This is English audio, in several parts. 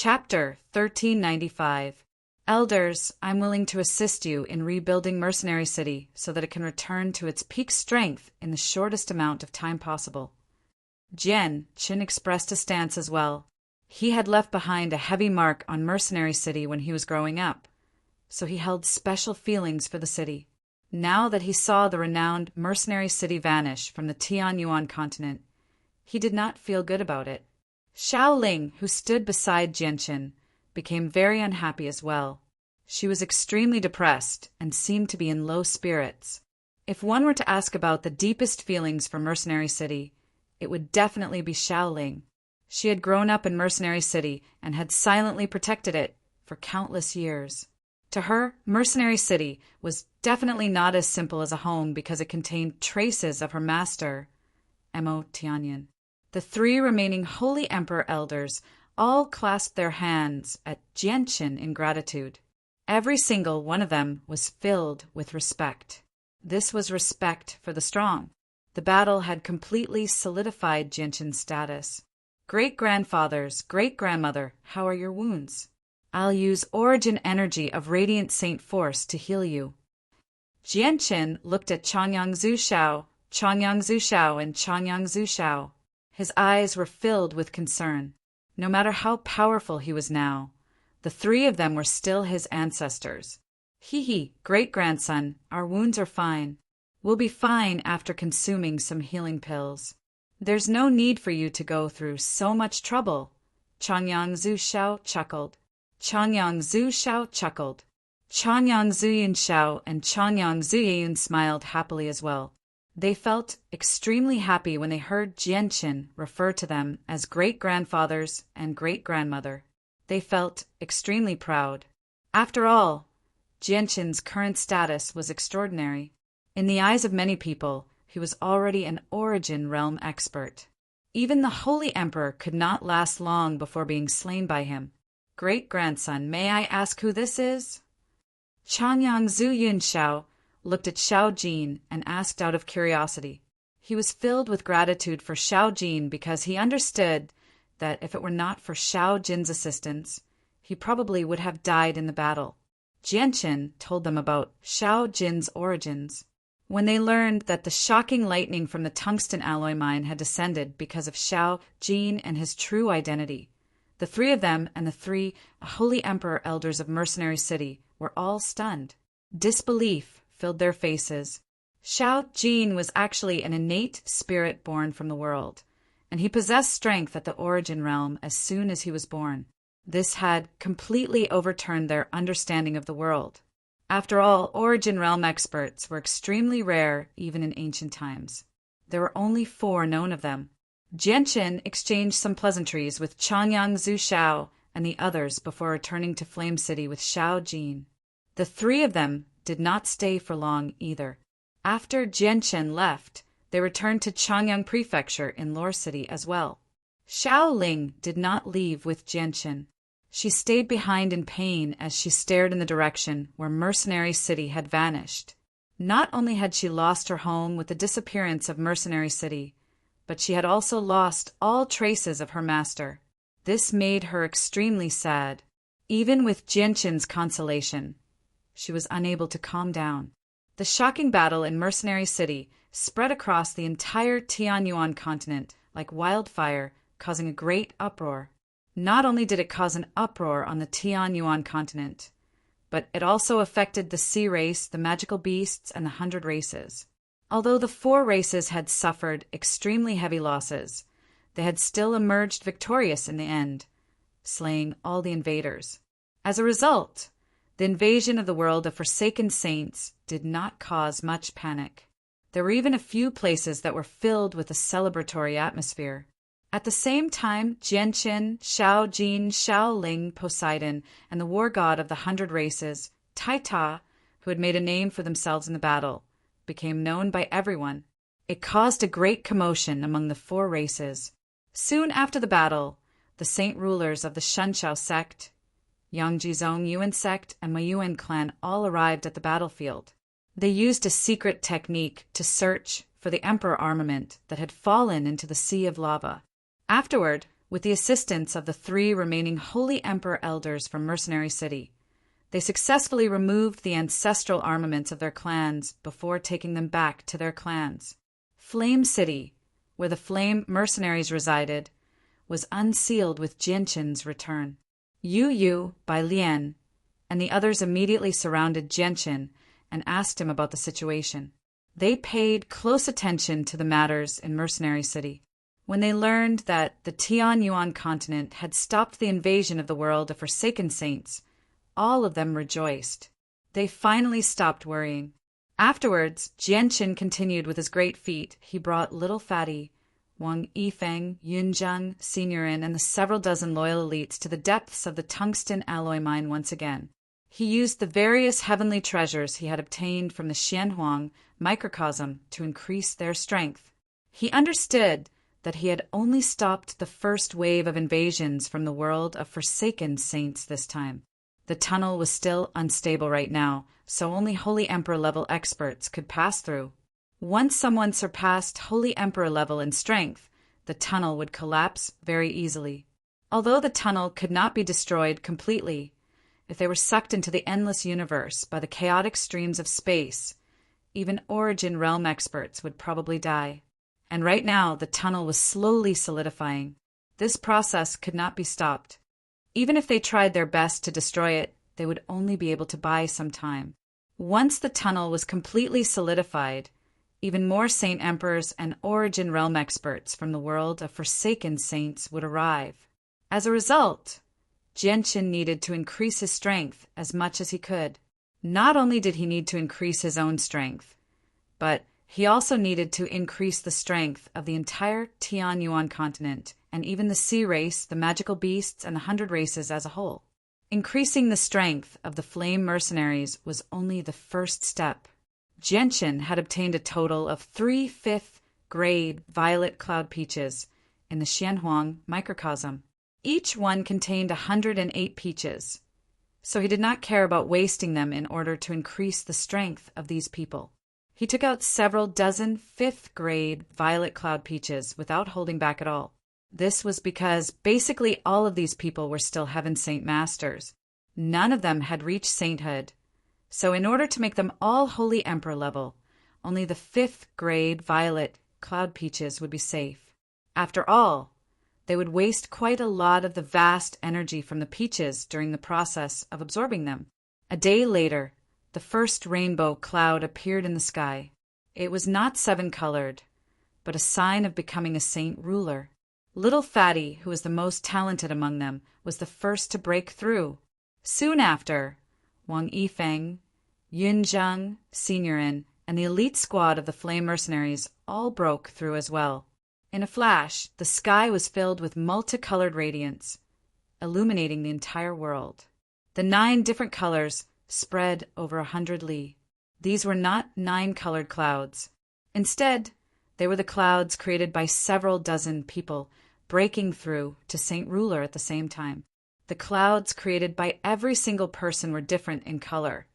Chapter 1395. Elders, I'm willing to assist you in rebuilding Mercenary City so that it can return to its peak strength in the shortest amount of time possible. Chin expressed a stance as well. He had left behind a heavy mark on Mercenary City when he was growing up, so he held special feelings for the city. Now that he saw the renowned Mercenary City vanish from the Tianyuan continent, he did not feel good about it. Xiao Ling, who stood beside Jianqin, became very unhappy as well. She was extremely depressed and seemed to be in low spirits. If one were to ask about the deepest feelings for Mercenary City, it would definitely be Xiao Ling. She had grown up in Mercenary City and had silently protected it for countless years. To her, Mercenary City was definitely not as simple as a home because it contained traces of her master, Mo Tianyan. The three remaining Holy Emperor elders all clasped their hands at Jianqin in gratitude. Every single one of them was filled with respect. This was respect for the strong. The battle had completely solidified Jianqin's status. Great-grandfathers, great-grandmother, how are your wounds? I'll use origin energy of Radiant Saint Force to heal you. Jianqin looked at Changyang Zushao, and Changyang Zushao. His eyes were filled with concern. No matter how powerful he was now, the three of them were still his ancestors. Great-grandson, our wounds are fine. We'll be fine after consuming some healing pills. There's no need for you to go through so much trouble. Changyang Zushao chuckled. Changyang Zuyanshao and Changyang Zuyun smiled happily as well. They felt extremely happy when they heard Jianqin refer to them as great-grandfathers and great-grandmother. They felt extremely proud. After all, Jianqin's current status was extraordinary. In the eyes of many people, he was already an origin realm expert. Even the Holy Emperor could not last long before being slain by him. Great-grandson, may I ask who this is? Changyang Zuyunshao looked at Xiao Jin and asked out of curiosity. He was filled with gratitude for Xiao Jin because he understood that if it were not for Xiao Jin's assistance, he probably would have died in the battle. Jianqin told them about Xiao Jin's origins. When they learned that the shocking lightning from the tungsten alloy mine had descended because of Xiao Jin and his true identity, the three of them and the three Holy Emperor elders of Mercenary City were all stunned. Disbelief filled their faces. Xiao Jin was actually an innate spirit born from the world, and he possessed strength at the origin realm as soon as he was born. This had completely overturned their understanding of the world. After all, origin realm experts were extremely rare even in ancient times. There were only 4 known of them. Jianqin exchanged some pleasantries with Changyang Zushao and the others before returning to Flame City with Xiao Jin. The 3 of them did not stay for long either. After Jianqin left, they returned to Changyang Prefecture in Lore City as well. Xiao Ling did not leave with Jianqin. She stayed behind in pain as she stared in the direction where Mercenary City had vanished. Not only had she lost her home with the disappearance of Mercenary City, but she had also lost all traces of her master. This made her extremely sad. Even with Jianqin's consolation, she was unable to calm down. The shocking battle in Mercenary City spread across the entire Tianyuan continent like wildfire, causing a great uproar. Not only did it cause an uproar on the Tianyuan continent, but it also affected the sea race, the magical beasts, and the 100 races. Although the 4 races had suffered extremely heavy losses, they had still emerged victorious in the end, slaying all the invaders. As a result, the invasion of the world of Forsaken Saints did not cause much panic. There were even a few places that were filled with a celebratory atmosphere. At the same time, Jianqin, Xiao Jin, Xiao Ling, Poseidon, and the war god of the 100 races, Taita, who had made a name for themselves in the battle, became known by everyone. It caused a great commotion among the 4 races. Soon after the battle, the saint rulers of the Shenshao sect, Yangjizong Yuan sect, and Mayuan clan all arrived at the battlefield. They used a secret technique to search for the emperor armament that had fallen into the sea of lava. Afterward, with the assistance of the 3 remaining Holy Emperor elders from Mercenary City. They successfully removed the ancestral armaments of their clans before taking them back to their clans. Flame City, where the Flame mercenaries resided, was unsealed with Jianshin's return. Yu Yu, by Lian, and the others immediately surrounded Jianshin and asked him about the situation. They paid close attention to the matters in Mercenary City. When they learned that the Tianyuan continent had stopped the invasion of the world of Forsaken Saints, all of them rejoiced. They finally stopped worrying. Afterwards, Jianshin continued with his great feat. He brought Little Fatty, Wang Yifeng, Yunzhang, Signorin, and the several dozen loyal elites to the depths of the tungsten alloy mine once again. He used the various heavenly treasures he had obtained from the Xianhuang microcosm to increase their strength. He understood that he had only stopped the first wave of invasions from the world of Forsaken Saints this time. The tunnel was still unstable right now, so only Holy Emperor level experts could pass through. Once someone surpassed Holy Emperor level in strength, the tunnel would collapse very easily. Although the tunnel could not be destroyed completely, if they were sucked into the endless universe by the chaotic streams of space, even Origin Realm experts would probably die. And right now, the tunnel was slowly solidifying. This process could not be stopped. Even if they tried their best to destroy it, they would only be able to buy some time. Once the tunnel was completely solidified, even more Saint Emperors and Origin Realm experts from the world of Forsaken Saints would arrive. As a result, Jianshin needed to increase his strength as much as he could. Not only did he need to increase his own strength, but he also needed to increase the strength of the entire Tianyuan continent and even the sea race, the magical beasts, and the 100 races as a whole. Increasing the strength of the Flame mercenaries was only the first step. Jianshin had obtained a total of 3 5th-grade violet cloud peaches in the Xianhuang microcosm. Each one contained 108 peaches, so he did not care about wasting them in order to increase the strength of these people. He took out several dozen 5th-grade violet cloud peaches without holding back at all. This was because basically all of these people were still Heaven Saint Masters. None of them had reached sainthood, so in order to make them all Holy Emperor level, only the 5th-grade violet cloud peaches would be safe. After all, they would waste quite a lot of the vast energy from the peaches during the process of absorbing them. A day later, the first rainbow cloud appeared in the sky. It was not 7-colored, but a sign of becoming a saint ruler. Little Fatty, who was the most talented among them, was the first to break through. Soon after, Wang Yifeng, Yunzhang, Signorin, and the elite squad of the Flame mercenaries all broke through as well. In a flash, the sky was filled with multicolored radiance, illuminating the entire world. The 9 different colors spread over 100 li. These were not 9-colored clouds. Instead, they were the clouds created by several dozen people breaking through to Saint Ruler at the same time. The clouds created by every single person were different in color.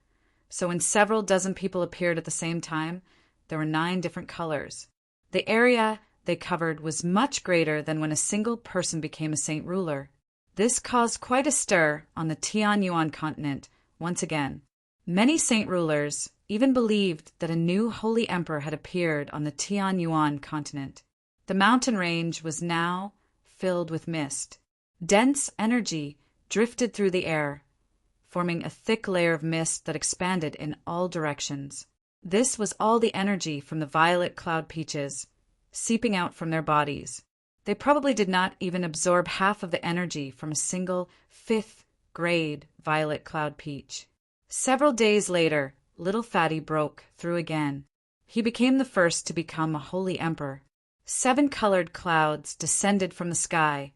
So when several dozen people appeared at the same time, there were 9 different colors. The area they covered was much greater than when a single person became a Saint Ruler. This caused quite a stir on the Tianyuan continent once again. Many Saint Rulers even believed that a new Holy Emperor had appeared on the Tianyuan continent. The mountain range was now filled with mist. Dense energy drifted through the air, forming a thick layer of mist that expanded in all directions. This was all the energy from the violet cloud peaches, seeping out from their bodies. They probably did not even absorb half of the energy from a single 5th-grade violet cloud peach. Several days later, Little Fatty broke through again. He became the first to become a Holy Emperor. 7-colored clouds descended from the sky,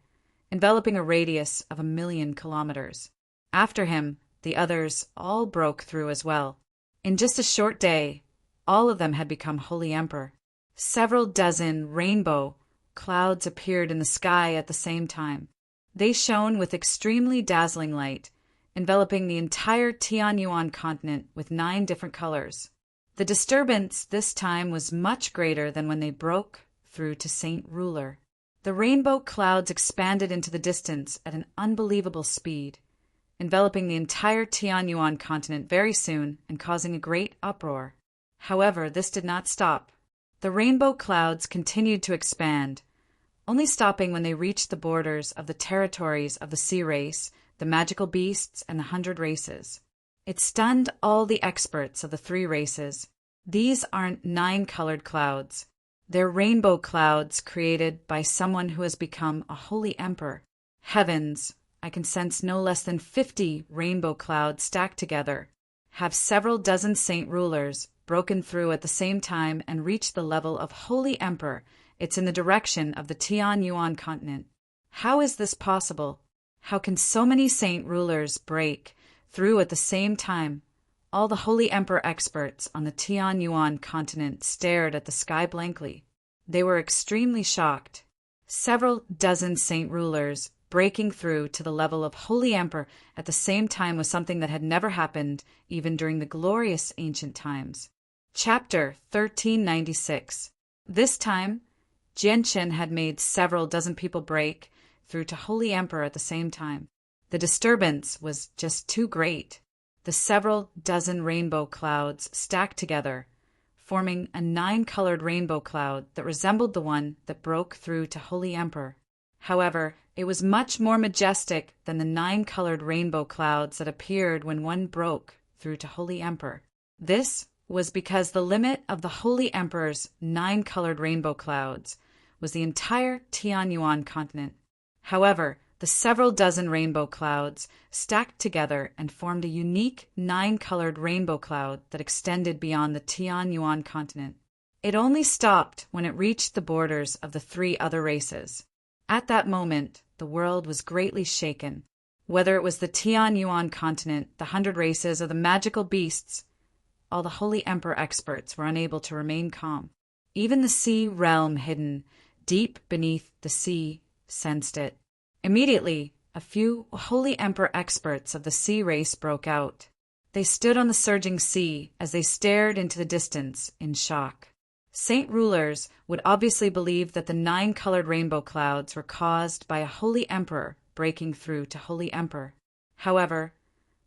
enveloping a radius of 1,000,000 kilometers. After him, the others all broke through as well. In just a short day, all of them had become Holy Emperor. Several dozen rainbow clouds appeared in the sky at the same time. They shone with extremely dazzling light, enveloping the entire Tianyuan continent with 9 different colors. The disturbance this time was much greater than when they broke through to Saint Ruler. The rainbow clouds expanded into the distance at an unbelievable speed, enveloping the entire Tianyuan continent very soon and causing a great uproar. However, this did not stop. The rainbow clouds continued to expand, only stopping when they reached the borders of the territories of the sea race, the magical beasts, and the 100 races. It stunned all the experts of the 3 races. These aren't 9-colored clouds. They're rainbow clouds created by someone who has become a holy emperor. Heavens, I can sense no less than 50 rainbow clouds stacked together, have several dozen saint rulers broken through at the same time and reached the level of holy emperor. It's in the direction of the Tianyuan continent. How is this possible? How can so many saint rulers break through at the same time? All the holy emperor experts on the Tianyuan continent stared at the sky blankly. They were extremely shocked. Several dozen saint rulers breaking through to the level of holy emperor at the same time was something that had never happened even during the glorious ancient times. Chapter 1396. This time, Jianchen had made several dozen people break through to holy emperor at the same time. The disturbance was just too great. The several dozen rainbow clouds stacked together, forming a 9-colored rainbow cloud that resembled the one that broke through to holy emperor. However, it was much more majestic than the 9-colored rainbow clouds that appeared when one broke through to holy emperor. This was because the limit of the holy emperor's 9-colored rainbow clouds was the entire Tianyuan continent. However, the several dozen rainbow clouds stacked together and formed a unique 9-colored rainbow cloud that extended beyond the Tianyuan continent. It only stopped when it reached the borders of the 3 other races. At that moment, the world was greatly shaken. Whether it was the Tianyuan continent, the 100 races, or the magical beasts, all the holy emperor experts were unable to remain calm. Even the sea realm hidden deep beneath the sea sensed it. Immediately, a few holy emperor experts of the sea race broke out. They stood on the surging sea as they stared into the distance in shock. Saint rulers would obviously believe that the 9-colored rainbow clouds were caused by a holy emperor breaking through to holy emperor. However,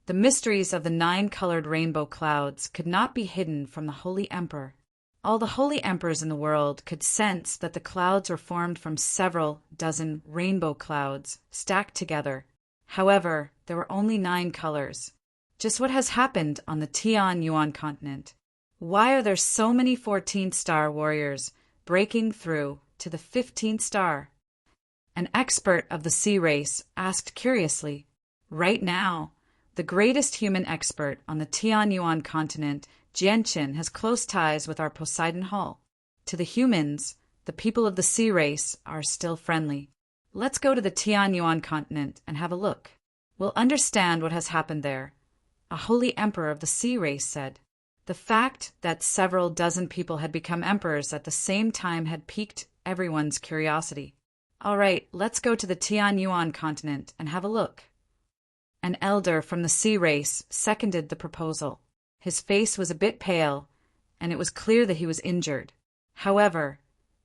the mysteries of the 9-colored rainbow clouds could not be hidden from the holy emperor. All the holy emperors in the world could sense that the clouds were formed from several dozen rainbow clouds stacked together. However, there were only 9 colors. Just what has happened on the Tianyuan continent? Why are there so many 14-star warriors breaking through to the 15th star? An expert of the sea race asked curiously. Right now, the greatest human expert on the Tianyuan continent, Jianchen, has close ties with our Poseidon Hall. To the humans, the people of the sea race are still friendly. Let's go to the Tianyuan continent and have a look. We'll understand what has happened there, a holy emperor of the sea race said. The fact that several dozen people had become emperors at the same time had piqued everyone's curiosity. All right, let's go to the Tianyuan continent and have a look. An elder from the sea race seconded the proposal. His face was a bit pale, and it was clear that he was injured. However,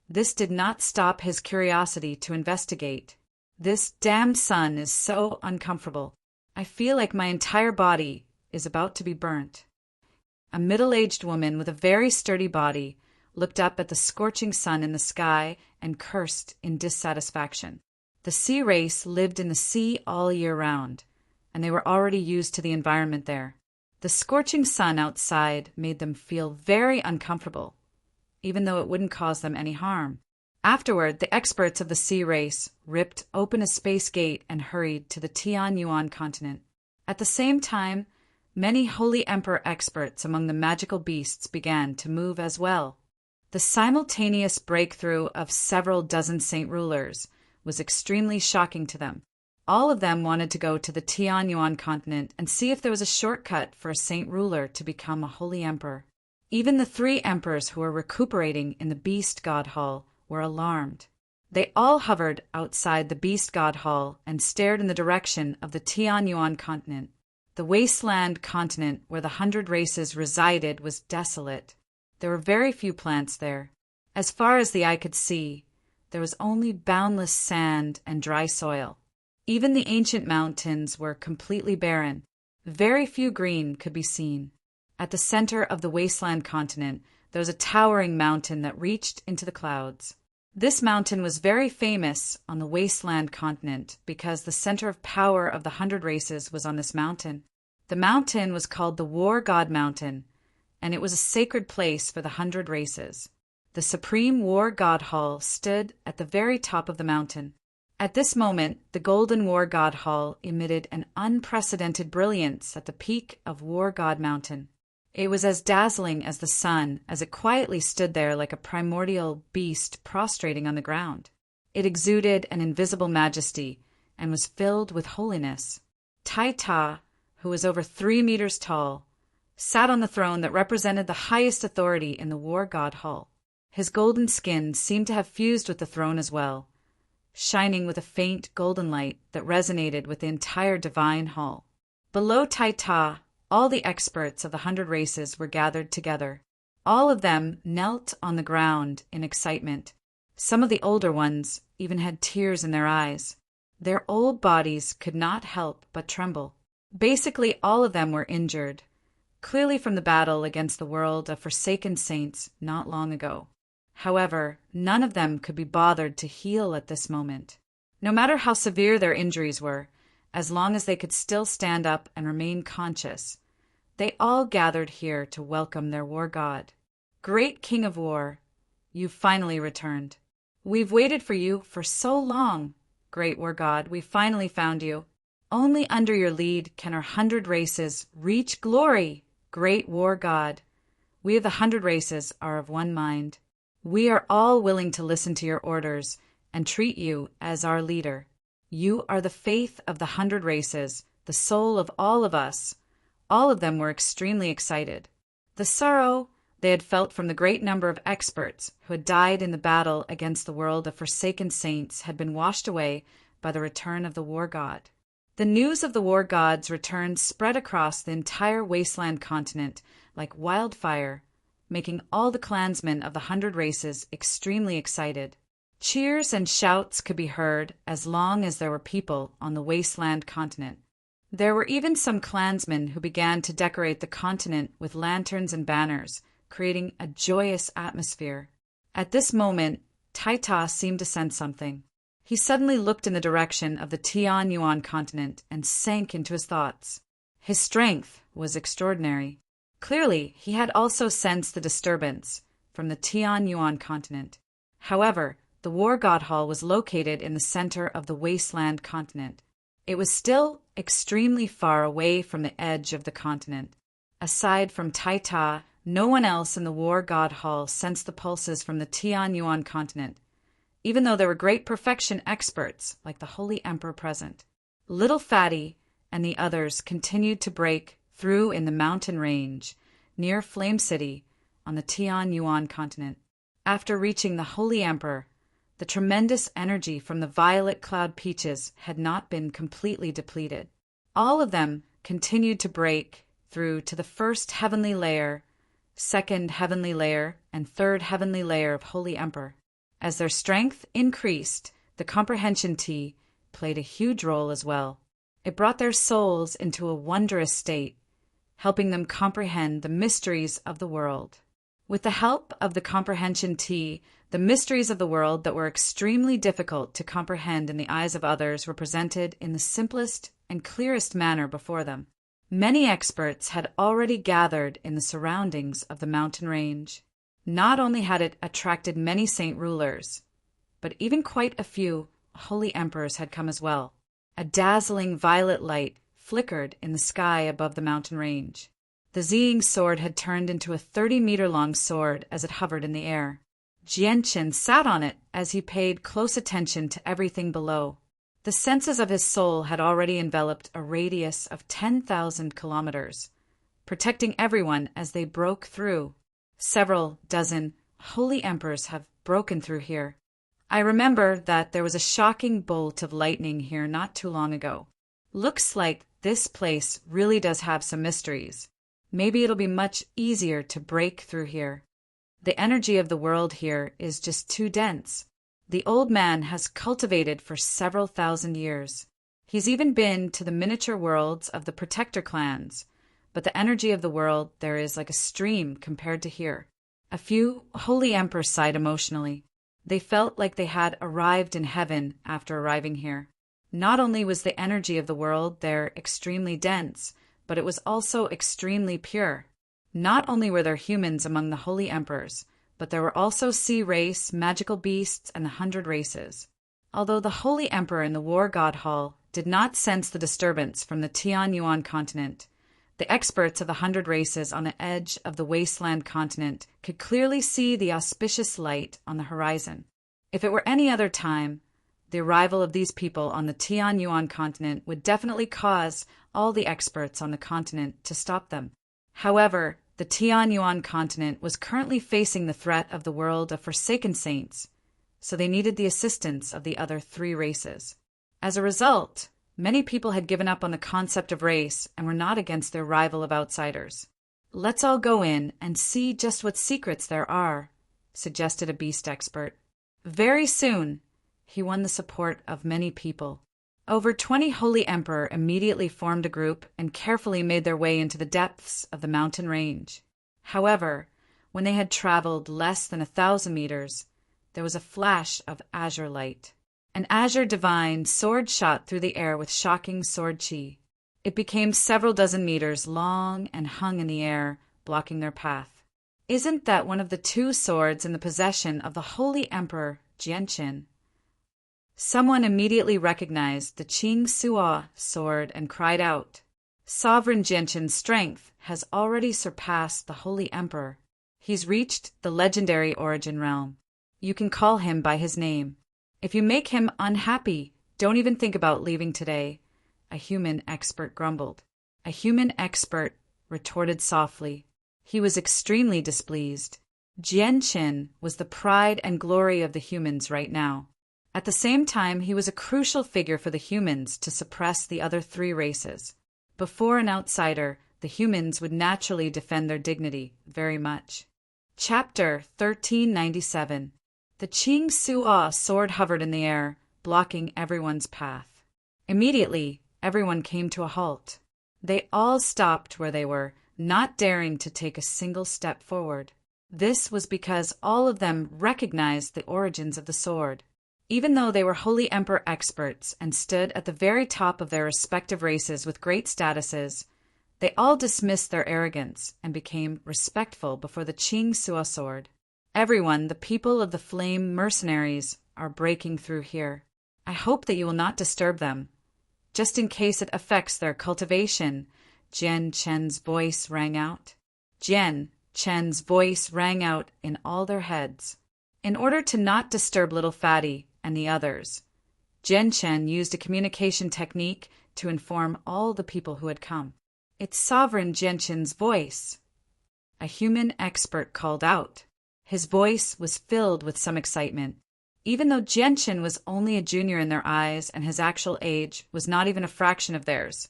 this did not stop his curiosity to investigate. This damned sun is so uncomfortable. I feel like my entire body is about to be burnt. A middle-aged woman with a very sturdy body looked up at the scorching sun in the sky and cursed in dissatisfaction. The sea race lived in the sea all year round, and they were already used to the environment there. The scorching sun outside made them feel very uncomfortable, even though it wouldn't cause them any harm. Afterward, the experts of the sea race ripped open a space gate and hurried to the Tianyuan continent. At the same time, many holy emperor experts among the magical beasts began to move as well. The simultaneous breakthrough of several dozen saint rulers was extremely shocking to them. All of them wanted to go to the Tianyuan continent and see if there was a shortcut for a saint ruler to become a holy emperor. Even the 3 emperors who were recuperating in the Beast God Hall were alarmed. They all hovered outside the Beast God Hall and stared in the direction of the Tianyuan continent. The wasteland continent where the 100 races resided was desolate. There were very few plants there. As far as the eye could see, there was only boundless sand and dry soil. Even the ancient mountains were completely barren. Very few green could be seen. At the center of the wasteland continent, there was a towering mountain that reached into the clouds. This mountain was very famous on the wasteland continent because the center of power of the 100 races was on this mountain. The mountain was called the War God Mountain, and it was a sacred place for the 100 races. The supreme War God Hall stood at the very top of the mountain. At this moment, the golden War God Hall emitted an unprecedented brilliance at the peak of War God Mountain. It was as dazzling as the sun as it quietly stood there like a primordial beast prostrating on the ground. It exuded an invisible majesty and was filled with holiness. Deity, who was over 3 meters tall, sat on the throne that represented the highest authority in the War God Hall. His golden skin seemed to have fused with the throne as well, shining with a faint golden light that resonated with the entire divine hall. Below Deity, all the experts of the 100 races were gathered together. All of them knelt on the ground in excitement. Some of the older ones even had tears in their eyes. Their old bodies could not help but tremble. Basically, all of them were injured, clearly from the battle against the world of forsaken saints not long ago. However, none of them could be bothered to heal at this moment. No matter how severe their injuries were, as long as they could still stand up and remain conscious, they all gathered here to welcome their war god. Great King of War, you've finally returned. We've waited for you for so long. Great War God, we finally found you. Only under your lead can our 100 races reach glory. Great War God, we of the 100 races are of one mind. We are all willing to listen to your orders and treat you as our leader. You are the faith of the 100 races, the soul of all of us. All of them were extremely excited. The sorrow they had felt from the great number of experts who had died in the battle against the world of forsaken saints had been washed away by the return of the war god. The news of the war god's return spread across the entire wasteland continent like wildfire, making all the clansmen of the 100 races extremely excited. Cheers and shouts could be heard as long as there were people on the wasteland continent. There were even some clansmen who began to decorate the continent with lanterns and banners, creating a joyous atmosphere. At this moment, Deity seemed to sense something. He suddenly looked in the direction of the Tianyuan continent and sank into his thoughts. His strength was extraordinary. Clearly, he had also sensed the disturbance from the Tianyuan continent. However, the War God Hall was located in the center of the wasteland continent. It was still extremely far away from the edge of the continent. Aside from Deity, no one else in the War God Hall sensed the pulses from the Tianyuan continent, even though there were great perfection experts like the Holy Emperor present. Little Fatty and the others continued to break through in the mountain range near Flame City on the Tianyuan continent. After reaching the Holy Emperor, the tremendous energy from the violet cloud peaches had not been completely depleted. All of them continued to break through to the first heavenly layer, second heavenly layer, and third heavenly layer of Holy Emperor. As their strength increased, the comprehension tea played a huge role as well. It brought their souls into a wondrous state, helping them comprehend the mysteries of the world. With the help of the comprehension tea, the mysteries of the world that were extremely difficult to comprehend in the eyes of others were presented in the simplest and clearest manner before them. Many experts had already gathered in the surroundings of the mountain range. Not only had it attracted many saint rulers, but even quite a few holy emperors had come as well. A dazzling violet light flickered in the sky above the mountain range. The Ziying sword had turned into a 30-meter-long sword as it hovered in the air. Jianchen sat on it as he paid close attention to everything below. The senses of his soul had already enveloped a radius of 10,000 kilometers, protecting everyone as they broke through. Several dozen holy emperors have broken through here. I remember that there was a shocking bolt of lightning here not too long ago. Looks like this place really does have some mysteries. Maybe it'll be much easier to break through here. The energy of the world here is just too dense. the old man has cultivated for several thousand years. He's even been to the miniature worlds of the protector clans, but the energy of the world there is like a stream compared to here. A few holy emperors sighed emotionally. They felt like they had arrived in heaven after arriving here. Not only was the energy of the world there extremely dense, but it was also extremely pure. Not only were there humans among the holy emperors, but there were also sea race, magical beasts, and the 100 races. Although the holy emperor in the war god hall did not sense the disturbance from the Tianyuan continent, the experts of the 100 races on the edge of the wasteland continent could clearly see the auspicious light on the horizon. If it were any other time, the arrival of these people on the Tianyuan continent would definitely cause all the experts on the continent to stop them. However, the Tianyuan continent was currently facing the threat of the world of Forsaken Saints, so they needed the assistance of the other 3 races. As a result, many people had given up on the concept of race and were not against the arrival of outsiders. "Let's all go in and see just what secrets there are," suggested a beast expert. Very soon, he won the support of many people. Over 20 holy emperor immediately formed a group and carefully made their way into the depths of the mountain range. However, when they had traveled less than 1,000 meters, there was a flash of azure light. An azure divine sword shot through the air with shocking sword chi. It became several dozen meters long and hung in the air, blocking their path. Isn't that one of the 2 swords in the possession of the holy emperor Jianqin? Someone immediately recognized the Qing Suo sword and cried out, "Sovereign Jianqin's strength has already surpassed the holy emperor. He's reached the legendary origin realm. You can call him by his name. If you make him unhappy, don't even think about leaving today," a human expert grumbled. A human expert retorted softly. He was extremely displeased. Jianqin was the pride and glory of the humans right now. At the same time, he was a crucial figure for the humans to suppress the other 3 races. Before an outsider, the humans would naturally defend their dignity very much. Chapter 1397. The Qing Suo sword hovered in the air, blocking everyone's path. Immediately, everyone came to a halt. They all stopped where they were, not daring to take a single step forward. This was because all of them recognized the origins of the sword. Even though they were holy emperor experts and stood at the very top of their respective races with great statuses, they all dismissed their arrogance and became respectful before the Qing Suo sword. "Everyone, the people of the flame mercenaries, are breaking through here. I hope that you will not disturb them, just in case it affects their cultivation," Jian Chen's voice rang out. Jian Chen's voice rang out in all their heads. In order to not disturb little Fatty and the others, Jian Chen used a communication technique to inform all the people who had come. "It's Sovereign Jianqin's voice," a human expert called out. His voice was filled with some excitement. Even though Jianqin was only a junior in their eyes and his actual age was not even a fraction of theirs,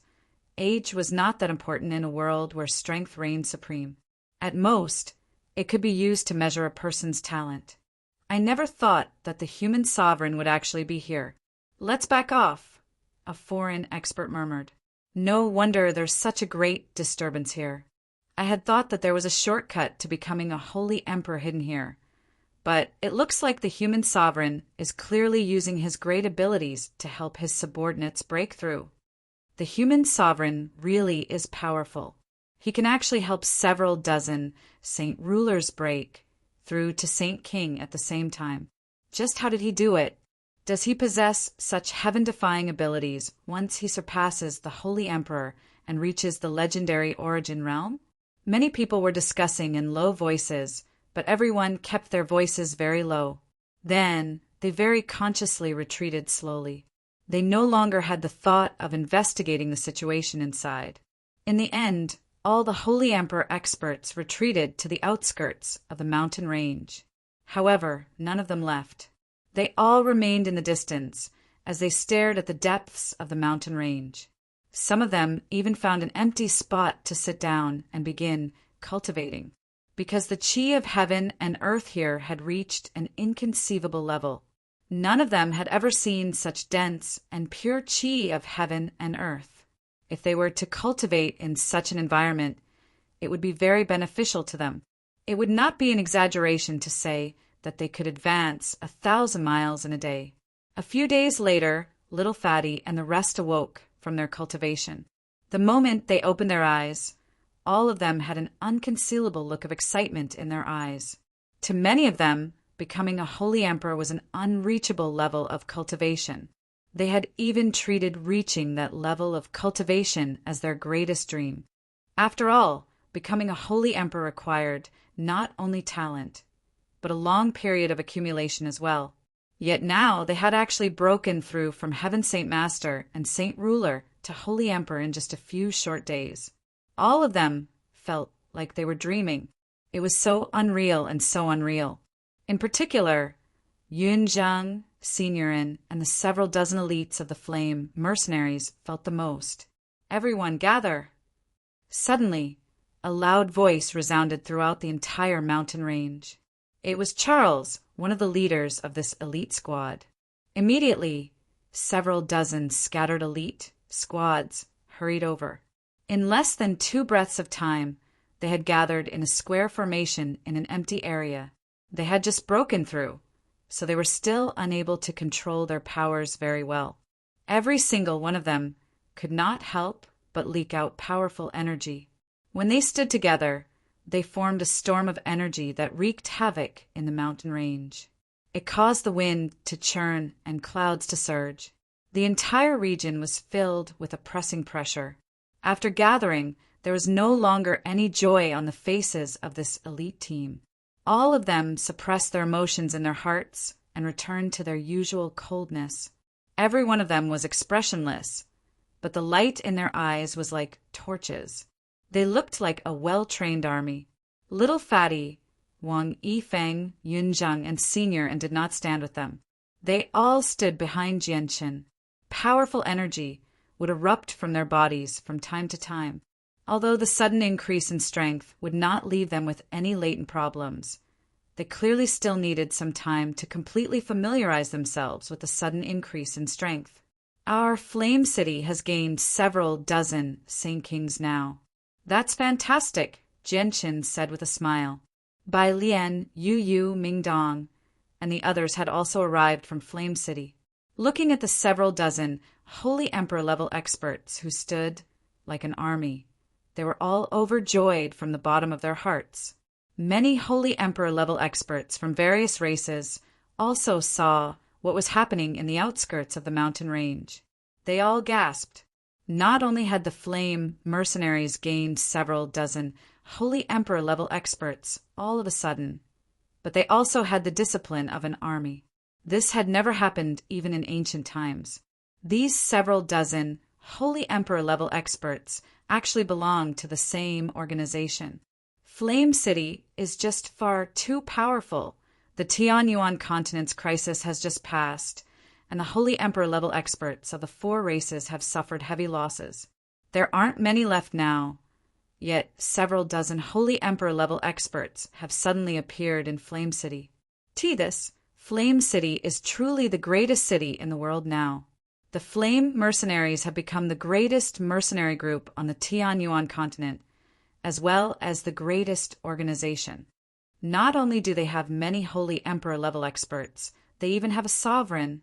age was not that important in a world where strength reigned supreme. At most, it could be used to measure a person's talent. "I never thought that the human sovereign would actually be here. Let's back off," a foreign expert murmured. "No wonder there's such a great disturbance here. I had thought that there was a shortcut to becoming a holy emperor hidden here, but it looks like the human sovereign is clearly using his great abilities to help his subordinates break through. The human sovereign really is powerful. He can actually help several dozen saint rulers break through to Saint King at the same time. Just how did he do it? Does he possess such heaven-defying abilities once he surpasses the Holy Emperor and reaches the legendary origin realm?" Many people were discussing in low voices, but everyone kept their voices very low. Then they very consciously retreated slowly. They no longer had the thought of investigating the situation inside. In the end, all the Holy Emperor experts retreated to the outskirts of the mountain range. However, none of them left. They all remained in the distance as they stared at the depths of the mountain range. Some of them even found an empty spot to sit down and begin cultivating, because the chi of heaven and earth here had reached an inconceivable level. None of them had ever seen such dense and pure qi of heaven and earth. If they were to cultivate in such an environment, it would be very beneficial to them. It would not be an exaggeration to say that they could advance 1,000 miles in a day. A few days later, little Fatty and the rest awoke from their cultivation. The moment they opened their eyes, all of them had an unconcealable look of excitement in their eyes. To many of them, becoming a holy emperor was an unreachable level of cultivation. They had even treated reaching that level of cultivation as their greatest dream. After all, becoming a holy emperor required not only talent, but a long period of accumulation as well. Yet now they had actually broken through from Heaven Saint Master and Saint Ruler to Holy Emperor in just a few short days. All of them felt like they were dreaming. It was so unreal and so unreal. In particular, Yunzhang, Signorin, and the several dozen elites of the Flame mercenaries felt the most. Everyone gather! Suddenly, a loud voice resounded throughout the entire mountain range. It was Charles, one of the leaders of this elite squad. Immediately, several dozen scattered elite squads hurried over. In less than 2 breaths of time, they had gathered in a square formation in an empty area. They had just broken through, so they were still unable to control their powers very well. Every single one of them could not help but leak out powerful energy. When they stood together, they formed a storm of energy that wreaked havoc in the mountain range. It caused the wind to churn and clouds to surge. The entire region was filled with a pressing pressure. After gathering, there was no longer any joy on the faces of this elite team. All of them suppressed their emotions in their hearts and returned to their usual coldness. Every one of them was expressionless, but the light in their eyes was like torches. They looked like a well-trained army. Little Fatty, Wang Yifeng, Yunzhang, and Senior and did not stand with them. They all stood behind Jianqin. Powerful energy would erupt from their bodies from time to time. Although the sudden increase in strength would not leave them with any latent problems, they clearly still needed some time to completely familiarize themselves with the sudden increase in strength. Our Flame City has gained several dozen Saint Kings now. That's fantastic, Jianqin said with a smile. Bai Lian, Yu Yu, Mingdong, and the others had also arrived from Flame City. Looking at the several dozen Holy Emperor-level experts who stood like an army, they were all overjoyed from the bottom of their hearts. Many Holy Emperor-level experts from various races also saw what was happening in the outskirts of the mountain range. They all gasped. Not only had the Flame mercenaries gained several dozen Holy Emperor-level experts all of a sudden, but they also had the discipline of an army. This had never happened even in ancient times. These several dozen Holy Emperor-level experts actually belonged to the same organization. Flame City is just far too powerful. The Tianyuan continent's crisis has just passed, and the Holy Emperor-level experts of the 4 races have suffered heavy losses. There aren't many left now, yet several dozen Holy Emperor-level experts have suddenly appeared in Flame City. This Flame City is truly the greatest city in the world now. The Flame mercenaries have become the greatest mercenary group on the Tianyuan continent, as well as the greatest organization. Not only do they have many Holy Emperor-level experts, they even have a sovereign.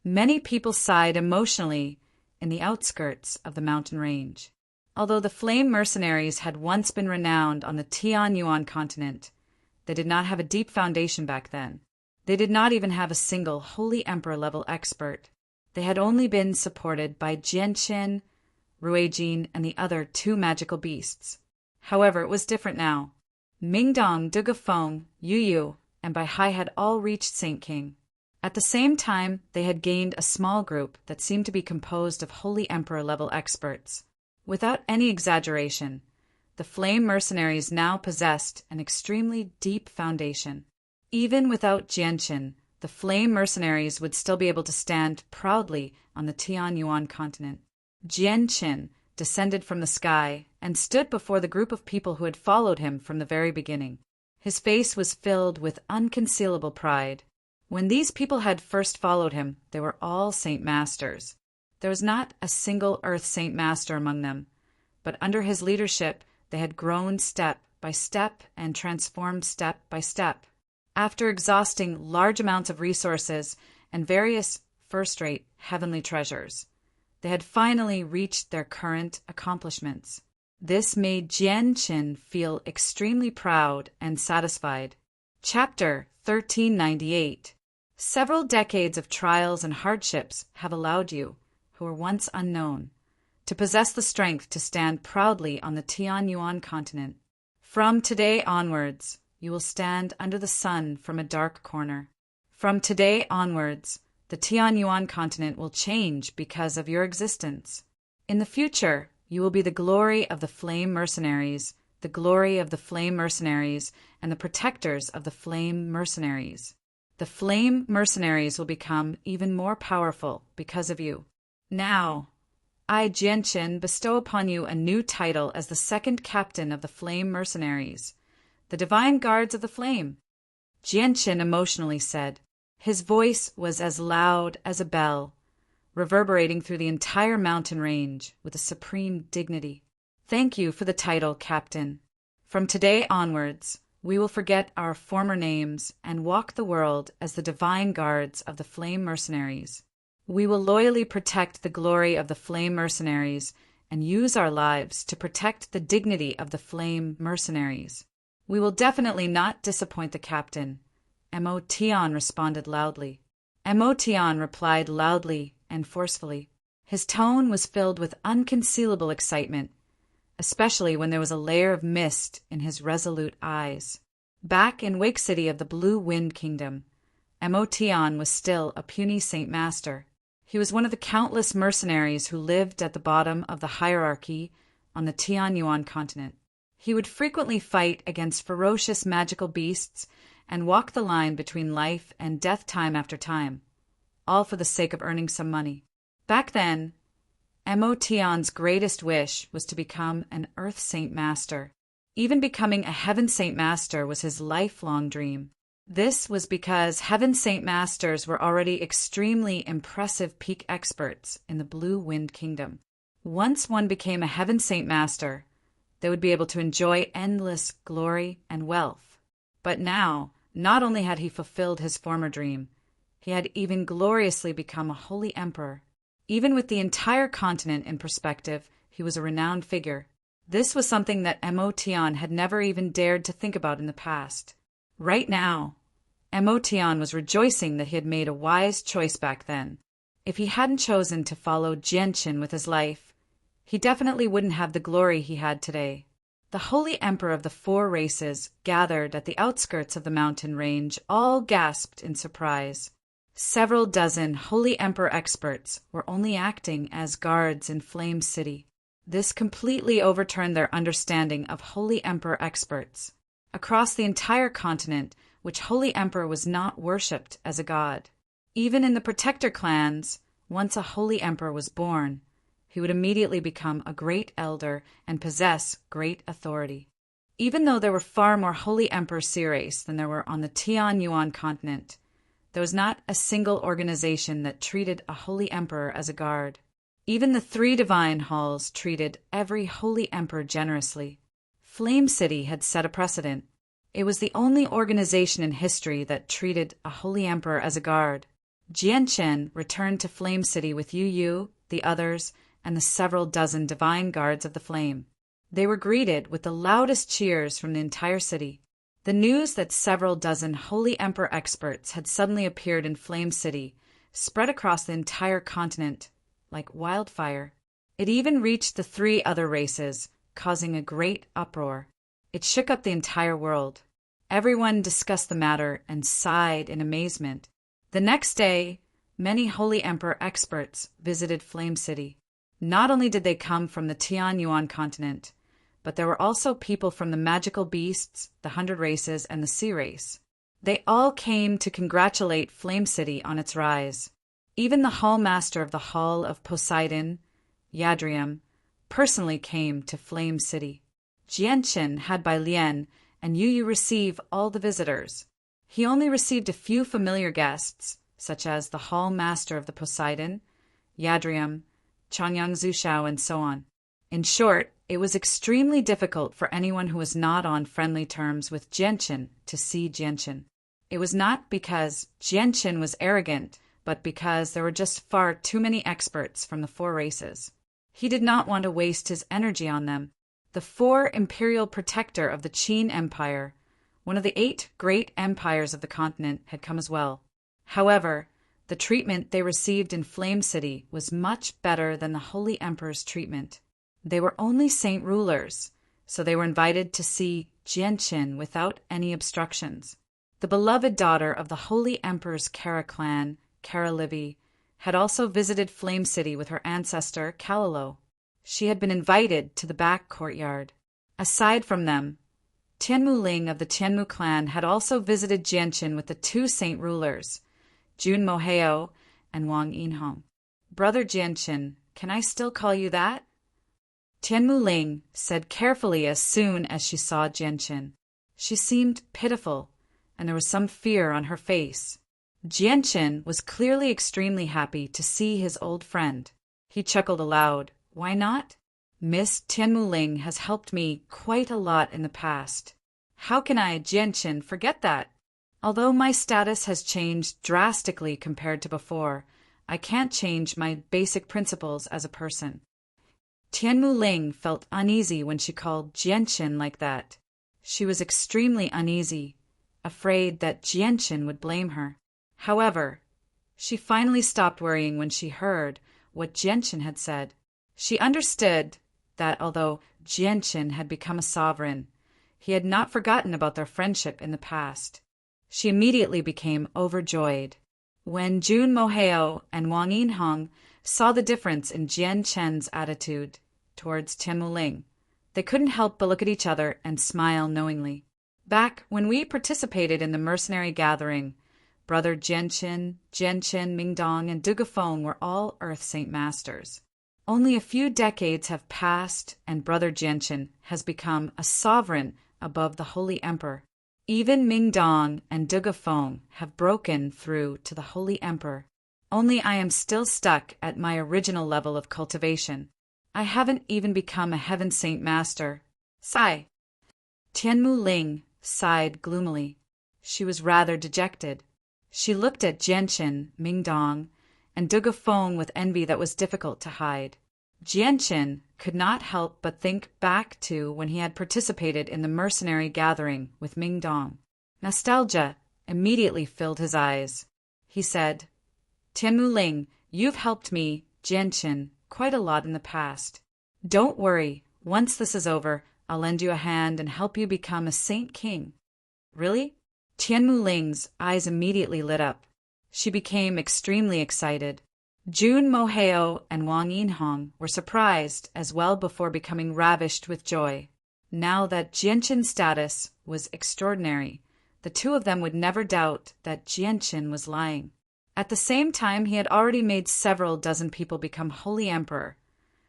Many people sighed emotionally in the outskirts of the mountain range. Although the Flame mercenaries had once been renowned on the Tianyuan continent, they did not have a deep foundation back then. They did not even have a single Holy Emperor-level expert. They had only been supported by Jianqin, Ruijin, and the other 2 magical beasts. However, it was different now. Mingdong, Dugafeng, Yu Yu, and Baihai had all reached Saint King. At the same time, they had gained a small group that seemed to be composed of Holy Emperor-level experts. Without any exaggeration, the Flame mercenaries now possessed an extremely deep foundation. Even without Jianqin, the Flame mercenaries would still be able to stand proudly on the Tianyuan continent. Jianqin descended from the sky and stood before the group of people who had followed him from the very beginning. His face was filled with unconcealable pride. When these people had first followed him, they were all Saint Masters. There was not a single Earth Saint Master among them, but under his leadership they had grown step by step and transformed step by step. After exhausting large amounts of resources and various first-rate heavenly treasures, they had finally reached their current accomplishments. This made Jianqin feel extremely proud and satisfied. Chapter 1398. Several decades of trials and hardships have allowed you, who were once unknown, to possess the strength to stand proudly on the Tianyuan continent. From today onwards, you will stand under the sun from a dark corner. From today onwards, the Tianyuan continent will change because of your existence. In the future, you will be the glory of the Flame Mercenaries, the glory of the Flame Mercenaries, and the protectors of the Flame Mercenaries. The Flame Mercenaries will become even more powerful because of you. Now, I, Jianqin, bestow upon you a new title as the second captain of the Flame Mercenaries, the Divine Guards of the Flame. Jianqin emotionally said. His voice was as loud as a bell, reverberating through the entire mountain range with a supreme dignity. Thank you for the title, Captain. From today onwards, we will forget our former names and walk the world as the Divine Guards of the Flame Mercenaries. We will loyally protect the glory of the Flame Mercenaries and use our lives to protect the dignity of the Flame Mercenaries. We will definitely not disappoint the captain. Mo Tian responded loudly. Mo Tian replied loudly and forcefully. His tone was filled with unconcealable excitement, especially when there was a layer of mist in his resolute eyes. Back in Wake City of the Blue Wind Kingdom, Mo Tian was still a puny Saint Master. He was one of the countless mercenaries who lived at the bottom of the hierarchy on the Tianyuan continent. He would frequently fight against ferocious magical beasts and walk the line between life and death time after time, all for the sake of earning some money. Back then, Mo Tian's greatest wish was to become an Earth Saint Master. Even becoming a Heaven Saint Master was his lifelong dream. This was because Heaven Saint Masters were already extremely impressive peak experts in the Blue Wind Kingdom. Once one became a Heaven Saint Master, they would be able to enjoy endless glory and wealth. But now, not only had he fulfilled his former dream, he had even gloriously become a holy emperor. Even with the entire continent in perspective, he was a renowned figure. This was something that Mo Tian had never even dared to think about in the past. Right now, Mo Tian was rejoicing that he had made a wise choice back then. If he hadn't chosen to follow Jianqin with his life, he definitely wouldn't have the glory he had today. The Holy Emperor of the four races gathered at the outskirts of the mountain range all gasped in surprise. Several dozen Holy Emperor experts were only acting as guards in Flame City. This completely overturned their understanding of Holy Emperor experts. Across the entire continent, which Holy Emperor was not worshipped as a god. Even in the Protector clans, once a Holy Emperor was born, he would immediately become a great elder and possess great authority. Even though there were far more Holy Emperor Sires than there were on the Tianyuan continent, there was not a single organization that treated a Holy Emperor as a guard. Even the 3 divine halls treated every Holy Emperor generously. Flame City had set a precedent. It was the only organization in history that treated a Holy Emperor as a guard. Jianqin returned to Flame City with Yu, the others, and the several dozen divine guards of the flame. They were greeted with the loudest cheers from the entire city. The news that several dozen Holy Emperor experts had suddenly appeared in Flame City spread across the entire continent like wildfire. It even reached the 3 other races, causing a great uproar. It shook up the entire world. Everyone discussed the matter and sighed in amazement. The next day, many Holy Emperor experts visited Flame City. Not only did they come from the Tianyuan continent, but there were also people from the magical beasts, the 100 races, and the sea race. They all came to congratulate Flame City on its rise. Even the Hall Master of the Hall of Poseidon, Yadrium, personally came to Flame City. Jianqin had Bai Lian and Yu receive all the visitors. He only received a few familiar guests, such as the Hall Master of the Poseidon, Yadrium, Changyang Zushao, and so on. In short, it was extremely difficult for anyone who was not on friendly terms with Jianchen to see Jianchen. It was not because Jianchen was arrogant, but because there were just far too many experts from the four races. He did not want to waste his energy on them. The four imperial protector of the Qin Empire, one of the 8 great empires of the continent, had come as well. However, the treatment they received in Flame City was much better than the Holy Emperor's treatment. They were only saint rulers, so they were invited to see Jianchen without any obstructions. The beloved daughter of the Holy Emperor's Kara clan, Kara Livy, had also visited Flame City with her ancestor, Kalilo. She had been invited to the back courtyard. Aside from them, Tianmu Ling of the Tianmu clan had also visited Jianchen with the 2 saint rulers, Jun Moheo and Wang Yinhong. Brother Jianchen, can I still call you that? Tianmu Ling said carefully as soon as she saw Jianchen. She seemed pitiful, and there was some fear on her face. Jianchen was clearly extremely happy to see his old friend. He chuckled aloud. Why not? Miss Tianmu Ling has helped me quite a lot in the past. How can I, Jianchen, forget that? Although my status has changed drastically compared to before, I can't change my basic principles as a person. Tianmu Ling felt uneasy when she called Jianchen like that. She was extremely uneasy, afraid that Jianchen would blame her. However, she finally stopped worrying when she heard what Jianchen had said. She understood that although Jianchen had become a sovereign, he had not forgotten about their friendship in the past. She immediately became overjoyed. When Jun Moheo and Wang Yinhong saw the difference in Jianchen's attitude towards Tianmu Ling, they couldn't help but look at each other and smile knowingly. Back when we participated in the mercenary gathering, Brother Jianchen, Mingdong, and Dugafeng were all Earth Saint Masters. Only a few decades have passed, and Brother Jianchen has become a sovereign above the Holy Emperor. Even Mingdong and Dugafeng have broken through to the Holy Emperor. Only I am still stuck at my original level of cultivation. I haven't even become a Heaven Saint Master. Sigh. Tianmu Ling sighed gloomily. She was rather dejected. She looked at Jianchen, Mingdong, and Dugafeng with envy that was difficult to hide. Jianchen could not help but think back to when he had participated in the mercenary gathering with Mingdong. Nostalgia immediately filled his eyes. He said, Tianmu Ling, you've helped me, Jianchen, quite a lot in the past. Don't worry, once this is over, I'll lend you a hand and help you become a Saint King. Really? Tianmu Ling's eyes immediately lit up. She became extremely excited. Jun Moheo and Wang Yinhong were surprised as well before becoming ravished with joy. Now that Jianchen's status was extraordinary, the 2 of them would never doubt that Jianchen was lying. At the same time, he had already made several dozen people become Holy Emperor,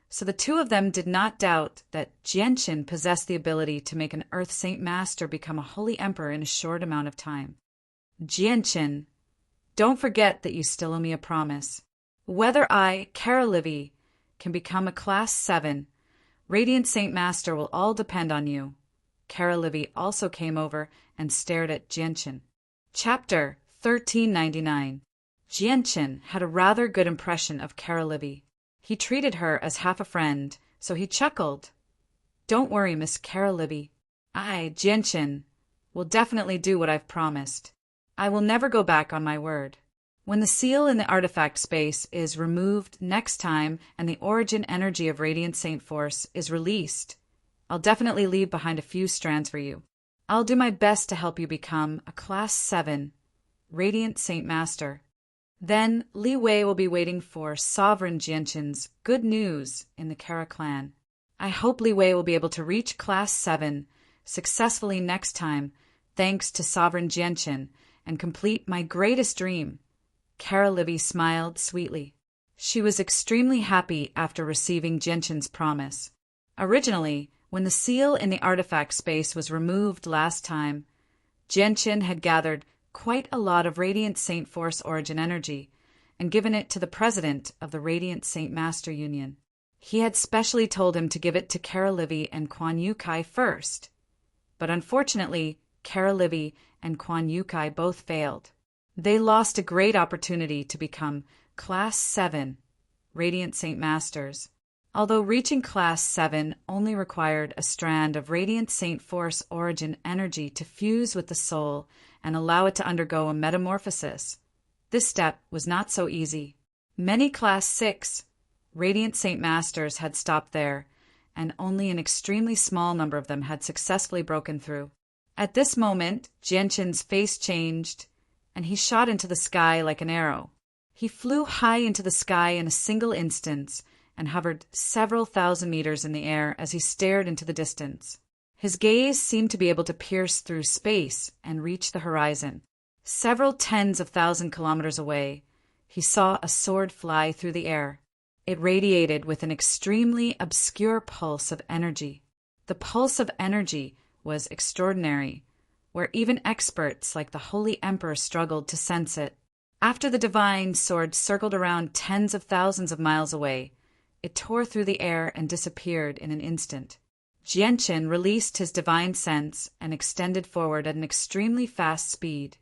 so the 2 of them did not doubt that Jianchen possessed the ability to make an Earth Saint Master become a Holy Emperor in a short amount of time. Jianchen, don't forget that you still owe me a promise. Whether I, Kara Livy, can become a Class 7, Radiant Saint Master will all depend on you. Kara Livy also came over and stared at Jianchen. Chapter 1399. Jianchen had a rather good impression of Kara Livy. He treated her as half a friend, so he chuckled. Don't worry, Miss Kara Livy. I, Jianchen, will definitely do what I've promised. I will never go back on my word. When the seal in the artifact space is removed next time and the origin energy of Radiant Saint Force is released, I'll definitely leave behind a few strands for you. I'll do my best to help you become a Class 7 Radiant Saint Master. Then Li Wei will be waiting for Sovereign Jianchen's good news in the Kara clan. I hope Li Wei will be able to reach Class 7 successfully next time, thanks to Sovereign Jianchen, and complete my greatest dream. Kara Livy smiled sweetly. She was extremely happy after receiving Jianchen's promise. Originally, when the seal in the artifact space was removed last time, Jianchen had gathered quite a lot of Radiant Saint Force origin energy and given it to the president of the Radiant Saint Master Union. He had specially told him to give it to Kara Livy and Quan Yukai first. But unfortunately, Kara Livy and Quan Yukai both failed. They lost a great opportunity to become Class 7 Radiant Saint Masters. Although reaching Class 7 only required a strand of Radiant Saint Force origin energy to fuse with the soul and allow it to undergo a metamorphosis, this step was not so easy. Many Class 6 Radiant Saint Masters had stopped there, and only an extremely small number of them had successfully broken through. At this moment, Jianshin's face changed, and he shot into the sky like an arrow. He flew high into the sky in a single instant and hovered several thousand meters in the air as he stared into the distance. His gaze seemed to be able to pierce through space and reach the horizon. Several tens of thousand kilometers away, he saw a sword fly through the air. It radiated with an extremely obscure pulse of energy. The pulse of energy was extraordinary, where even experts like the Holy Emperor struggled to sense it. After the divine sword circled around tens of thousands of miles away, it tore through the air and disappeared in an instant. Jianshin released his divine sense and extended forward at an extremely fast speed,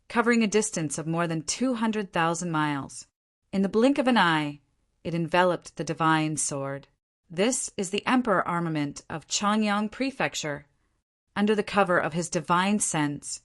covering a distance of more than 200,000 miles. In the blink of an eye, it enveloped the divine sword. This is the Emperor armament of Changyang Prefecture. Under the cover of his divine sense,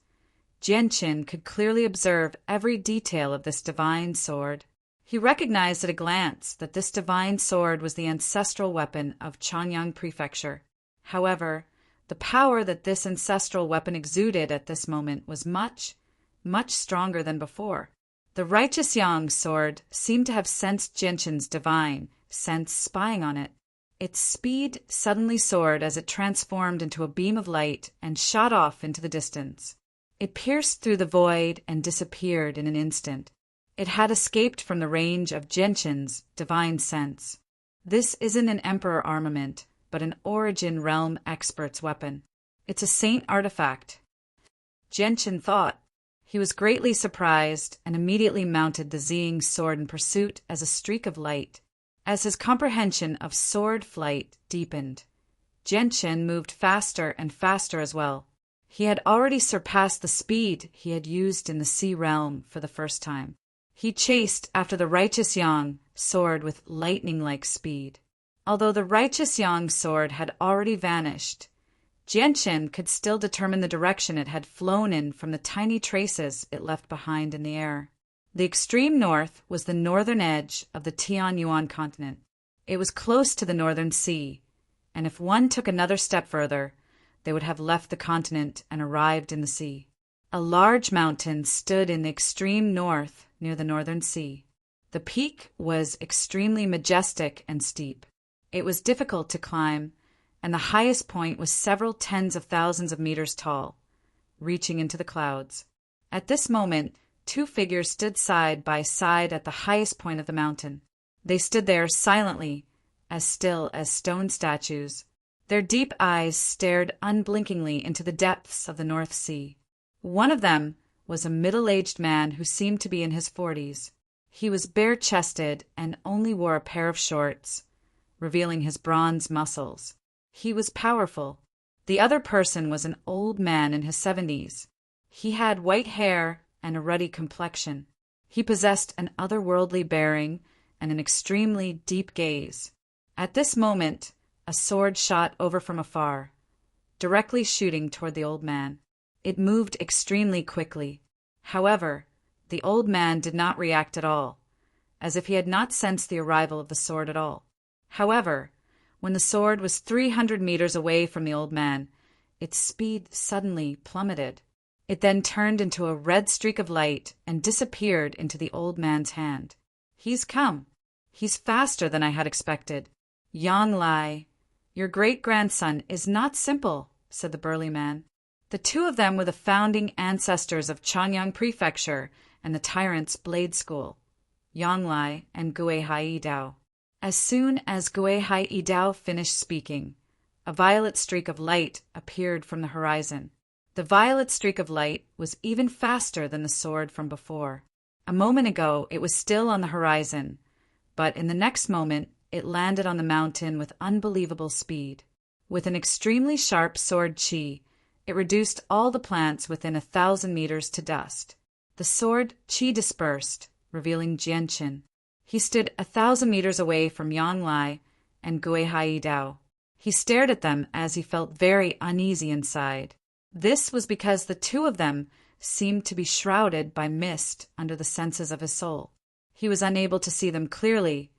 Jianshin could clearly observe every detail of this divine sword. He recognized at a glance that this divine sword was the ancestral weapon of Changyang Prefecture. However, the power that this ancestral weapon exuded at this moment was much, much stronger than before. The righteous Yang sword seemed to have sensed Jianshin's divine sense spying on it. Its speed suddenly soared as it transformed into a beam of light and shot off into the distance. It pierced through the void and disappeared in an instant. It had escaped from the range of Jianshin's divine sense. This isn't an Emperor armament, but an Origin Realm expert's weapon. It's a saint artifact. Jianshin thought. He was greatly surprised and immediately mounted the Ziying sword in pursuit as a streak of light. As his comprehension of sword flight deepened, Jianshin moved faster and faster as well. He had already surpassed the speed he had used in the Sea Realm for the first time. He chased after the Righteous Yang sword with lightning-like speed. Although the Righteous Yang sword had already vanished, Jianshin could still determine the direction it had flown in from the tiny traces it left behind in the air. The extreme north was the northern edge of the Tianyuan continent. It was close to the Northern Sea, and if one took another step further, they would have left the continent and arrived in the sea. A large mountain stood in the extreme north near the Northern Sea. The peak was extremely majestic and steep. It was difficult to climb, and the highest point was several tens of thousands of meters tall, reaching into the clouds. At this moment, two figures stood side by side at the highest point of the mountain. They stood there silently, as still as stone statues. Their deep eyes stared unblinkingly into the depths of the North Sea. One of them was a middle-aged man who seemed to be in his 40s. He was bare-chested and only wore a pair of shorts, revealing his bronze muscles. He was powerful. The other person was an old man in his 70s. He had white hair and a ruddy complexion. He possessed an otherworldly bearing and an extremely deep gaze. At this moment, a sword shot over from afar, directly shooting toward the old man. It moved extremely quickly. However, the old man did not react at all, as if he had not sensed the arrival of the sword at all. However, when the sword was 300 meters away from the old man, its speed suddenly plummeted. It then turned into a red streak of light and disappeared into the old man's hand. "He's come. He's faster than I had expected. Yang Lai, your great-grandson is not simple," said the burly man. The two of them were the founding ancestors of Changyang Prefecture and the tyrant's blade school, Yang Lai and Guihai Dao. As soon as Guihai Dao finished speaking, a violet streak of light appeared from the horizon. The violet streak of light was even faster than the sword from before. A moment ago, it was still on the horizon, but in the next moment, it landed on the mountain with unbelievable speed. With an extremely sharp sword chi, it reduced all the plants within 1,000 meters to dust. The sword chi dispersed, revealing Jianqin. He stood 1,000 meters away from Yang Lai and Gui Hai Dao. He stared at them as he felt very uneasy inside. This was because the two of them seemed to be shrouded by mist under the senses of his soul. He was unable to see them clearly,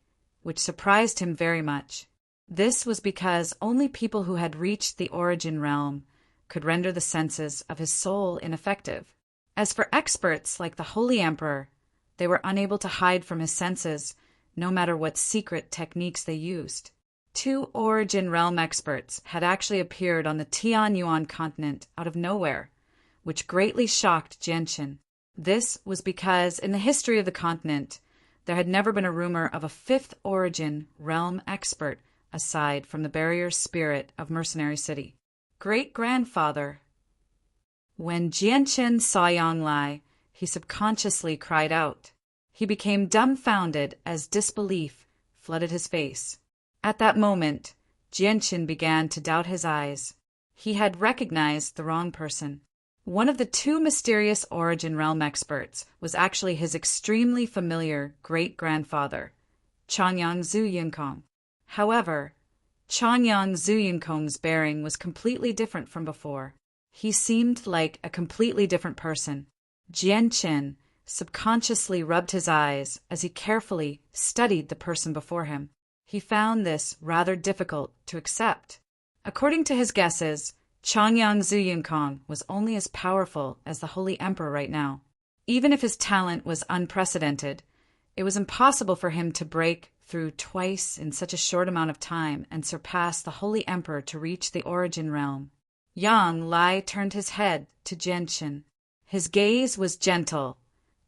which surprised him very much. This was because only people who had reached the origin realm could render the senses of his soul ineffective. As for experts like the Holy Emperor, they were unable to hide from his senses, no matter what secret techniques they used. 2 origin realm experts had actually appeared on the Tianyuan continent out of nowhere, which greatly shocked Jianqin. This was because in the history of the continent, there had never been a rumor of a 5th origin realm expert aside from the barrier spirit of Mercenary City. Great-grandfather. When Jianqin saw Yang Lai, he subconsciously cried out. He became dumbfounded as disbelief flooded his face. At that moment, Jianqin began to doubt his eyes. He had recognized the wrong person. One of the 2 mysterious origin realm experts was actually his extremely familiar great-grandfather, Changyang Zhuyinkong. However, Changyang Zhuyinkong's bearing was completely different from before. He seemed like a completely different person. Jianqin subconsciously rubbed his eyes as he carefully studied the person before him. He found this rather difficult to accept. According to his guesses, Changyang Zhuyinkong was only as powerful as the Holy Emperor right now. Even if his talent was unprecedented, it was impossible for him to break through twice in such a short amount of time and surpass the Holy Emperor to reach the origin realm. Yang Lai turned his head to Jianqin. His gaze was gentle,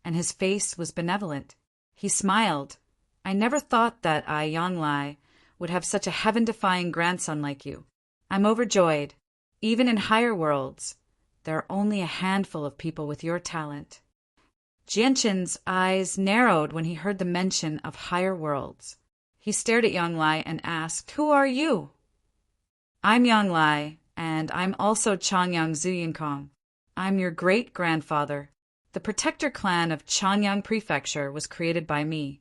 and his face was benevolent. He smiled. I never thought that I, Yang Lai, would have such a heaven-defying grandson like you. I'm overjoyed. Even in higher worlds, there are only a handful of people with your talent. Jianqin's eyes narrowed when he heard the mention of higher worlds. He stared at Yang Lai and asked, Who are you? I'm Yang Lai, and I'm also Changyang Zhuyinkong. I'm your great-grandfather. The protector clan of Changyang Prefecture was created by me,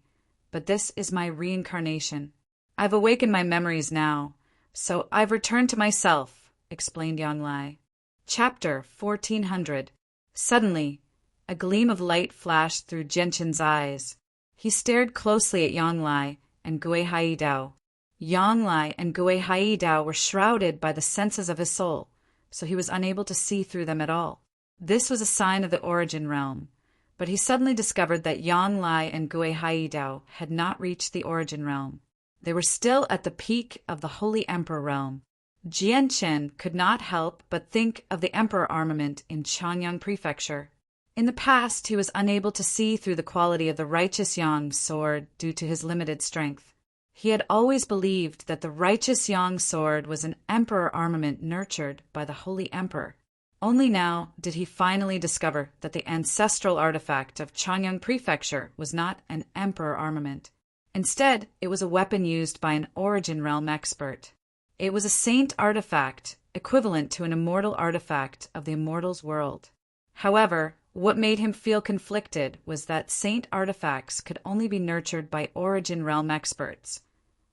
but this is my reincarnation. I've awakened my memories now, so I've returned to myself, explained Yang Lai. Chapter 1400. Suddenly, a gleam of light flashed through Jianqin's eyes. He stared closely at Yang Lai and Gui Hai Dao. Yang Lai and Gui Hai Dao were shrouded by the senses of his soul, so he was unable to see through them at all. This was a sign of the origin realm, but he suddenly discovered that Yang Lai and Gui Hai Dao had not reached the origin realm. They were still at the peak of the Holy Emperor realm. Jianqin could not help but think of the Emperor armament in Changyang Prefecture. In the past, he was unable to see through the quality of the righteous Yang sword due to his limited strength. He had always believed that the righteous Yang sword was an Emperor armament nurtured by the Holy Emperor. Only now did he finally discover that the ancestral artifact of Changyang Prefecture was not an Emperor armament. Instead, it was a weapon used by an origin realm expert. It was a saint artifact, equivalent to an immortal artifact of the immortals world. However, what made him feel conflicted was that saint artifacts could only be nurtured by origin realm experts,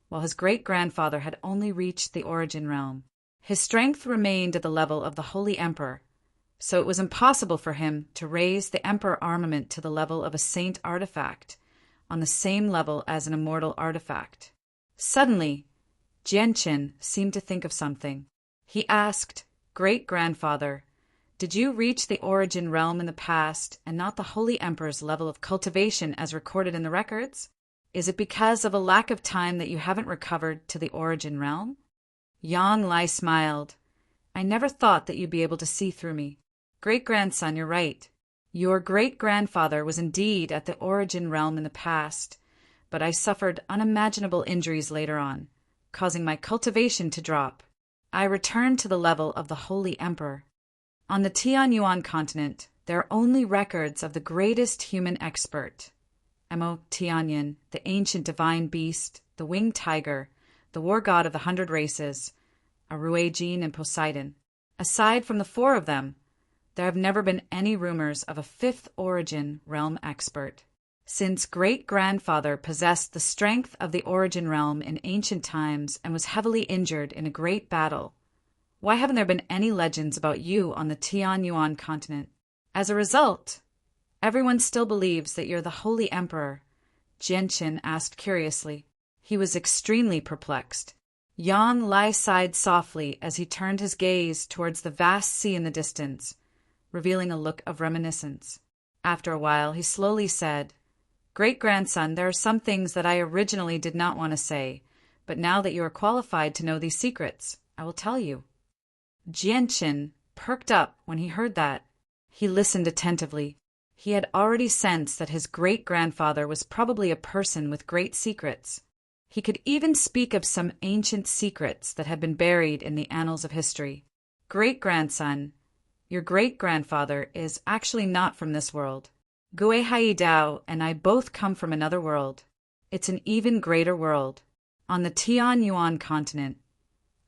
while his great-grandfather had only reached the origin realm. His strength remained at the level of the Holy Emperor, so it was impossible for him to raise the Emperor armament to the level of a saint artifact, on the same level as an immortal artifact. Suddenly, Jianqin seemed to think of something. He asked, Great-grandfather, did you reach the origin realm in the past and not the Holy Emperor's level of cultivation as recorded in the records? Is it because of a lack of time that you haven't recovered to the origin realm? Yang Lai smiled. I never thought that you'd be able to see through me. Great-grandson, you're right. Your great-grandfather was indeed at the origin realm in the past, but I suffered unimaginable injuries later on, causing my cultivation to drop. I returned to the level of the Holy Emperor. On the Tianyuan continent, there are only records of the greatest human expert, Mo Tianyin, the ancient divine beast, the winged tiger, the war god of the 100 races, Aruejin and Poseidon. Aside from the 4 of them, there have never been any rumors of a 5th origin realm expert. Since great-grandfather possessed the strength of the origin realm in ancient times and was heavily injured in a great battle, why haven't there been any legends about you on the Tianyuan continent? As a result, everyone still believes that you're the Holy Emperor, Jianqin asked curiously. He was extremely perplexed. Yang Lai sighed softly as he turned his gaze towards the vast sea in the distance, revealing a look of reminiscence. After a while, he slowly said, "Great-grandson, there are some things that I originally did not want to say, but now that you are qualified to know these secrets, I will tell you." Jianqin perked up when he heard that. He listened attentively. He had already sensed that his great-grandfather was probably a person with great secrets. He could even speak of some ancient secrets that had been buried in the annals of history. "Great-grandson, your great-grandfather is actually not from this world. Gue Haidao and I both come from another world. It's an even greater world. On the Tianyuan continent,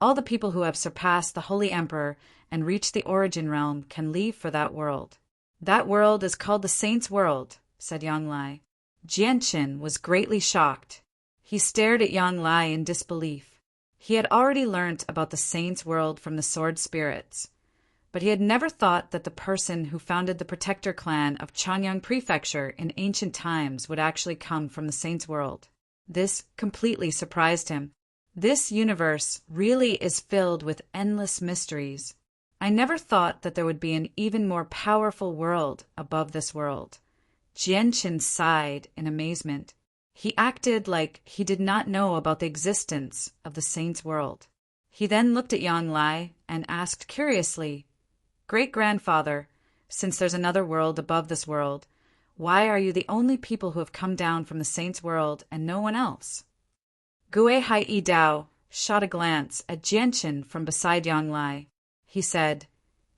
all the people who have surpassed the Holy Emperor and reached the origin realm can leave for that world. That world is called the Saints' World," said Yang Lai. Jianqin was greatly shocked. He stared at Yang Lai in disbelief. He had already learnt about the Saints' World from the Sword Spirits, but he had never thought that the person who founded the Protector clan of Chanyang Prefecture in ancient times would actually come from the Saints' World. This completely surprised him. This universe really is filled with endless mysteries. I never thought that there would be an even more powerful world above this world. Jianqin sighed in amazement. He acted like he did not know about the existence of the Saints' World. He then looked at Yang Lai and asked curiously, "Great-grandfather, since there's another world above this world, why are you the only people who have come down from the Saints' World and no one else?" Gue Hai Dao shot a glance at Jianqin from beside Yang Lai. He said,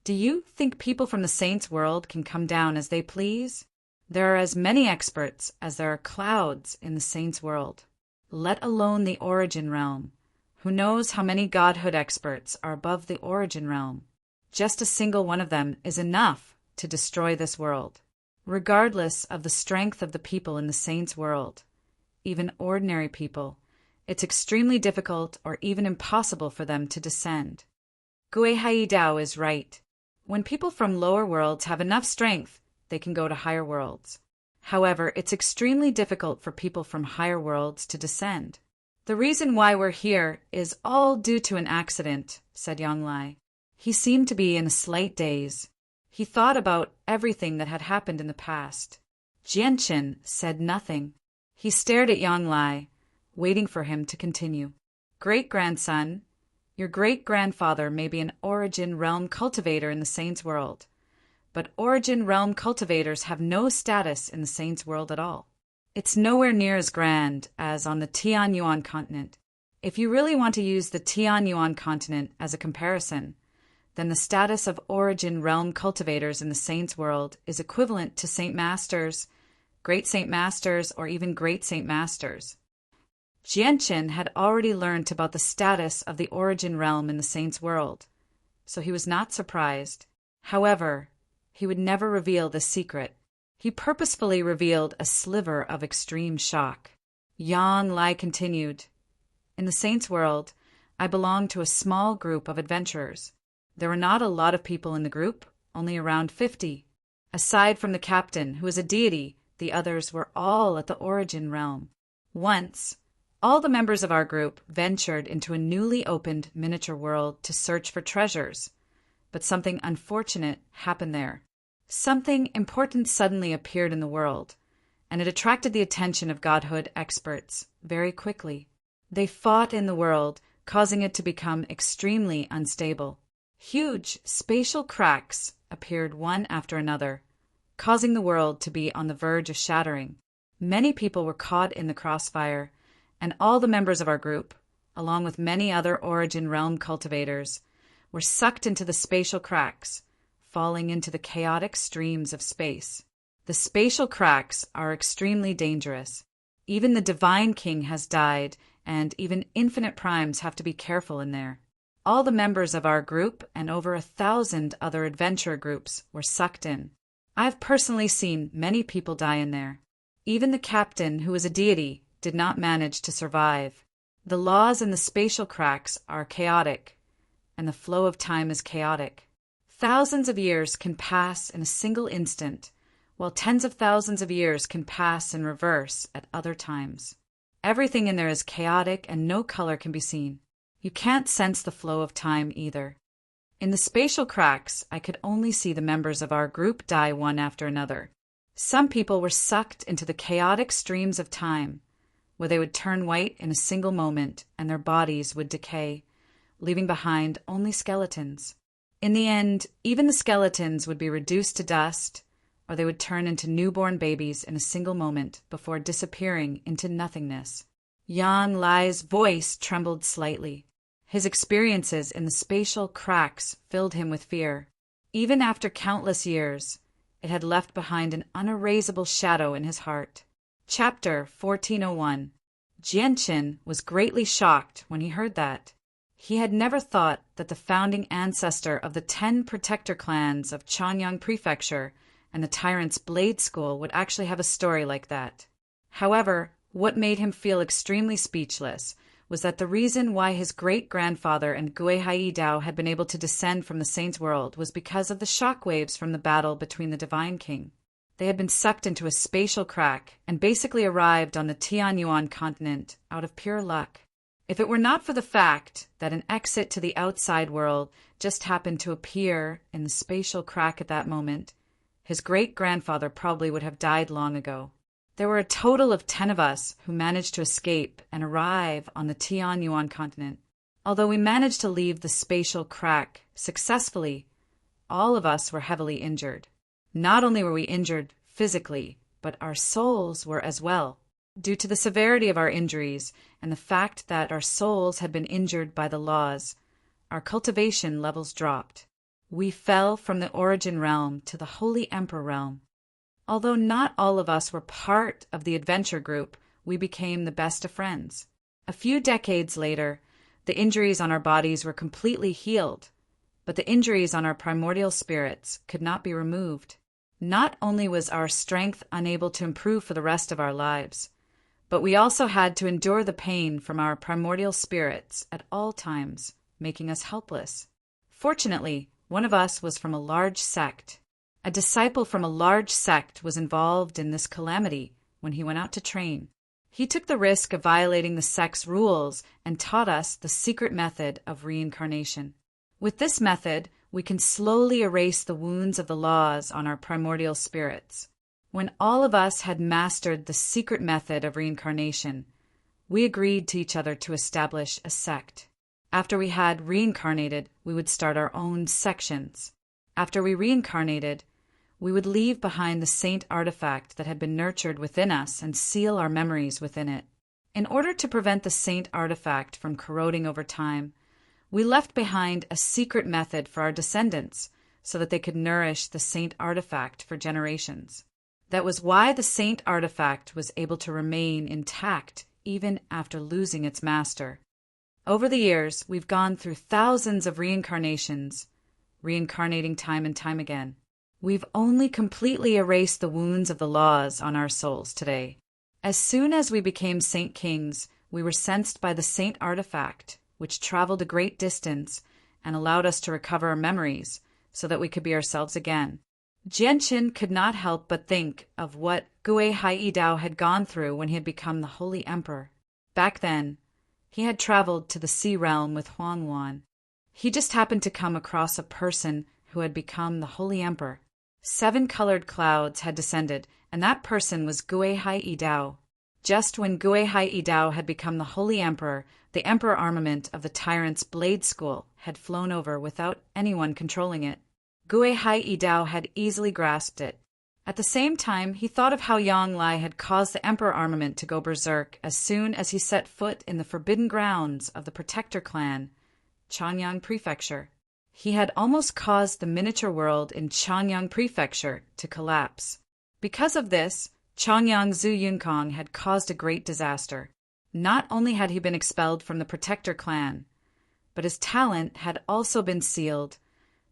"Do you think people from the Saints' World can come down as they please? There are as many experts as there are clouds in the Saints' World, let alone the origin realm. Who knows how many godhood experts are above the origin realm? Just a single one of them is enough to destroy this world. Regardless of the strength of the people in the Saints' World, even ordinary people, it's extremely difficult or even impossible for them to descend." Gue Hai Dao is right. When people from lower worlds have enough strength, they can go to higher worlds. However, it's extremely difficult for people from higher worlds to descend. "The reason why we're here is all due to an accident," said Yang Lai. He seemed to be in a slight daze. He thought about everything that had happened in the past. Jianqin said nothing. He stared at Yang Lai, waiting for him to continue. "Great-grandson, your great-grandfather may be an origin realm cultivator in the Saints' World, but origin realm cultivators have no status in the Saints' World at all. It's nowhere near as grand as on the Tianyuan continent. If you really want to use the Tianyuan continent as a comparison, then the status of origin realm cultivators in the Saints' World is equivalent to Saint Masters, Great Saint Masters, or even Great Saint Masters." Jianqin had already learnt about the status of the origin realm in the Saints' World, so he was not surprised. However, he would never reveal this secret. He purposefully revealed a sliver of extreme shock. Yang Lai continued, "In the Saints' World, I belong to a small group of adventurers. There were not a lot of people in the group, only around 50. Aside from the captain, who is a deity, the others were all at the origin realm. Once, all the members of our group ventured into a newly opened miniature world to search for treasures, but something unfortunate happened there. Something important suddenly appeared in the world, and it attracted the attention of godhood experts very quickly. They fought in the world, causing it to become extremely unstable. Huge spatial cracks appeared one after another, causing the world to be on the verge of shattering. Many people were caught in the crossfire, and all the members of our group, along with many other origin realm cultivators, were sucked into the spatial cracks, falling into the chaotic streams of space. The spatial cracks are extremely dangerous. Even the Divine King has died, and even infinite primes have to be careful in there. All the members of our group and over 1,000 other adventurer groups were sucked in. I've personally seen many people die in there. Even the captain, who was a deity, did not manage to survive. The laws in the spatial cracks are chaotic, and the flow of time is chaotic. Thousands of years can pass in a single instant, while tens of thousands of years can pass in reverse at other times. Everything in there is chaotic and no color can be seen. You can't sense the flow of time either. In the spatial cracks, I could only see the members of our group die one after another. Some people were sucked into the chaotic streams of time, where they would turn white in a single moment and their bodies would decay, leaving behind only skeletons. In the end, even the skeletons would be reduced to dust, or they would turn into newborn babies in a single moment before disappearing into nothingness. Yang Lai's voice trembled slightly. His experiences in the spatial cracks filled him with fear. Even after countless years, it had left behind an unerasable shadow in his heart. Chapter 1401. Jianqin was greatly shocked when he heard that. He had never thought that the founding ancestor of the 10 protector clans of Chanyang Prefecture and the Tyrant's Blade School would actually have a story like that. However, what made him feel extremely speechless was that the reason why his great-grandfather and Gui Hai Dao had been able to descend from the Saint's world was because of the shockwaves from the battle between the Divine King. They had been sucked into a spatial crack and basically arrived on the Tianyuan continent out of pure luck. If it were not for the fact that an exit to the outside world just happened to appear in the spatial crack at that moment, his great-grandfather probably would have died long ago. There were a total of 10 of us who managed to escape and arrive on the Tianyuan continent. Although we managed to leave the spatial crack successfully, all of us were heavily injured. Not only were we injured physically, but our souls were as well. Due to the severity of our injuries and the fact that our souls had been injured by the laws, our cultivation levels dropped. We fell from the origin realm to the Holy Emperor realm. Although not all of us were part of the adventure group, we became the best of friends. A few decades later, the injuries on our bodies were completely healed, but the injuries on our primordial spirits could not be removed. Not only was our strength unable to improve for the rest of our lives, but we also had to endure the pain from our primordial spirits at all times, making us helpless. Fortunately, one of us was from a large sect. A disciple from a large sect was involved in this calamity when he went out to train. He took the risk of violating the sect's rules and taught us the secret method of reincarnation. With this method, we can slowly erase the wounds of the laws on our primordial spirits. When all of us had mastered the secret method of reincarnation, we agreed to each other to establish a sect. After we had reincarnated, we would start our own sections. After we reincarnated, we would leave behind the saint artifact that had been nurtured within us and seal our memories within it. In order to prevent the saint artifact from corroding over time, we left behind a secret method for our descendants so that they could nourish the saint artifact for generations. That was why the saint artifact was able to remain intact even after losing its master. Over the years, we've gone through thousands of reincarnations, reincarnating time and time again. We've only completely erased the wounds of the laws on our souls today. As soon as we became Saint Kings, we were sensed by the Saint Artifact, which traveled a great distance and allowed us to recover our memories so that we could be ourselves again. Jianqin could not help but think of what Gui Hai Dao had gone through when he had become the Holy Emperor. Back then, he had traveled to the Sea Realm with Huangwan. He just happened to come across a person who had become the Holy Emperor. 7 colored clouds had descended, and that person was Gui Hai Dao. Just when Gui Hai Dao had become the Holy Emperor, the Emperor armament of the Tyrant's Blade School had flown over without anyone controlling it. Gui Hai Dao had easily grasped it. At the same time, he thought of how Yang Lai had caused the Emperor armament to go berserk as soon as he set foot in the forbidden grounds of the Protector clan, Chanyang Prefecture. He had almost caused the miniature world in Changyang Prefecture to collapse. Because of this, Changyang Zhu Yunkong had caused a great disaster. Not only had he been expelled from the Protector clan, but his talent had also been sealed,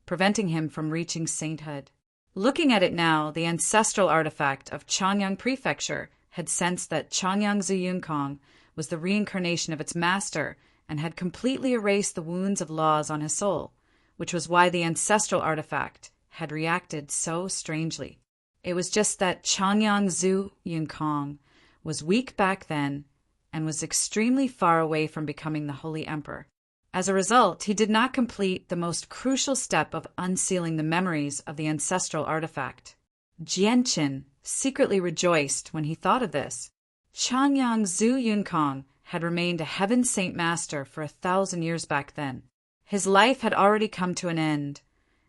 preventing him from reaching sainthood. Looking at it now, the ancestral artifact of Changyang Prefecture had sensed that Changyang Zhu Yunkong was the reincarnation of its master and had completely erased the wounds of laws on his soul, which was why the ancestral artifact had reacted so strangely. It was just that Changyang Zhu Yunkong was weak back then and was extremely far away from becoming the Holy Emperor. As a result, he did not complete the most crucial step of unsealing the memories of the ancestral artifact. Jianqin secretly rejoiced when he thought of this. Changyang Zhu Yunkong had remained a heaven saint master for 1,000 years back then. His life had already come to an end,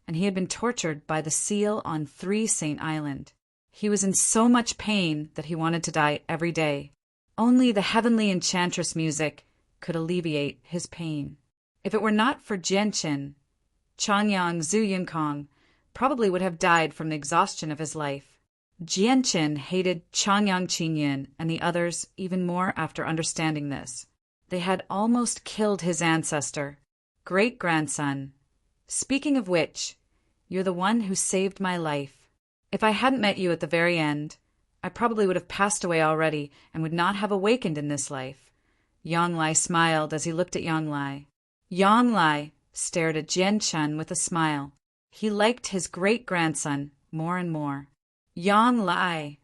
and he had been tortured by the seal on 3 Saint Island. He was in so much pain that he wanted to die every day. Only the heavenly enchantress music could alleviate his pain. If it were not for Jianqin, Changyang Zhu Yunkong probably would have died from the exhaustion of his life. Jianqin hated Changyang Qinyin and the others even more after understanding this. They had almost killed his ancestor, great-grandson. Speaking of which, you're the one who saved my life. If I hadn't met you at the very end, I probably would have passed away already and would not have awakened in this life. Yang Lai smiled as he looked at Yang Lai. Yang Lai stared at Jianqin with a smile. He liked his great-grandson more and more. Yang Lai,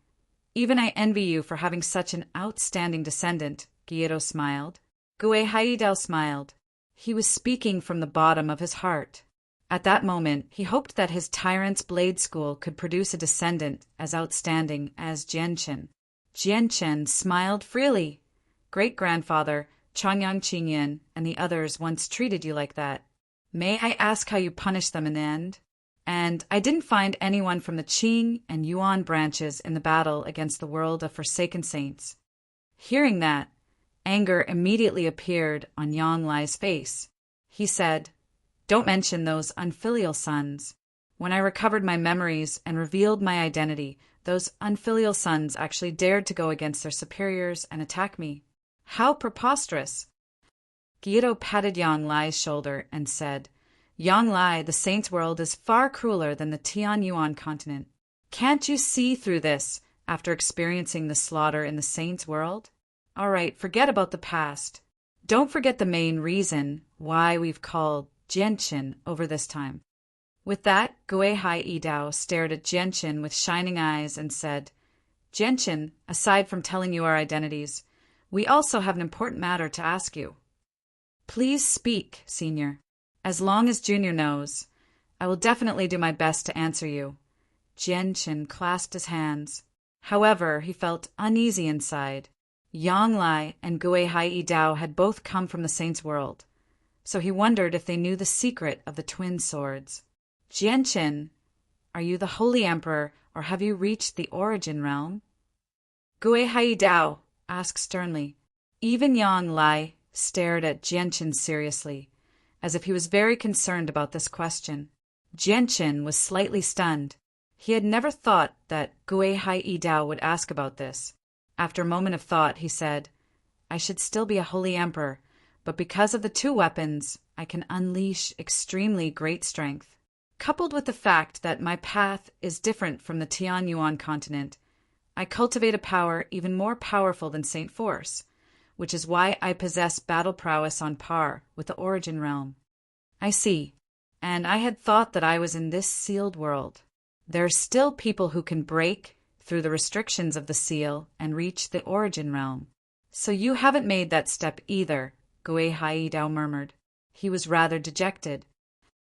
even I envy you for having such an outstanding descendant, Guido smiled. Gue Haidao smiled. He was speaking from the bottom of his heart. At that moment, he hoped that his tyrant's blade school could produce a descendant as outstanding as Jianqin. Jianqin smiled freely. Great-grandfather, Changyang Qinyin, and the others once treated you like that. May I ask how you punished them in the end? And I didn't find anyone from the Qing and Yuan branches in the battle against the world of Forsaken Saints. Hearing that, anger immediately appeared on Yang Lai's face. He said, "Don't mention those unfilial sons. When I recovered my memories and revealed my identity, those unfilial sons actually dared to go against their superiors and attack me. How preposterous!" Guido patted Yang Lai's shoulder and said, "Yang Lai, the Saints' world is far crueler than the Tian Yuan continent. Can't you see through this after experiencing the slaughter in the Saints' world? All right, forget about the past. Don't forget the main reason why we've called Jianqin over this time." With that, Gue Hai Idao stared at Jianqin with shining eyes and said, "Jianqin, aside from telling you our identities, we also have an important matter to ask you." "Please speak, Senior. As long as Junior knows, I will definitely do my best to answer you." Jianqin clasped his hands. However, he felt uneasy inside. Yang Lai and Gue Hai Idao had both come from the Saints' world, so he wondered if they knew the secret of the twin swords. "Jianqin, are you the Holy Emperor, or have you reached the origin realm?" Gue Hai Idao asked sternly. Even Yang Lai stared at Jianqin seriously, as if he was very concerned about this question. Jianqin was slightly stunned. He had never thought that Gue Hai Idao would ask about this. After a moment of thought, he said, "I should still be a holy emperor, but because of the 2 weapons, I can unleash extremely great strength. Coupled with the fact that my path is different from the Tian Yuan continent, I cultivate a power even more powerful than Saint Force, which is why I possess battle prowess on par with the origin realm." "I see, and I had thought that I was in this sealed world. There are still people who can break through the restrictions of the seal and reach the origin realm. So you haven't made that step either," Gue Hai Dao murmured. He was rather dejected.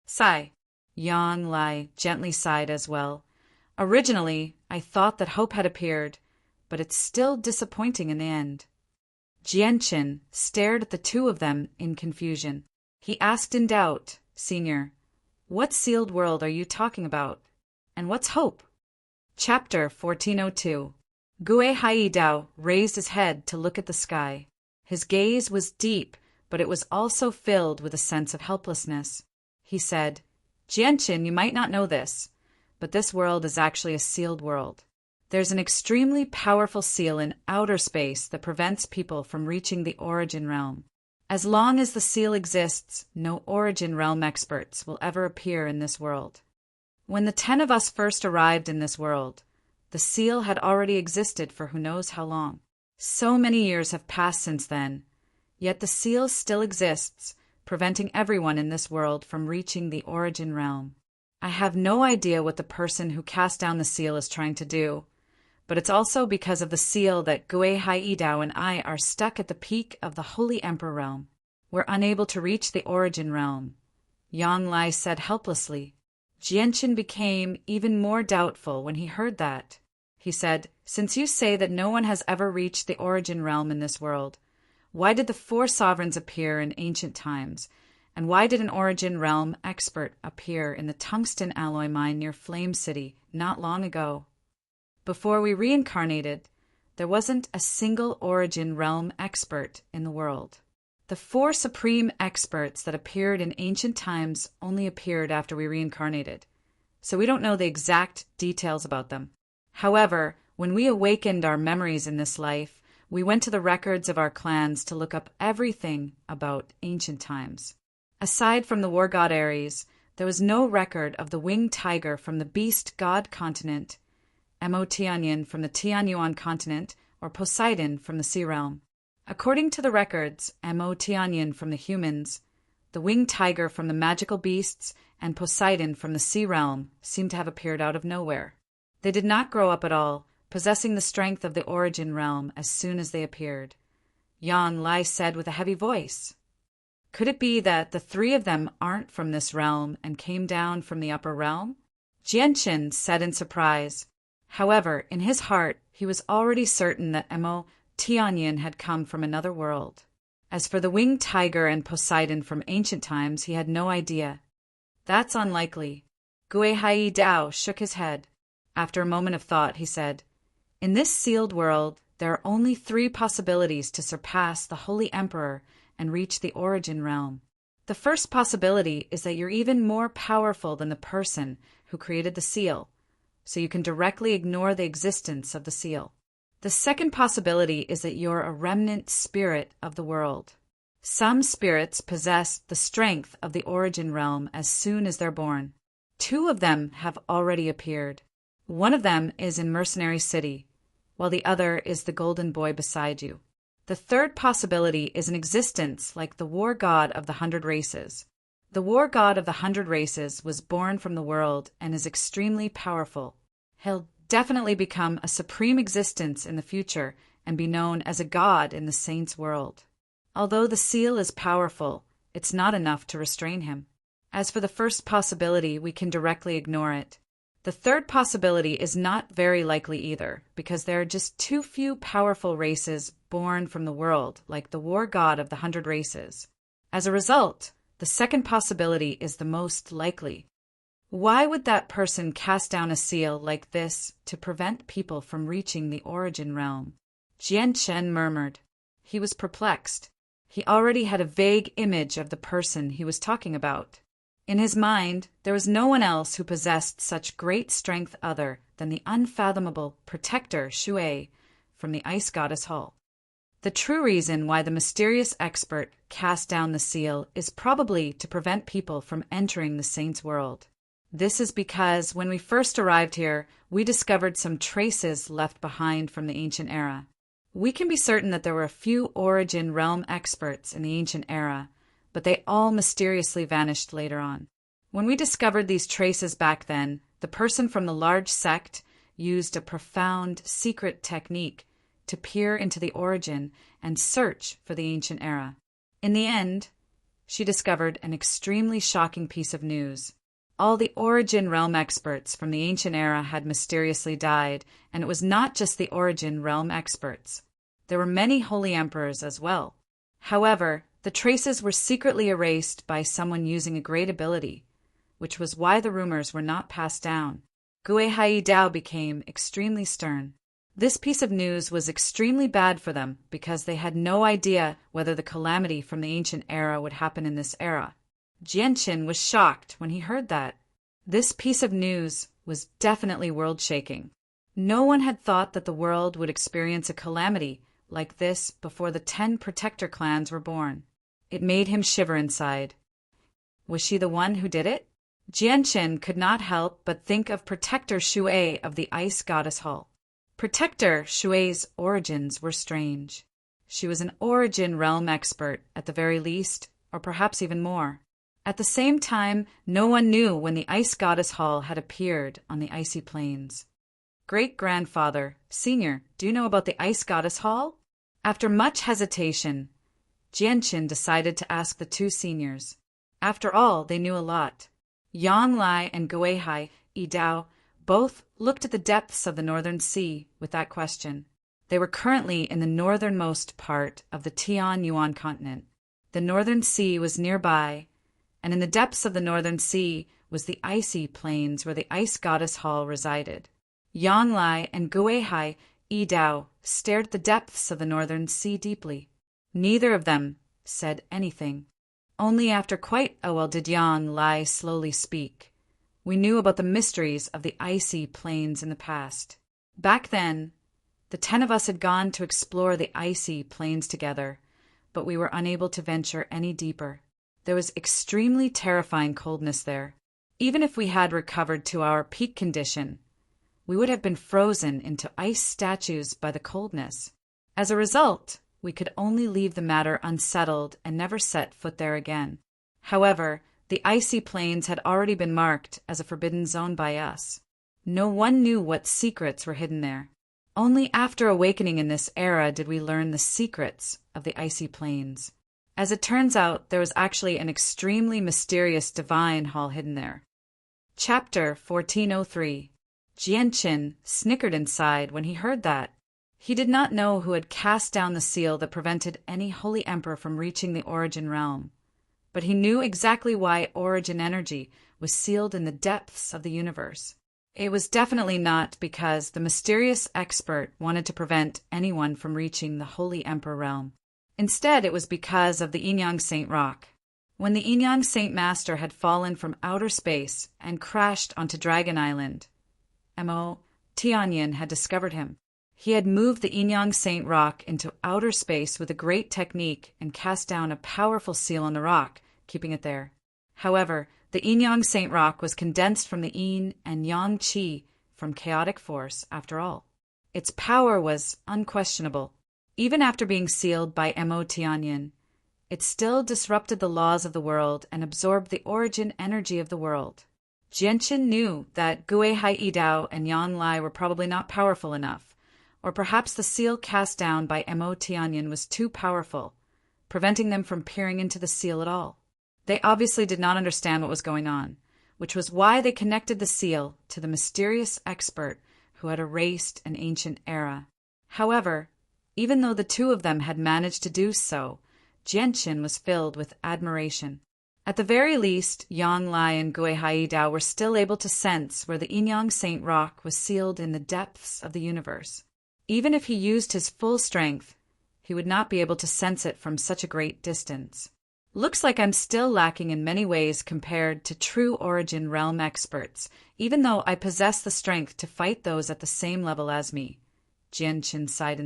"Sigh." Yang Lai gently sighed as well. "Originally, I thought that hope had appeared, but it's still disappointing in the end." Jianqin stared at the 2 of them in confusion. He asked in doubt, "Senior, what sealed world are you talking about? And what's hope?" Chapter 1402. Gue Hai Dao raised his head to look at the sky. His gaze was deep, but it was also filled with a sense of helplessness. He said, "Jianqin, you might not know this, but this world is actually a sealed world. There's an extremely powerful seal in outer space that prevents people from reaching the origin realm. As long as the seal exists, no origin realm experts will ever appear in this world. When the 10 of us first arrived in this world, the seal had already existed for who knows how long. So many years have passed since then, yet the seal still exists, preventing everyone in this world from reaching the origin realm. I have no idea what the person who cast down the seal is trying to do, but it's also because of the seal that Gui Haidao and I are stuck at the peak of the Holy Emperor realm. We're unable to reach the origin realm," Yang Lai said helplessly. Jianqin became even more doubtful when he heard that. He said, "Since you say that no one has ever reached the origin realm in this world, why did the 4 sovereigns appear in ancient times, and why did an origin realm expert appear in the tungsten alloy mine near Flame City not long ago? Before we reincarnated, there wasn't a single origin realm expert in the world. The 4 supreme experts that appeared in ancient times only appeared after we reincarnated, so we don't know the exact details about them. However, when we awakened our memories in this life, we went to the records of our clans to look up everything about ancient times. Aside from the war god Ares, there was no record of the winged tiger from the beast god continent, Mo Tianyin from the Tianyuan continent, or Poseidon from the sea realm. According to the records, Mo Tianyin from the humans, the winged tiger from the magical beasts, and Poseidon from the sea realm seem to have appeared out of nowhere. They did not grow up at all, possessing the strength of the origin realm as soon as they appeared," Yang Lai said with a heavy voice. "Could it be that the 3 of them aren't from this realm and came down from the upper realm?" Jianqin said in surprise. However, in his heart, he was already certain that Mo Tianyin had come from another world. As for the winged tiger and Poseidon from ancient times, he had no idea. "That's unlikely." Gui Haidao shook his head. After a moment of thought, he said, "In this sealed world, there are only 3 possibilities to surpass the Holy Emperor and reach the origin realm. The first possibility is that you're even more powerful than the person who created the seal, so you can directly ignore the existence of the seal. The second possibility is that you're a remnant spirit of the world. Some spirits possess the strength of the origin realm as soon as they're born. 2 of them have already appeared. One of them is in Mercenary City, while the other is the golden boy beside you. The third possibility is an existence like the war god of the 100 races. The war god of the 100 races was born from the world and is extremely powerful. He'll definitely become a supreme existence in the future and be known as a god in the saints' world. Although the seal is powerful, it's not enough to restrain him. As for the first possibility, we can directly ignore it. The third possibility is not very likely either, because there are just too few powerful races born from the world, like the war god of the 100 races. As a result, the second possibility is the most likely. Why would that person cast down a seal like this to prevent people from reaching the origin realm? Jianqin murmured. He was perplexed. He already had a vague image of the person he was talking about. In his mind, there was no one else who possessed such great strength other than the unfathomable protector Shui from the ice goddess Hull. The true reason why the mysterious expert cast down the seal is probably to prevent people from entering the saints' world. This is because when we first arrived here, we discovered some traces left behind from the ancient era. We can be certain that there were a few origin realm experts in the ancient era, but they all mysteriously vanished later on. When we discovered these traces back then, the person from the large sect used a profound, secret technique to peer into the origin and search for the ancient era. In the end, she discovered an extremely shocking piece of news. All the origin realm experts from the ancient era had mysteriously died, and it was not just the origin realm experts. There were many holy emperors as well. However, the traces were secretly erased by someone using a great ability, which was why the rumors were not passed down. Gui Haidao became extremely stern. This piece of news was extremely bad for them because they had no idea whether the calamity from the ancient era would happen in this era. Jianqin was shocked when he heard that. This piece of news was definitely world-shaking. No one had thought that the world would experience a calamity like this before the 10 protector clans were born. It made him shiver inside. Was she the one who did it? Jianqin could not help but think of Protector Shui of the Ice Goddess Hall. Protector Shui's origins were strange. She was an origin realm expert, at the very least, or perhaps even more. At the same time, no one knew when the Ice Goddess Hall had appeared on the icy plains. Great-grandfather, Senior, do you know about the Ice Goddess Hall? After much hesitation, Jianqin decided to ask the 2 seniors. After all, they knew a lot. Yang Lai and Guihai Yidao both looked at the depths of the Northern Sea with that question. They were currently in the northernmost part of the Tianyuan continent. The Northern Sea was nearby, and in the depths of the Northern Sea was the icy plains where the Ice Goddess Hall resided. Yang Lai and Guihai Yidao stared at the depths of the Northern Sea deeply. Neither of them said anything. Only after quite a while did Yang Lai slowly speak. We knew about the mysteries of the icy plains in the past. Back then, the 10 of us had gone to explore the icy plains together, but we were unable to venture any deeper. There was extremely terrifying coldness there. Even if we had recovered to our peak condition, we would have been frozen into ice statues by the coldness. As a result, we could only leave the matter unsettled and never set foot there again. However, the icy plains had already been marked as a forbidden zone by us. No one knew what secrets were hidden there. Only after awakening in this era did we learn the secrets of the icy plains. As it turns out, there was actually an extremely mysterious divine hall hidden there. Chapter 1403. Jianqin snickered inside when he heard that. He did not know who had cast down the seal that prevented any holy emperor from reaching the origin realm, but he knew exactly why origin energy was sealed in the depths of the universe. It was definitely not because the mysterious expert wanted to prevent anyone from reaching the holy emperor realm. Instead, it was because of the Yinyang Saint Rock. When the Yinyang Saint Master had fallen from outer space and crashed onto Dragon Island, Mo Tianyin had discovered him. He had moved the Yinyang Saint Rock into outer space with a great technique and cast down a powerful seal on the rock, keeping it there. However, the Yinyang Saint Rock was condensed from the Yin and Yang Qi from chaotic force, after all. Its power was unquestionable. Even after being sealed by Mo Tianyin, it still disrupted the laws of the world and absorbed the origin energy of the world. Jianqin knew that Guihai Yidao and Yang Lai were probably not powerful enough, or perhaps the seal cast down by Mo Tianyin was too powerful, preventing them from peering into the seal at all. They obviously did not understand what was going on, which was why they connected the seal to the mysterious expert who had erased an ancient era. However, even though the 2 of them had managed to do so, Jianqin was filled with admiration. At the very least, Yang Lai and Guihai Yidao were still able to sense where the Yinyang Saint Rock was sealed in the depths of the universe. Even if he used his full strength, he would not be able to sense it from such a great distance. Looks like I'm still lacking in many ways compared to true origin realm experts, even though I possess the strength to fight those at the same level as me. Jianqin sighed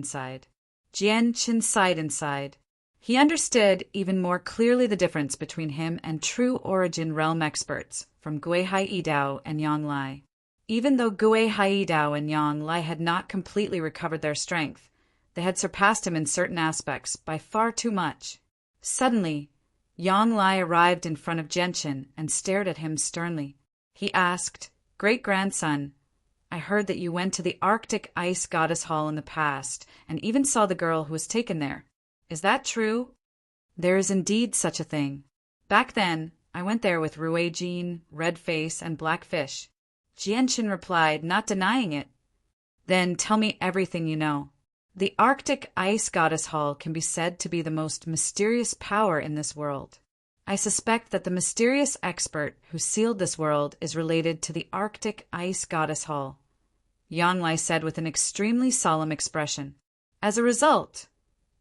inside. He understood even more clearly the difference between him and true origin realm experts from Guihai Yidao and Yang Lai. Even though Guihai Yidao and Yang Lai had not completely recovered their strength, they had surpassed him in certain aspects by far too much. Suddenly, Yang Lai arrived in front of Jianqin and stared at him sternly. He asked, "Great-grandson, I heard that you went to the Arctic Ice Goddess Hall in the past and even saw the girl who was taken there. Is that true?" "There is indeed such a thing. Back then, I went there with Rui Jin, Red Face, and Black Fish." Jianqin replied, not denying it. "Then tell me everything you know." The Arctic Ice Goddess Hall can be said to be the most mysterious power in this world. I suspect that the mysterious expert who sealed this world is related to the Arctic Ice Goddess Hall, Yang Lai said with an extremely solemn expression. As a result,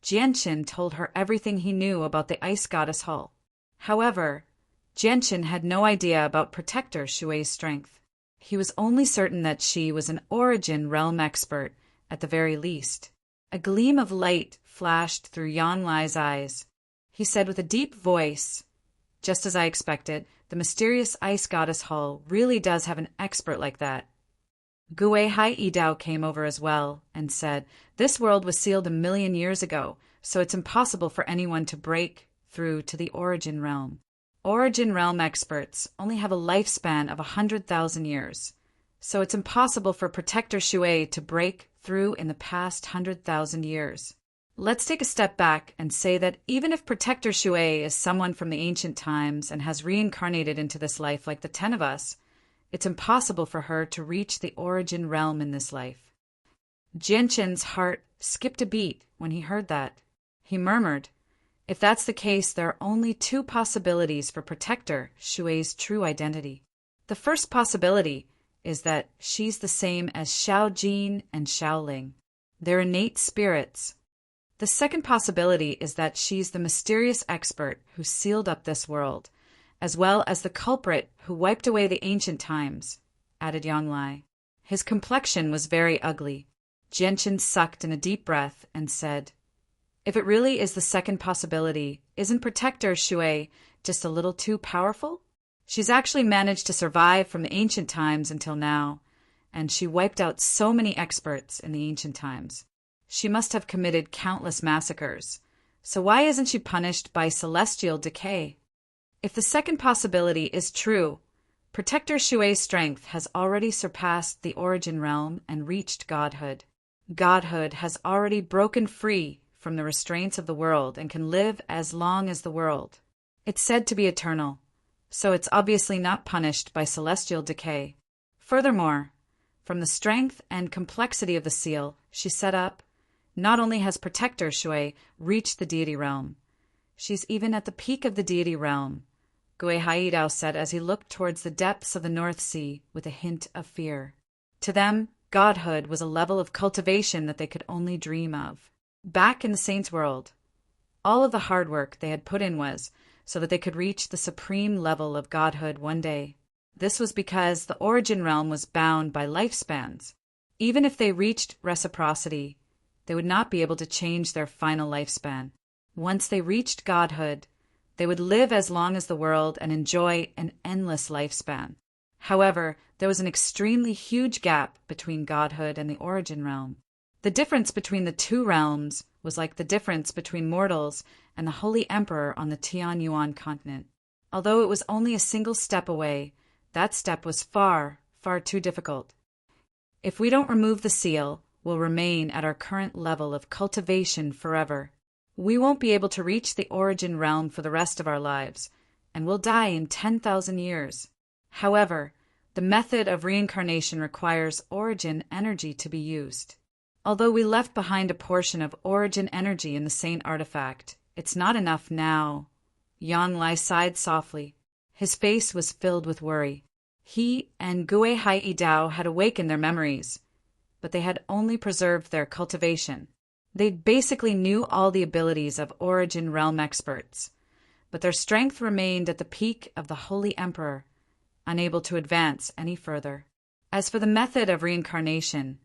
Jianqin told her everything he knew about the Ice Goddess Hall. However, Jianqin had no idea about Protector Shui's strength. He was only certain that she was an origin realm expert, at the very least. A gleam of light flashed through Yan Lai's eyes. He said with a deep voice, "Just as I expected, the mysterious ice goddess Hull really does have an expert like that." Gui Hai Idao came over as well and said, "This world was sealed 1,000,000 years ago, so it's impossible for anyone to break through to the origin realm. Origin realm experts only have a lifespan of 100,000 years, so it's impossible for Protector Shui to break through in the past 100,000 years. Let's take a step back and say that even if Protector Shui is someone from the ancient times and has reincarnated into this life like the 10 of us, it's impossible for her to reach the origin realm in this life." Jianqin's heart skipped a beat when he heard that. He murmured, "If that's the case, there are only 2 possibilities for Protector Shui's true identity. The first possibility is that she's the same as Xiao Jin and Xiao Ling. They're innate spirits. The second possibility is that she's the mysterious expert who sealed up this world, as well as the culprit who wiped away the ancient times," added Yang Lai. His complexion was very ugly. Jianqin sucked in a deep breath and said, "If it really is the second possibility, isn't Protector Shui just a little too powerful? She's actually managed to survive from the ancient times until now, and she wiped out so many experts in the ancient times. She must have committed countless massacres. So why isn't she punished by celestial decay? If the second possibility is true, Protector Shui's strength has already surpassed the origin realm and reached godhood. Godhood has already broken free from the restraints of the world and can live as long as the world. It's said to be eternal, so it's obviously not punished by celestial decay. Furthermore, from the strength and complexity of the seal she set up, not only has Protector Shui reached the deity realm, she's even at the peak of the deity realm," Gui Haidao said as he looked towards the depths of the North Sea with a hint of fear. To them, godhood was a level of cultivation that they could only dream of. Back in the Saints' world, all of the hard work they had put in was so that they could reach the supreme level of godhood one day. This was because the origin realm was bound by lifespans. Even if they reached reciprocity, they would not be able to change their final lifespan. Once they reached godhood, they would live as long as the world and enjoy an endless lifespan. However, there was an extremely huge gap between godhood and the origin realm. The difference between the 2 realms was like the difference between mortals and the Holy Emperor on the Tianyuan continent. Although it was only a single step away, that step was far, far too difficult. If we don't remove the seal, we'll remain at our current level of cultivation forever. We won't be able to reach the origin realm for the rest of our lives, and we'll die in 10,000 years. However, the method of reincarnation requires origin energy to be used. Although we left behind a portion of origin energy in the Saint artifact, it's not enough now." Yang Lai sighed softly. His face was filled with worry. He and Gui Hai Idao had awakened their memories, but they had only preserved their cultivation. They basically knew all the abilities of origin realm experts, but their strength remained at the peak of the Holy Emperor, unable to advance any further. As for the method of reincarnation,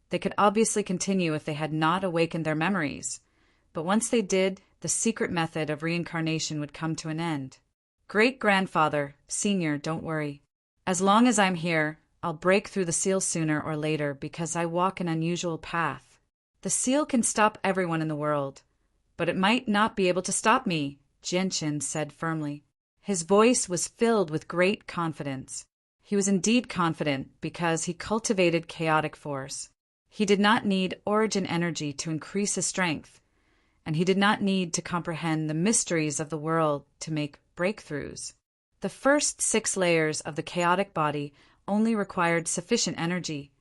they could obviously continue if they had not awakened their memories, but once they did, the secret method of reincarnation would come to an end. "Great-grandfather, senior, don't worry. As long as I'm here, I'll break through the seal sooner or later because I walk an unusual path. The seal can stop everyone in the world, but it might not be able to stop me," Jianqin said firmly. His voice was filled with great confidence. He was indeed confident because he cultivated chaotic force. He did not need origin energy to increase his strength, and he did not need to comprehend the mysteries of the world to make breakthroughs. The first 6 layers of the chaotic body only required sufficient energy,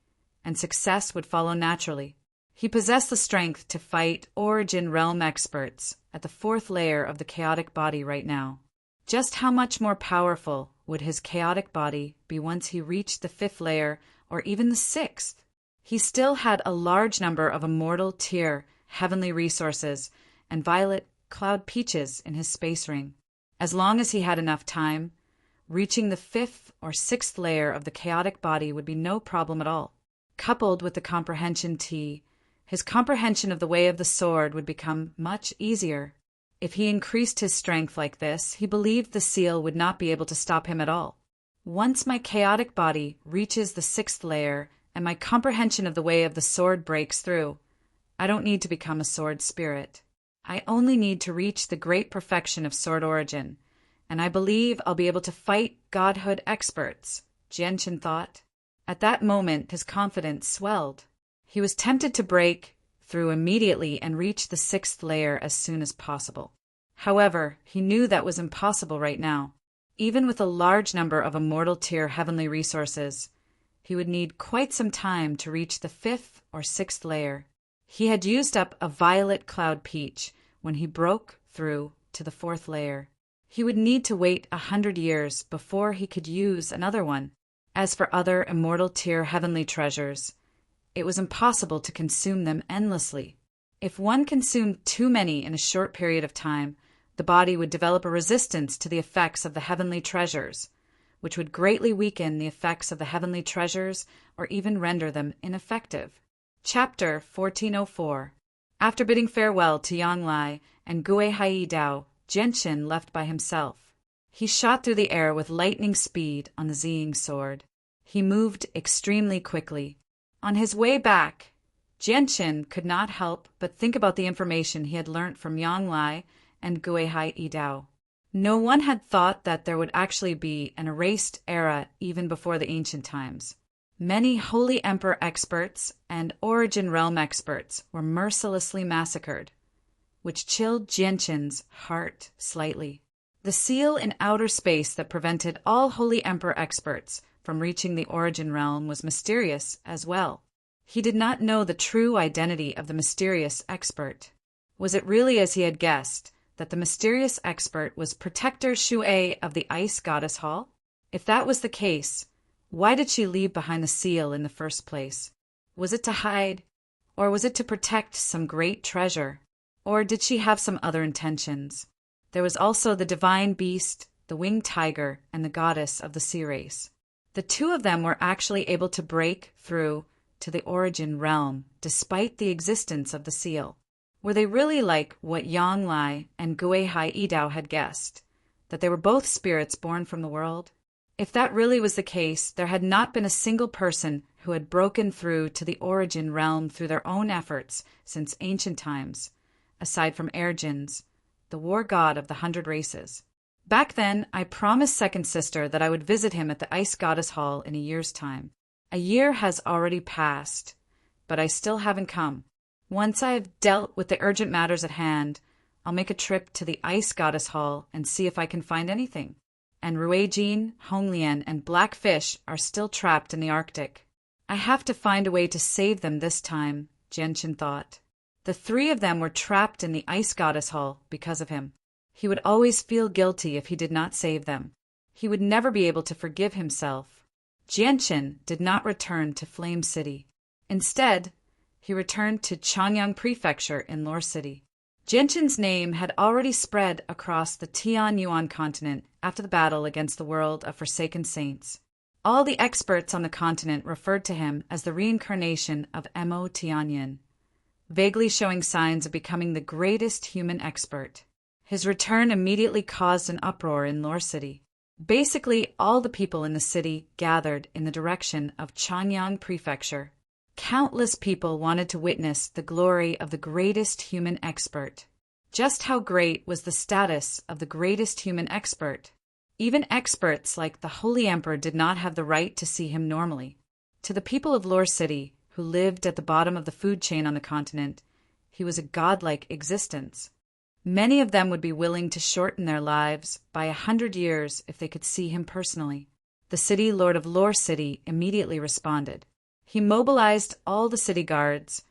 and success would follow naturally. He possessed the strength to fight origin realm experts at the 4th layer of the chaotic body right now. Just how much more powerful would his chaotic body be once he reached the 5th layer or even the 6th? He still had a large number of immortal tier heavenly resources and violet cloud peaches in his space ring. As long as he had enough time, reaching the 5th or 6th layer of the chaotic body would be no problem at all. Coupled with the comprehension T, his comprehension of the way of the sword would become much easier. If he increased his strength like this, he believed the seal would not be able to stop him at all. Once my chaotic body reaches the 6th layer and my comprehension of the way of the sword breaks through, I don't need to become a sword spirit. I only need to reach the great perfection of sword origin, and I believe I'll be able to fight godhood experts, Jianchen thought. At that moment, his confidence swelled. He was tempted to break through immediately and reach the 6th layer as soon as possible. However, he knew that was impossible right now. Even with a large number of immortal tier heavenly resources, he would need quite some time to reach the 5th or 6th layer. He had used up a violet cloud peach when he broke through to the 4th layer. He would need to wait 100 years before he could use another one. As for other immortal tier heavenly treasures, it was impossible to consume them endlessly. If one consumed too many in a short period of time, the body would develop a resistance to the effects of the heavenly treasures, which would greatly weaken the effects of the heavenly treasures or even render them ineffective. Chapter 1404. After bidding farewell to Yang Lai and Gui Hai Dao, Jianchen left by himself. He shot through the air with lightning speed on the Ziying sword. He moved extremely quickly. On his way back, Jianchen could not help but think about the information he had learnt from Yang Lai and Gui Hai Dao. No one had thought that there would actually be an erased era even before the ancient times. Many Holy Emperor experts and Origin Realm experts were mercilessly massacred, which chilled Jianchen's heart slightly. The seal in outer space that prevented all Holy Emperor experts from reaching the Origin Realm was mysterious as well. He did not know the true identity of the mysterious expert. Was it really as he had guessed, that the mysterious expert was Protector Shu'ei of the Ice Goddess Hall? If that was the case, why did she leave behind the seal in the first place? Was it to hide, or was it to protect some great treasure? Or did she have some other intentions? There was also the divine beast, the winged tiger, and the goddess of the sea race. The two of them were actually able to break through to the Origin Realm, despite the existence of the seal. Were they really like what Yang Lai and Gui Hai Dao had guessed, that they were both spirits born from the world? If that really was the case, there had not been a single person who had broken through to the Origin Realm through their own efforts since ancient times, aside from Erjins, the war god of the 100 races. Back then, I promised Second Sister that I would visit him at the Ice Goddess Hall in a year's time. A year has already passed, but I still haven't come. Once I have dealt with the urgent matters at hand, I'll make a trip to the Ice Goddess Hall and see if I can find anything. And Ruijin, Honglian, and Blackfish are still trapped in the Arctic. I have to find a way to save them this time, Jianchen thought. The three of them were trapped in the Ice Goddess Hall because of him. He would always feel guilty if he did not save them. He would never be able to forgive himself. Jianchen did not return to Flame City. Instead, he returned to Changyang Prefecture in Lore City. Jianchen's name had already spread across the Tianyuan continent after the battle against the world of Forsaken Saints. All the experts on the continent referred to him as the reincarnation of Mo Tianyin, vaguely showing signs of becoming the greatest human expert. His return immediately caused an uproar in Lore City. Basically, all the people in the city gathered in the direction of Changyang Prefecture. Countless people wanted to witness the glory of the greatest human expert. Just how great was the status of the greatest human expert? Even experts like the Holy Emperor did not have the right to see him normally. To the people of Lore City, who lived at the bottom of the food chain on the continent, he was a godlike existence. Many of them would be willing to shorten their lives by 100 years if they could see him personally. The city lord of Lore City immediately responded. He mobilized all the city guards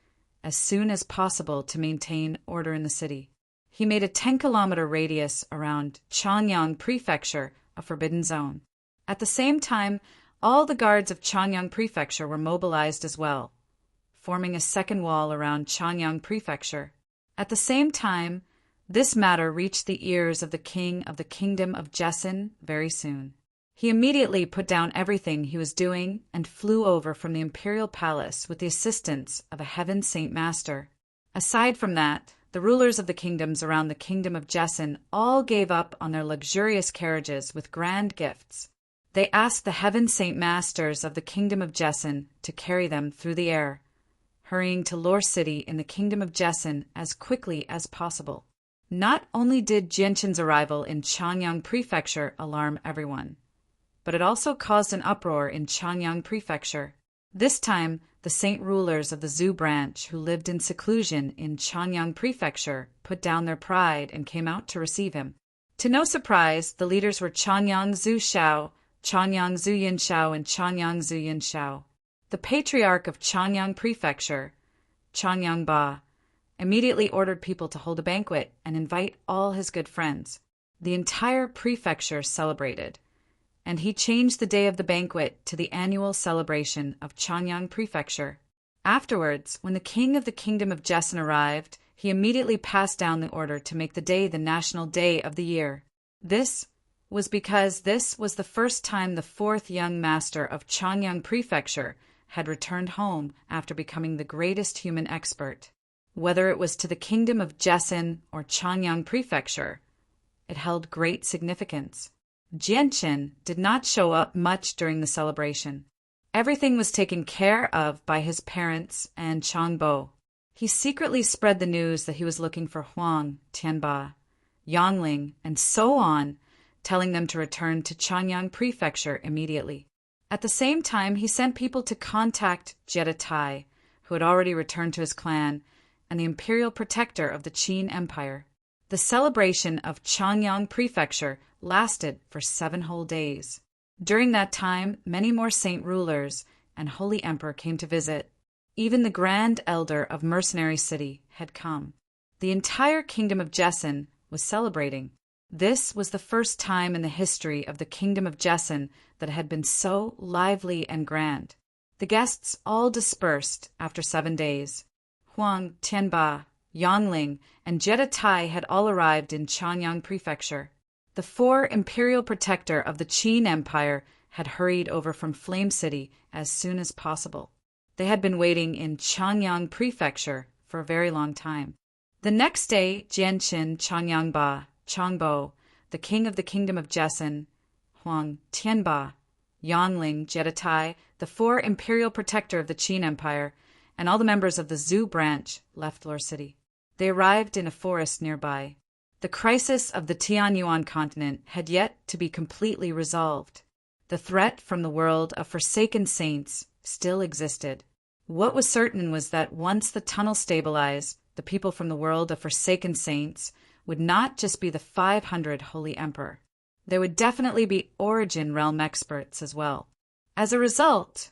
as soon as possible to maintain order in the city. He made a 10-kilometer radius around Changyang Prefecture a forbidden zone. At the same time, all the guards of Changyang Prefecture were mobilized as well, forming a second wall around Changyang Prefecture. At the same time, This matter reached the ears of the king of the kingdom of Jessin very soon. He immediately put down everything he was doing and flew over from the imperial palace with the assistance of a heaven saint master. Aside from that, the rulers of the kingdoms around the kingdom of Jessin all gave up on their luxurious carriages with grand gifts. They asked the heaven saint masters of the kingdom of Jessin to carry them through the air, hurrying to Lore City in the kingdom of Jessin as quickly as possible. Not only did Jianshin's arrival in Changyang Prefecture alarm everyone, but it also caused an uproar in Changyang Prefecture. This time, the saint rulers of the Zhu branch who lived in seclusion in Changyang Prefecture put down their pride and came out to receive him. To no surprise, the leaders were Changyang Zhu Shao, Changyang Zhu Yin Shao, and Changyang Zhu Yin Shao. The patriarch of Changyang Prefecture, Changyang Ba, immediately ordered people to hold a banquet and invite all his good friends. The entire prefecture celebrated, and he changed the day of the banquet to the annual celebration of Changyang Prefecture. Afterwards, when the king of the kingdom of Jessin arrived, he immediately passed down the order to make the day the national day of the year. This was because this was the first time the fourth young master of Changyang Prefecture had returned home after becoming the greatest human expert. Whether it was to the kingdom of Jessin or Changyang Prefecture, it held great significance. Jianshin did not show up much during the celebration. Everything was taken care of by his parents and Changbo. He secretly spread the news that he was looking for Huang, Tianba, Yangling, and so on, telling them to return to Changyang Prefecture immediately. At the same time, he sent people to contact Deity, who had already returned to his clan, and the imperial protector of the Qin Empire. The celebration of Changyang Prefecture lasted for 7 whole days. During that time, many more saint rulers and holy emperor came to visit. Even the grand elder of Mercenary City had come. The entire kingdom of Jessin was celebrating. This was the first time in the history of the kingdom of Jessin that it had been so lively and grand. The guests all dispersed after 7 days. Huang, Tianba, Yangling, and Deity had all arrived in Changyang Prefecture. The 4 imperial protector of the Qin Empire had hurried over from Flame City as soon as possible. They had been waiting in Changyang Prefecture for a very long time. The next day, Jianshin, Changyangba, Changbo, the king of the kingdom of Jessin, Huang, Tianba, Yangling, Deity, the 4 imperial protector of the Qin Empire, and all the members of the Zhu branch left Lore City. They arrived in a forest nearby. The crisis of the Tianyuan continent had yet to be completely resolved. The threat from the world of forsaken saints still existed. What was certain was that once the tunnel stabilized, the people from the world of forsaken saints would not just be the 500 Holy Emperor. There would definitely be Origin Realm experts as well. As a result,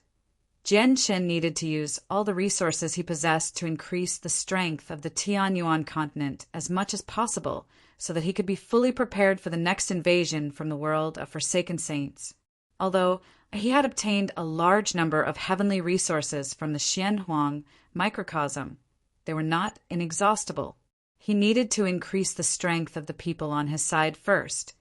Jianshin needed to use all the resources he possessed to increase the strength of the Tianyuan continent as much as possible so that he could be fully prepared for the next invasion from the world of forsaken saints. Although he had obtained a large number of heavenly resources from the Xianhuang microcosm, they were not inexhaustible. He needed to increase the strength of the people on his side first,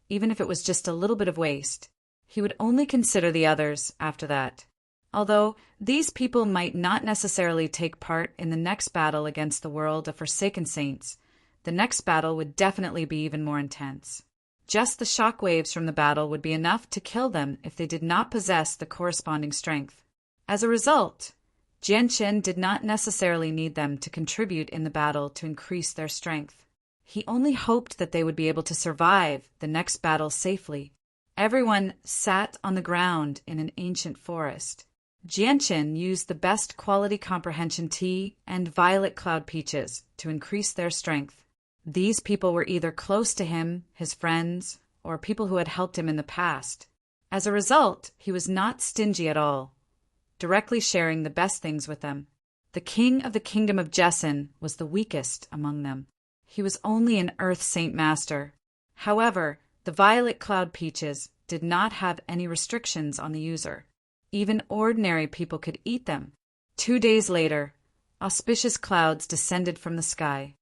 even if it was just a little bit of waste. He would only consider the others after that. Although these people might not necessarily take part in the next battle against the world of forsaken saints, the next battle would definitely be even more intense. Just the shockwaves from the battle would be enough to kill them if they did not possess the corresponding strength. As a result, Jianshin did not necessarily need them to contribute in the battle to increase their strength. He only hoped that they would be able to survive the next battle safely. Everyone sat on the ground in an ancient forest. Jianshin used the best quality comprehension tea and violet cloud peaches to increase their strength. These people were either close to him, his friends, or people who had helped him in the past. As a result, he was not stingy at all, directly sharing the best things with them. The king of the kingdom of Jessin was the weakest among them. He was only an Earth Saint Master. However, the violet cloud peaches did not have any restrictions on the user. Even ordinary people could eat them. 2 days later, auspicious clouds descended from the sky.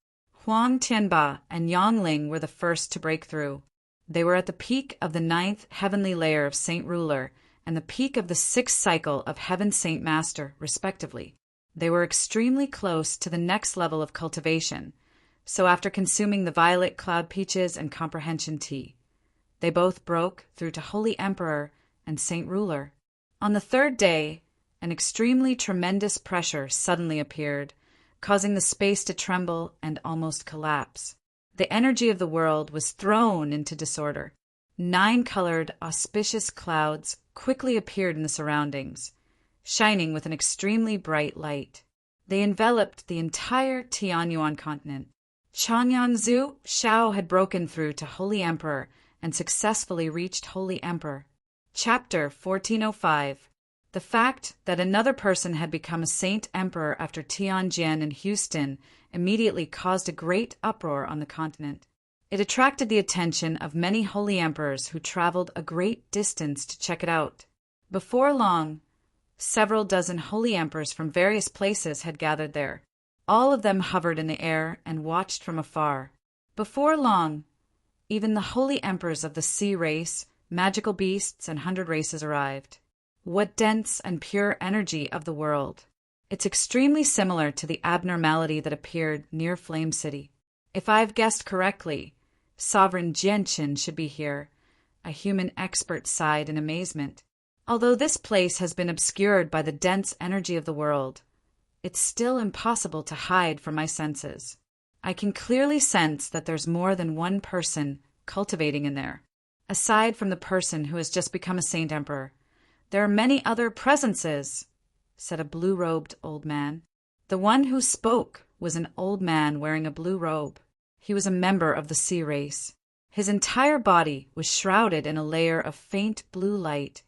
Huang Tianba and Yang Ling were the first to break through. They were at the peak of the 9th heavenly layer of Saint Ruler and the peak of the 6th cycle of Heaven Saint Master, respectively. They were extremely close to the next level of cultivation, so after consuming the violet cloud peaches and comprehension tea, they both broke through to Holy Emperor and Saint Ruler. On the 3rd day, an extremely tremendous pressure suddenly appeared, causing the space to tremble and almost collapse. The energy of the world was thrown into disorder. 9-colored, auspicious clouds quickly appeared in the surroundings, shining with an extremely bright light. They enveloped the entire Tianyuan continent. Changyangzu Shao had broken through to Holy Emperor and successfully reached Holy Emperor. Chapter 1405. The fact that another person had become a Saint Emperor after Tianjin and Houston immediately caused a great uproar on the continent. It attracted the attention of many holy emperors who traveled a great distance to check it out. Before long, several dozen holy emperors from various places had gathered there. All of them hovered in the air and watched from afar. Before long, even the holy emperors of the sea race, magical beasts, and 100 races arrived. What dense and pure energy of the world! It's extremely similar to the abnormality that appeared near Flame City. If I've guessed correctly, Sovereign Jianqin should be here, a human expert sighed in amazement. Although this place has been obscured by the dense energy of the world, it's still impossible to hide from my senses. I can clearly sense that there's more than one person cultivating in there. Aside from the person who has just become a Saint Emperor, there are many other presences, said a blue-robed old man. The one who spoke was an old man wearing a blue robe. He was a member of the sea race. His entire body was shrouded in a layer of faint blue light,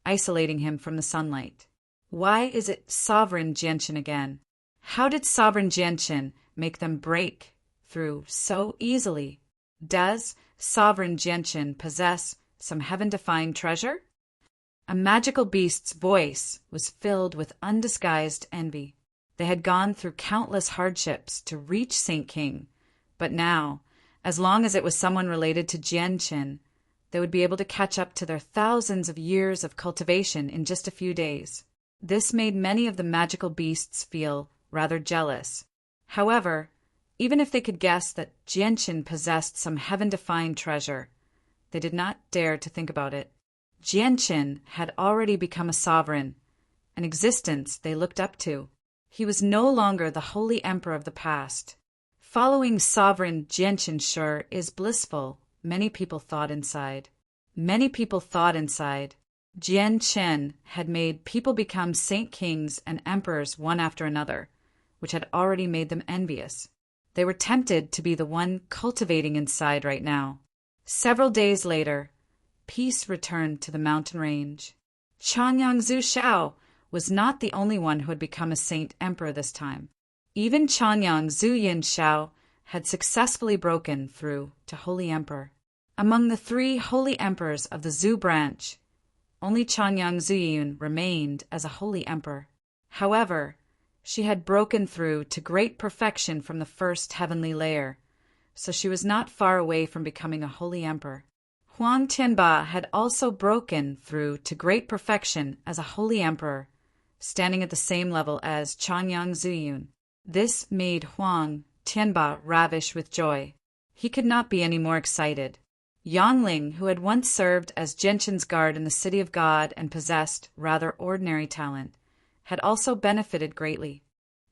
isolating him from the sunlight. Why is it Sovereign Jianqin again? How did Sovereign Jianqin make them break through so easily? Does Sovereign Jianqin possess some heaven-defying treasure? A magical beast's voice was filled with undisguised envy. They had gone through countless hardships to reach Saint King, but now, as long as it was someone related to Jianqin, they would be able to catch up to their thousands of years of cultivation in just a few days. This made many of the magical beasts feel rather jealous. However, even if they could guess that Jianqin possessed some heaven-defying treasure, they did not dare to think about it. Jianqin had already become a sovereign, an existence they looked up to. He was no longer the holy emperor of the past. Following Sovereign Jianqin sure is blissful, many people thought inside. Many people thought inside. Jianqin had made people become saint kings and emperors one after another, which had already made them envious. They were tempted to be the one cultivating inside right now. Several days later, peace returned to the mountain range. Changyangzu Shao was not the only one who had become a saint emperor this time. Even Changyangzu Yin Shao had successfully broken through to holy emperor. Among the 3 holy emperors of the Zhu branch, only Changyangzu Yin remained as a holy emperor. However, she had broken through to great perfection from the 1st heavenly layer, so she was not far away from becoming a holy emperor. Huang Tianba had also broken through to great perfection as a holy emperor, standing at the same level as Changyangzu Yin. This made Huang Tianba ravish with joy. He could not be any more excited. Yang Ling, who had once served as Jianqin's guard in the City of God and possessed rather ordinary talent, had also benefited greatly.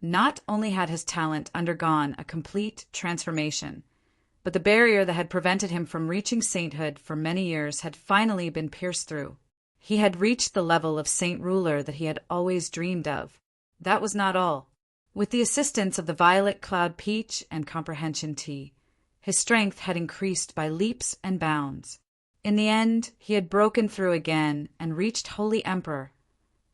Not only had his talent undergone a complete transformation, but the barrier that had prevented him from reaching sainthood for many years had finally been pierced through. He had reached the level of Saint Ruler that he had always dreamed of. That was not all. With the assistance of the Violet Cloud Peach and Comprehension Tea, his strength had increased by leaps and bounds. In the end, he had broken through again and reached Holy Emperor,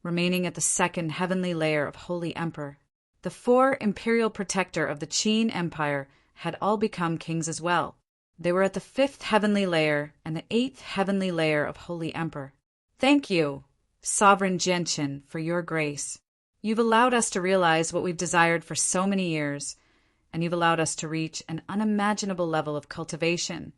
remaining at the 2nd heavenly layer of Holy Emperor. The 4 imperial protector of the Qin Empire had all become kings as well. They were at the 5th heavenly layer and the 8th heavenly layer of Holy Emperor. Thank you, Sovereign Jianqin, for your grace. You've allowed us to realize what we've desired for so many years, and you've allowed us to reach an unimaginable level of cultivation.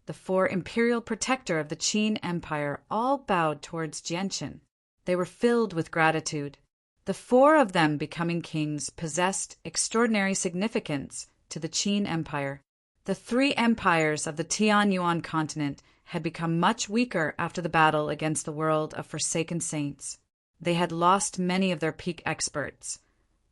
The four imperial protector of the Qin Empire all bowed towards Jianqin. They were filled with gratitude. The four of them becoming kings possessed extraordinary significance to the Qin Empire. The three empires of the Tianyuan continent had become much weaker after the battle against the world of Forsaken Saints. They had lost many of their peak experts.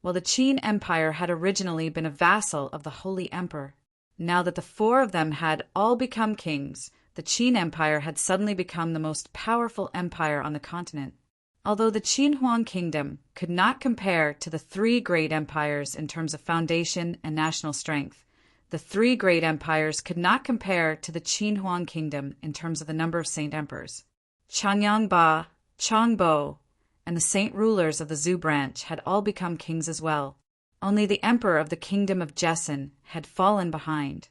While the Qin Empire had originally been a vassal of the Holy Emperor, now that the four of them had all become kings, the Qin Empire had suddenly become the most powerful empire on the continent. Although the Qinhuang Kingdom could not compare to the three great empires in terms of foundation and national strength, the three great empires could not compare to the Qinhuang Kingdom in terms of the number of saint emperors. Changyangba, Changbo, and the saint rulers of the Zhou branch had all become kings as well. Only the emperor of the kingdom of Jessin had fallen behind,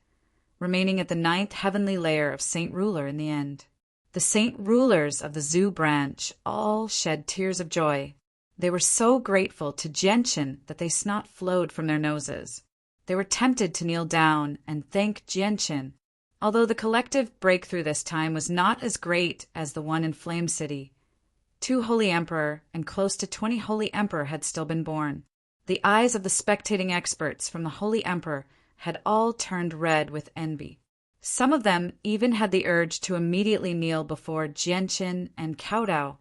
remaining at the 9th heavenly layer of saint ruler in the end. The saint rulers of the Zhou branch all shed tears of joy. They were so grateful to Jianqin that they snot flowed from their noses. They were tempted to kneel down and thank Jianqin. Although the collective breakthrough this time was not as great as the one in Flame City, 2 Holy Emperor and close to 20 Holy Emperor had still been born. The eyes of the spectating experts from the Holy Emperor had all turned red with envy. Some of them even had the urge to immediately kneel before Jianqin and kowtow,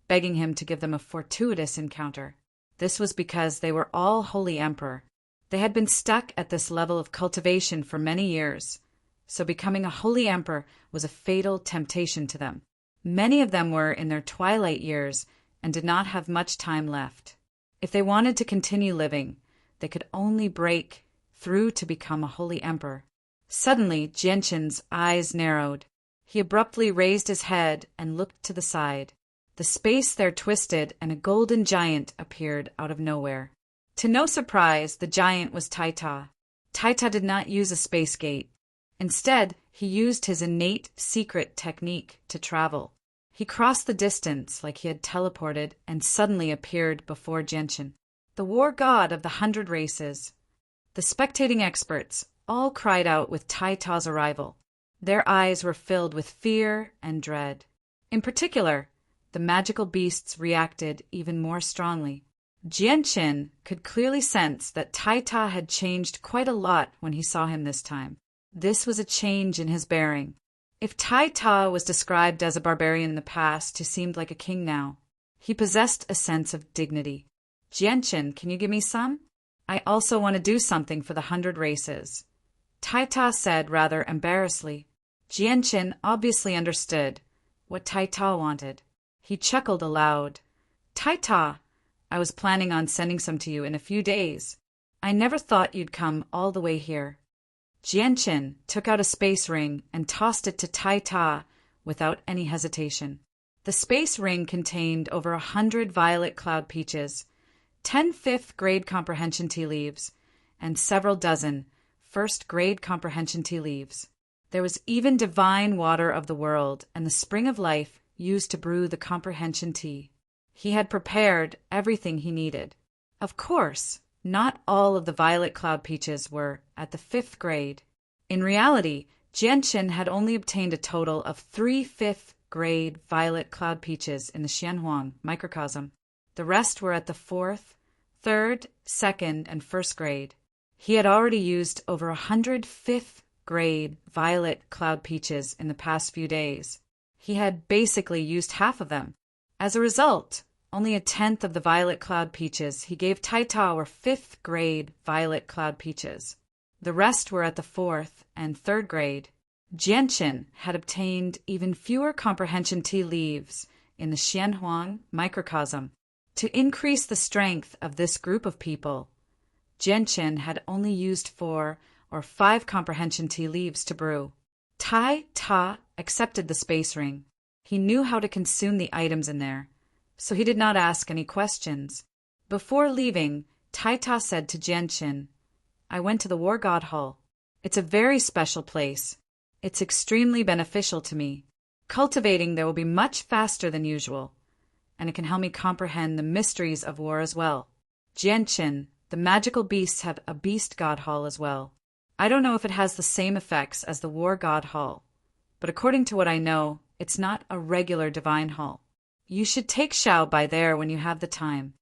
begging him to give them a fortuitous encounter. This was because they were all Holy Emperor. They had been stuck at this level of cultivation for many years, so becoming a Holy Emperor was a fatal temptation to them. Many of them were in their twilight years and did not have much time left. If they wanted to continue living, they could only break through to become a Holy Emperor. Suddenly, Jianqin's eyes narrowed. He abruptly raised his head and looked to the side. The space there twisted, and a golden giant appeared out of nowhere. To no surprise, the giant was Taita. Taita did not use a space gate. Instead, he used his innate secret technique to travel. He crossed the distance like he had teleported and suddenly appeared before Jianqin, the war god of the 100 races. The spectating experts all cried out with Taita's arrival. Their eyes were filled with fear and dread. In particular, the magical beasts reacted even more strongly. Jianqin could clearly sense that Taita had changed quite a lot when he saw him this time. This was a change in his bearing. If Taita was described as a barbarian in the past who seemed like a king now, he possessed a sense of dignity. Jianqin, can you give me some? I also want to do something for the 100 races. Taita said rather embarrassedly. Jianqin obviously understood what Taita wanted. He chuckled aloud. Taita, I was planning on sending some to you in a few days. I never thought you'd come all the way here. Jianqin took out a space ring and tossed it to Taita without any hesitation. The space ring contained over 100 violet cloud peaches, 10 5th-grade comprehension tea leaves, and several dozen 1st-grade comprehension tea leaves. There was even divine water of the world and the spring of life used to brew the comprehension tea. He had prepared everything he needed. Of course, not all of the violet cloud peaches were at the 5th grade. In reality, Jianqin had only obtained a total of 3 5th-grade violet cloud peaches in the Xianhuang microcosm. The rest were at the 4th, 3rd, 2nd, and 1st grade. He had already used over 100 5th-grade violet cloud peaches in the past few days. He had basically used half of them. As a result, only a 10th of the violet cloud peaches he gave Taita were 5th-grade violet cloud peaches. The rest were at the 4th and 3rd grade. Jianqin had obtained even fewer comprehension tea leaves in the Xianhuang microcosm. To increase the strength of this group of people, Jianqin had only used 4 or 5 comprehension tea leaves to brew. Taita accepted the space ring. He knew how to consume the items in there, so he did not ask any questions. Before leaving, Taita said to Jianqin, I went to the War God Hall. It's a very special place. It's extremely beneficial to me. Cultivating there will be much faster than usual, and it can help me comprehend the mysteries of war as well. Jianqin the magical beasts have a beast god hall as well. I don't know if it has the same effects as the war god hall, but according to what I know, it's not a regular divine hall. You should take Xiao by there when you have the time.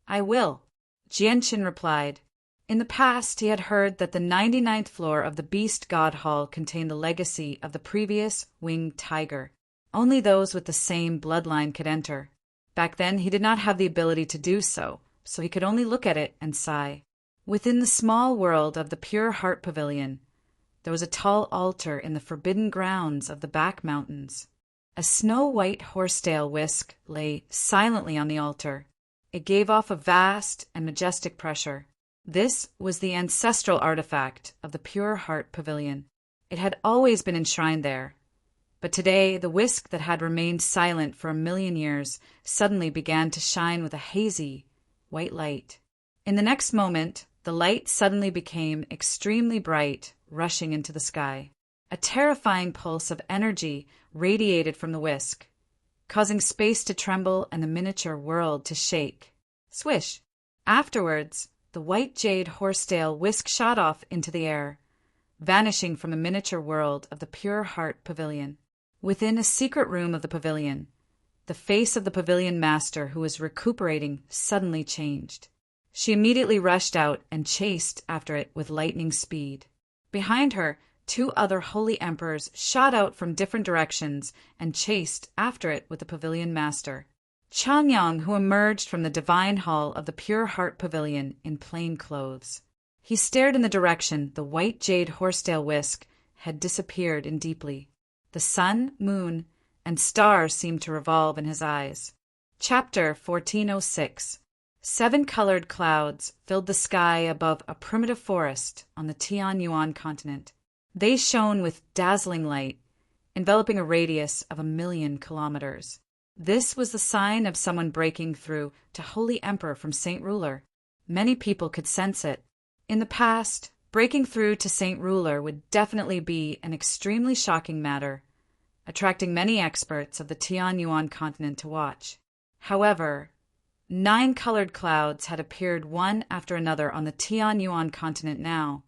I will, Jianqin replied. In the past, he had heard that the 99th floor of the Beast God Hall contained the legacy of the previous winged tiger. Only those with the same bloodline could enter. Back then, he did not have the ability to do so, so he could only look at it and sigh. Within the small world of the Pure Heart Pavilion, there was a tall altar in the forbidden grounds of the back mountains. A snow-white horsetail whisk lay silently on the altar. It gave off a vast and majestic pressure. This was the ancestral artifact of the Pure Heart Pavilion. It had always been enshrined there. But today, the whisk that had remained silent for 1,000,000 years suddenly began to shine with a hazy, white light. In the next moment, the light suddenly became extremely bright, rushing into the sky. A terrifying pulse of energy radiated from the whisk, causing space to tremble and the miniature world to shake. Swish! Afterwards, the white jade horsetail whisk shot off into the air, vanishing from the miniature world of the Pure Heart Pavilion. Within a secret room of the pavilion, the face of the pavilion master, who was recuperating, suddenly changed. She immediately rushed out and chased after it with lightning speed. Behind her, 2 other holy emperors shot out from different directions and chased after it with the pavilion master. Changyang, who emerged from the divine hall of the Pure Heart Pavilion in plain clothes. He stared in the direction the white jade horsetail whisk had disappeared in deeply. The sun, moon, and stars seemed to revolve in his eyes. Chapter 1406. 7-colored clouds filled the sky above a primitive forest on the Tianyuan continent. They shone with dazzling light, enveloping a radius of 1,000,000 kilometers. This was the sign of someone breaking through to Holy Emperor from Saint Ruler. Many people could sense it. In the past, breaking through to Saint Ruler would definitely be an extremely shocking matter, attracting many experts of the Tianyuan continent to watch. However, 9 colored clouds had appeared one after another on the Tianyuan continent now,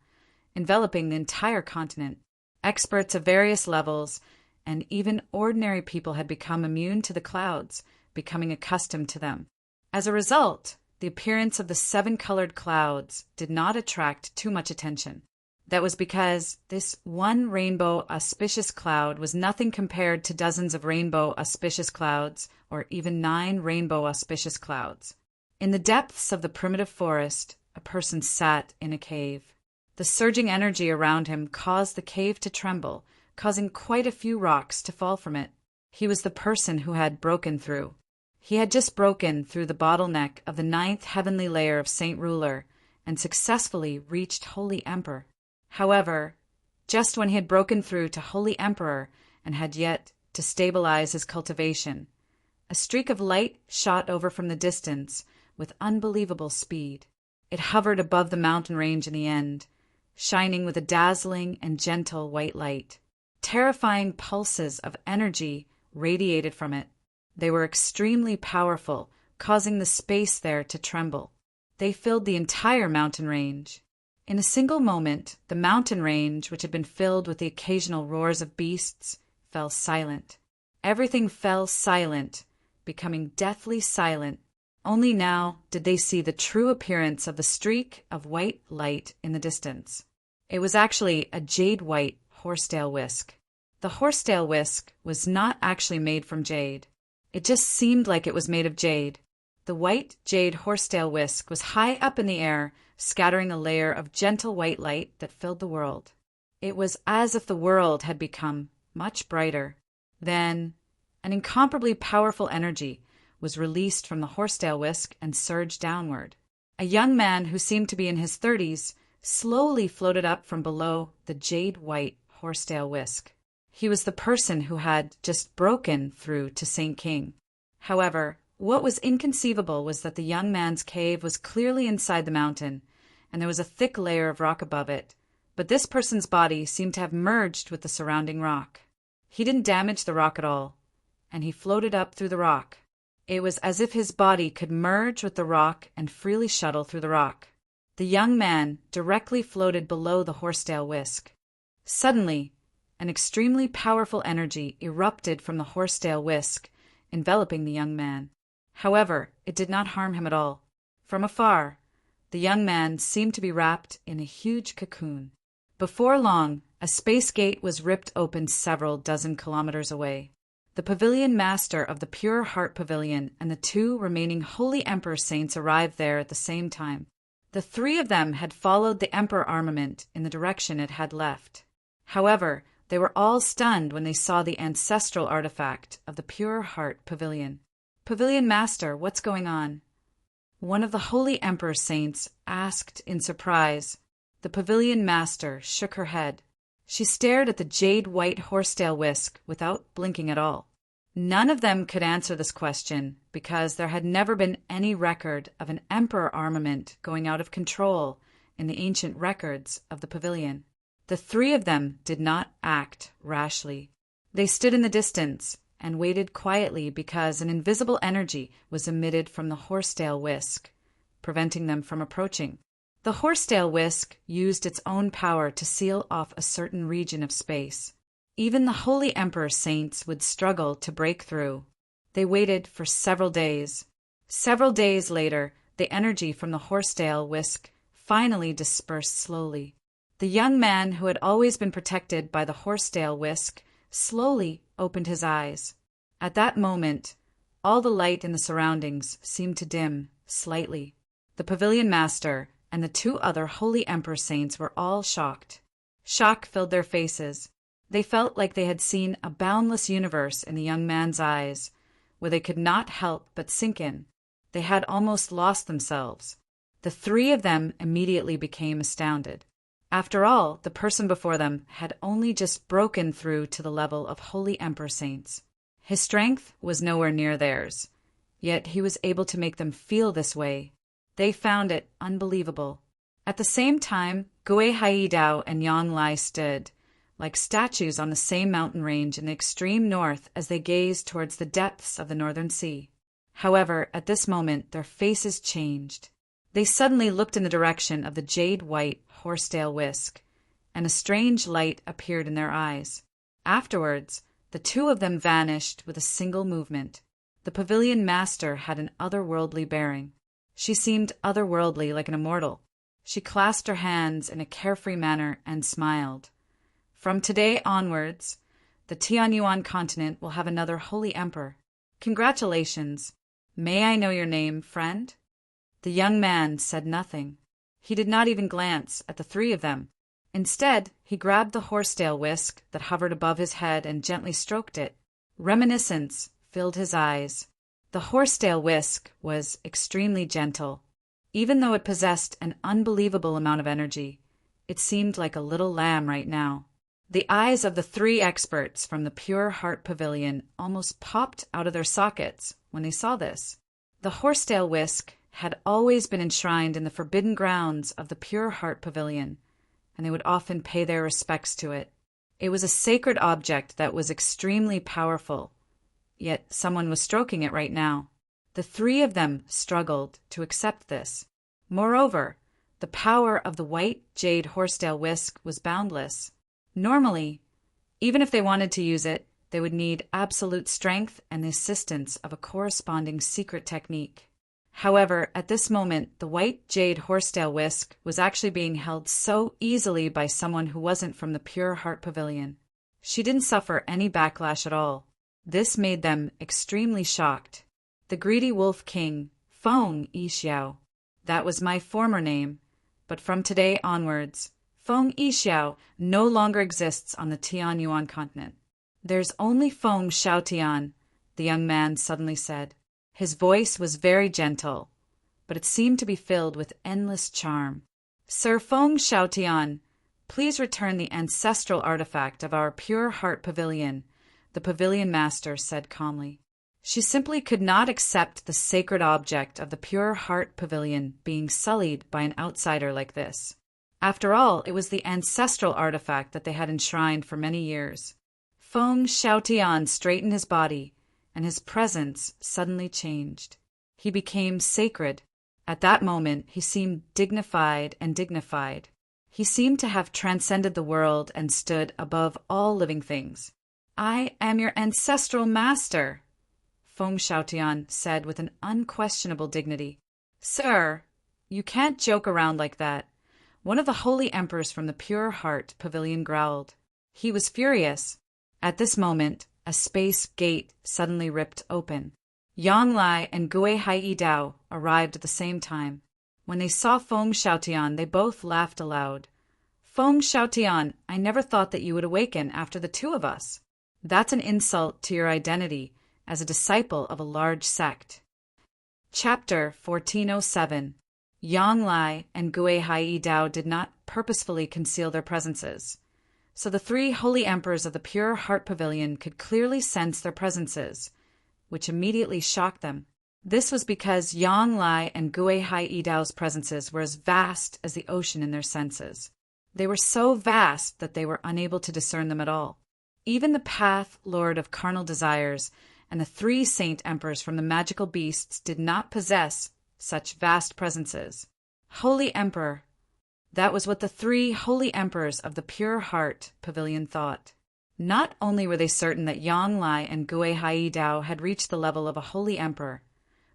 enveloping the entire continent. Experts of various levels and even ordinary people had become immune to the clouds, becoming accustomed to them. As a result, the appearance of the 7-colored clouds did not attract too much attention. That was because this one rainbow auspicious cloud was nothing compared to dozens of rainbow auspicious clouds, or even 9 rainbow auspicious clouds. In the depths of the primitive forest, a person sat in a cave. The surging energy around him caused the cave to tremble, causing quite a few rocks to fall from it. He was the person who had broken through. He had just broken through the bottleneck of the 9th heavenly layer of Saint Ruler and successfully reached Holy Emperor. However, just when he had broken through to Holy Emperor and had yet to stabilize his cultivation, a streak of light shot over from the distance with unbelievable speed. It hovered above the mountain range in the end, shining with a dazzling and gentle white light. Terrifying pulses of energy radiated from it. They were extremely powerful, causing the space there to tremble. They filled the entire mountain range. In a single moment, the mountain range, which had been filled with the occasional roars of beasts, fell silent. Everything fell silent, becoming deathly silent. Only now did they see the true appearance of the streak of white light in the distance. It was actually a jade-white horsetail whisk. The horsetail whisk was not actually made from jade. It just seemed like it was made of jade. The white jade horsetail whisk was high up in the air, scattering a layer of gentle white light that filled the world. It was as if the world had become much brighter. Then, an incomparably powerful energy was released from the horsetail whisk and surged downward. A young man who seemed to be in his 30s slowly floated up from below the jade-white horsetail whisk. He was the person who had just broken through to Saint King. However, what was inconceivable was that the young man's cave was clearly inside the mountain, and there was a thick layer of rock above it, but this person's body seemed to have merged with the surrounding rock. He didn't damage the rock at all, and he floated up through the rock. It was as if his body could merge with the rock and freely shuttle through the rock. The young man directly floated below the horsetail whisk. Suddenly, an extremely powerful energy erupted from the horsetail whisk, enveloping the young man. However, it did not harm him at all. From afar, the young man seemed to be wrapped in a huge cocoon. Before long, a space gate was ripped open several dozen kilometers away. The pavilion master of the Pure Heart Pavilion and the 2 remaining holy Emperor saints arrived there at the same time. The 3 of them had followed the Emperor armament in the direction it had left. However, they were all stunned when they saw the ancestral artifact of the Pure Heart Pavilion. "Pavilion Master, what's going on?" one of the holy Emperor saints asked in surprise. The Pavilion Master shook her head. She stared at the jade-white horsetail whisk without blinking at all. None of them could answer this question because there had never been any record of an emperor armament going out of control in the ancient records of the pavilion. The 3 of them did not act rashly. They stood in the distance and waited quietly because an invisible energy was emitted from the horsetail whisk, preventing them from approaching. The horsetail whisk used its own power to seal off a certain region of space. Even the holy Emperor saints would struggle to break through. They waited for several days. Several days later, the energy from the horsetail whisk finally dispersed slowly. The young man who had always been protected by the horsetail whisk slowly opened his eyes. At that moment, all the light in the surroundings seemed to dim slightly. The pavilion master and the 2 other holy Emperor saints were all shocked. Shock filled their faces. They felt like they had seen a boundless universe in the young man's eyes, where they could not help but sink in. They had almost lost themselves. The 3 of them immediately became astounded. After all, the person before them had only just broken through to the level of holy Emperor saints. His strength was nowhere near theirs, yet he was able to make them feel this way. They found it unbelievable. At the same time, Gui Haidao and Yang Lai stood, like statues on the same mountain range in the extreme north as they gazed towards the depths of the northern sea. However, at this moment their faces changed. They suddenly looked in the direction of the jade-white horsetail whisk, and a strange light appeared in their eyes. Afterwards, the 2 of them vanished with a single movement. The pavilion master had an otherworldly bearing. She seemed otherworldly, like an immortal. She clasped her hands in a carefree manner and smiled. "From today onwards, the Tianyuan continent will have another holy emperor. Congratulations. May I know your name, friend?" The young man said nothing. He did not even glance at the 3 of them. Instead, he grabbed the horsetail whisk that hovered above his head and gently stroked it. Reminiscence filled his eyes. The horsetail whisk was extremely gentle. Even though it possessed an unbelievable amount of energy, it seemed like a little lamb right now. The eyes of the 3 experts from the Pure Heart Pavilion almost popped out of their sockets when they saw this. The horsetail whisk had always been enshrined in the forbidden grounds of the Pure Heart Pavilion, and they would often pay their respects to it. It was a sacred object that was extremely powerful, yet someone was stroking it right now. The 3 of them struggled to accept this. Moreover, the power of the white jade horsetail whisk was boundless. Normally, even if they wanted to use it, they would need absolute strength and the assistance of a corresponding secret technique. However, at this moment, the white jade horsetail whisk was actually being held so easily by someone who wasn't from the Pure Heart Pavilion. She didn't suffer any backlash at all. This made them extremely shocked. The greedy wolf king, Feng Yixiao. That was my former name, but from today onwards, Feng Yixiao no longer exists on the Tianyuan continent. There's only Feng Shaotian, the young man suddenly said. His voice was very gentle, but it seemed to be filled with endless charm. Sir Feng Shaotian, please return the ancestral artifact of our Pure Heart Pavilion, the pavilion master said calmly. She simply could not accept the sacred object of the Pure Heart Pavilion being sullied by an outsider like this. After all, it was the ancestral artifact that they had enshrined for many years. Feng Shaotian straightened his body, and his presence suddenly changed. He became sacred, At that moment, he seemed dignified and dignified. He seemed to have transcended the world and stood above all living things. "I am your ancestral master," Feng Xiaotian said with an unquestionable dignity. "Sir, you can't joke around like that," one of the holy emperors from the Pure Heart Pavilion growled. He was furious. At this moment, a space gate suddenly ripped open. Yang Lai and Gui Hai Dao arrived at the same time. When they saw Feng Xiaotian, they both laughed aloud. "Feng Xiaotian, I never thought that you would awaken after the two of us. That's an insult to your identity as a disciple of a large sect." Chapter 1407. Yang Lai and Gui Hai Dao did not purposefully conceal their presences, so the three holy emperors of the Pure Heart Pavilion could clearly sense their presences, which immediately shocked them. This was because Yang Lai and Gui Hai Dao's presences were as vast as the ocean in their senses. They were so vast that they were unable to discern them at all. Even the Path Lord of Carnal Desires and the three saint emperors from the magical beasts did not possess such vast presences. Holy Emperor. That was what the three holy emperors of the Pure Heart Pavilion thought. Not only were they certain that Yang Lai and Gui Hai Dao had reached the level of a holy emperor,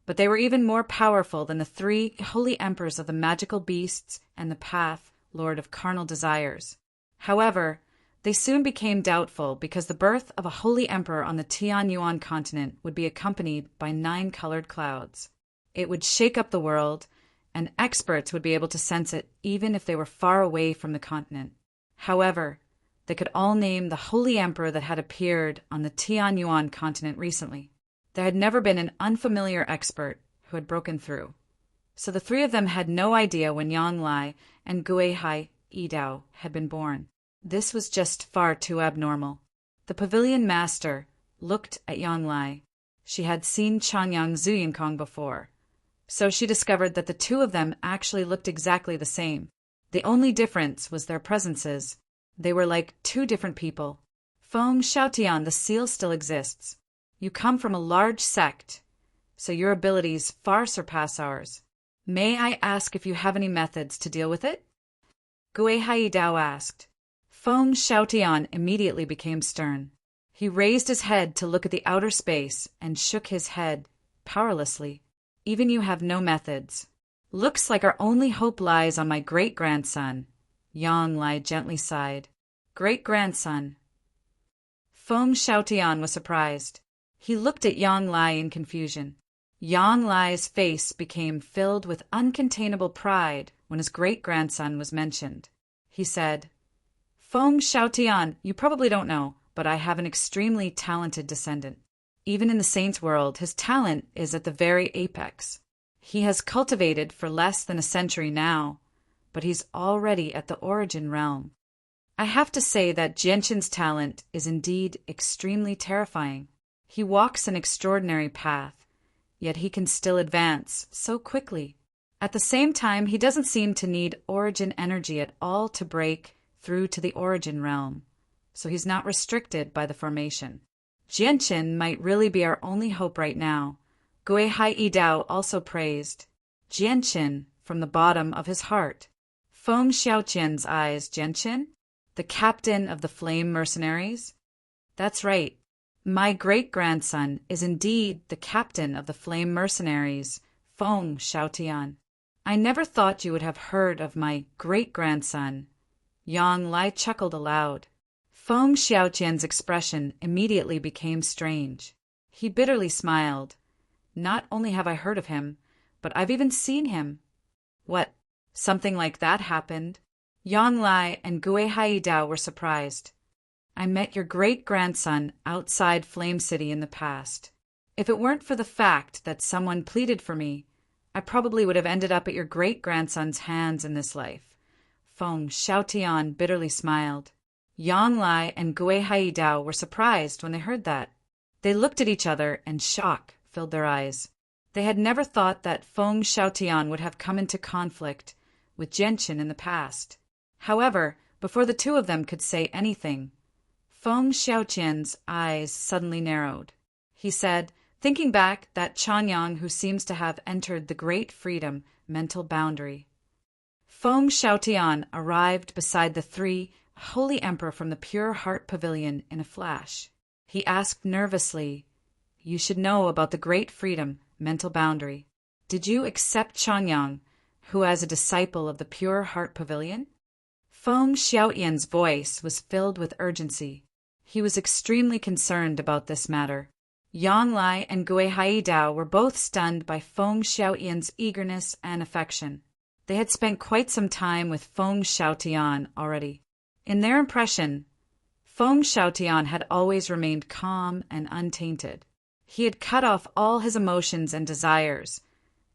but they were even more powerful than the three holy emperors of the magical beasts and the Path Lord of Carnal Desires. However, they soon became doubtful because the birth of a holy emperor on the Tianyuan continent would be accompanied by 9-colored clouds. It would shake up the world, and experts would be able to sense it even if they were far away from the continent. However, they could all name the holy emperor that had appeared on the Tianyuan continent recently. There had never been an unfamiliar expert who had broken through. So the three of them had no idea when Yang Lai and Gui Hai Dao had been born. This was just far too abnormal. The pavilion master looked at Yang Lai. She had seen Changyang Zuyinkong before, so she discovered that the two of them actually looked exactly the same. The only difference was their presences. They were like two different people. "Feng Xiaotian, the seal still exists. You come from a large sect, so your abilities far surpass ours. May I ask if you have any methods to deal with it?" Gui Hai Dao asked. Feng Xiaotian immediately became stern. He raised his head to look at the outer space and shook his head powerlessly. "Even you have no methods. Looks like our only hope lies on my great-grandson." Yang Lai gently sighed. "Great-grandson." Feng Xiaotian was surprised. He looked at Yang Lai in confusion. Yang Lai's face became filled with uncontainable pride when his great-grandson was mentioned. He said, "Feng Xiaotian, you probably don't know, but I have an extremely talented descendant. Even in the saint's world, his talent is at the very apex. He has cultivated for less than a century now, but he's already at the origin realm. I have to say that Jianqin's talent is indeed extremely terrifying. He walks an extraordinary path, yet he can still advance so quickly. At the same time, he doesn't seem to need origin energy at all to break through to the origin realm, so he's not restricted by the formation. Jianqin might really be our only hope right now." Gui Hai Dao also praised Jianqin from the bottom of his heart. Feng Xiaotian's eyes. "Jianqin? The captain of the flame mercenaries?" "That's right. My great-grandson is indeed the captain of the flame mercenaries, Feng Xiaotian. I never thought you would have heard of my great-grandson." Yang Lai chuckled aloud. Feng Xiaotian's expression immediately became strange. He bitterly smiled. "Not only have I heard of him, but I've even seen him." "What, something like that happened?" Yang Lai and Gui Hai Dao were surprised. "I met your great-grandson outside Flame City in the past. If it weren't for the fact that someone pleaded for me, I probably would have ended up at your great-grandson's hands in this life." Feng Xiaotian bitterly smiled. Yang Lai and Gui Hai Dao were surprised when they heard that. They looked at each other and shock filled their eyes. They had never thought that Feng Xiaotian would have come into conflict with Jianqin in the past. However, before the two of them could say anything, Feng Xiaotian's eyes suddenly narrowed. He said, Thinking back, that Chanyang who seems to have entered the great freedom mental boundary. Feng Xiaotian arrived beside the three holy emperor from the Pure Heart Pavilion in a flash. He asked nervously, "You should know about the great freedom mental boundary. Did you accept Chanyang, who as a disciple of the Pure Heart Pavilion?" Feng Xiaotian's voice was filled with urgency. He was extremely concerned about this matter. Yang Lai and Gui Haidao were both stunned by Feng Xiaotian's eagerness and affection. They had spent quite some time with Feng Xiaotian already. In their impression, Feng Xiaotian had always remained calm and untainted. He had cut off all his emotions and desires,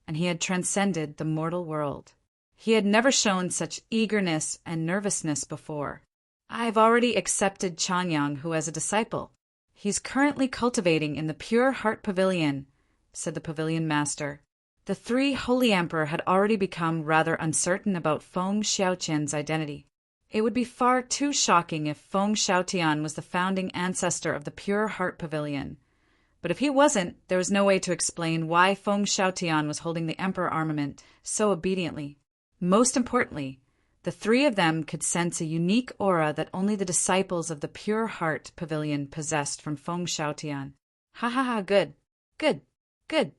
and he had transcended the mortal world. He had never shown such eagerness and nervousness before. "I've already accepted Chanyang, who as a disciple. He's currently cultivating in the Pure Heart Pavilion," said the pavilion master. The three holy emperor had already become rather uncertain about Feng Xiaotian's identity. It would be far too shocking if Feng Xiaotian was the founding ancestor of the Pure Heart Pavilion. But if he wasn't, there was no way to explain why Feng Xiaotian was holding the emperor armament so obediently. Most importantly, the three of them could sense a unique aura that only the disciples of the Pure Heart Pavilion possessed from Feng Xiaotian. "Ha ha ha, good, good, good."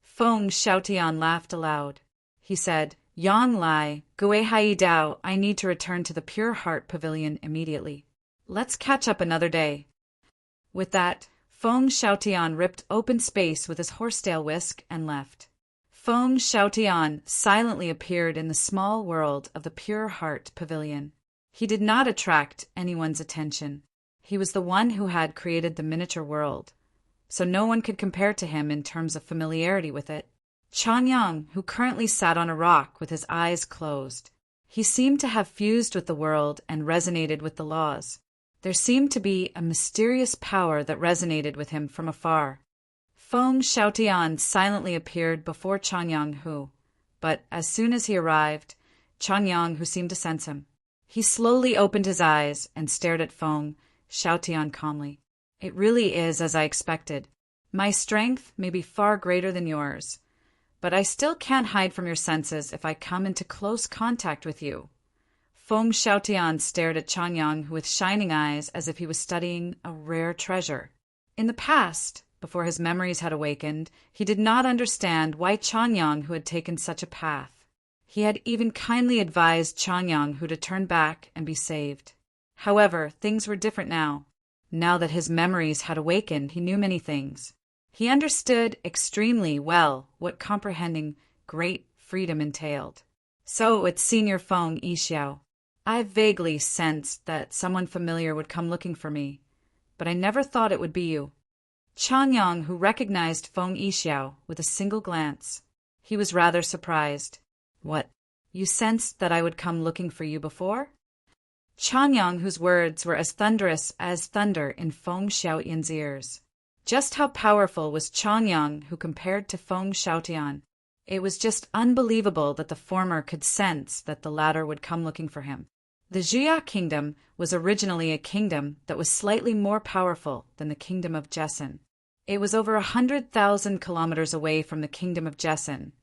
Feng Xiaotian laughed aloud. He said, "Yang Lai, Gui Haidao, I need to return to the Pure Heart Pavilion immediately. Let's catch up another day." With that, Feng Xiaotian ripped open space with his horsetail whisk and left. Feng Xiaotian silently appeared in the small world of the Pure Heart Pavilion. He did not attract anyone's attention. He was the one who had created the miniature world, so no one could compare to him in terms of familiarity with it. Chanyang, who currently sat on a rock with his eyes closed. He seemed to have fused with the world and resonated with the laws. There seemed to be a mysterious power that resonated with him from afar. Feng Xiaotian silently appeared before Chanyang Hu, but as soon as he arrived, Chanyang Hu seemed to sense him. He slowly opened his eyes and stared at Feng Xiaotian calmly. "It really is as I expected. My strength may be far greater than yours, but I still can't hide from your senses if I come into close contact with you." Feng Xiaotian stared at Chanyang Hu with shining eyes as if he was studying a rare treasure. In the past, before his memories had awakened, he did not understand why Chanyang Hu had taken such a path. He had even kindly advised Chanyang Hu to turn back and be saved. However, things were different now. Now that his memories had awakened, he knew many things. He understood extremely well what comprehending great freedom entailed. "So it's Senior Feng Yixiao. I vaguely sensed that someone familiar would come looking for me, but I never thought it would be you." Chanyang, who recognized Feng Yixiao with a single glance. He was rather surprised. "What? You sensed that I would come looking for you before?" Chanyang, whose words were as thunderous as thunder in Feng Xiaotian's ears. Just how powerful was Chanyang who compared to Feng Xiaotian? It was just unbelievable that the former could sense that the latter would come looking for him. The Jia kingdom was originally a kingdom that was slightly more powerful than the kingdom of Jessen. It was over 100,000 kilometers away from the kingdom of Jessen.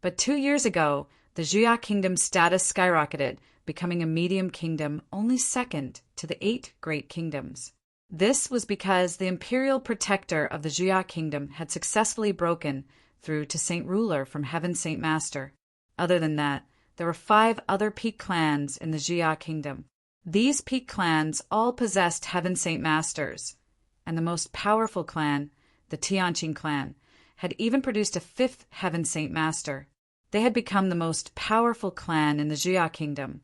But 2 years ago, the Jia kingdom's status skyrocketed, becoming a medium kingdom only second to the 8 great kingdoms. This was because the imperial protector of the Jia kingdom had successfully broken through to Saint Ruler from Heaven Saint Master. Other than that, there were 5 other peak clans in the Jia kingdom. These peak clans all possessed Heaven Saint Masters, and the most powerful clan, the Tianqing clan, had even produced a 5th Heaven Saint Master. They had become the most powerful clan in the Jia kingdom,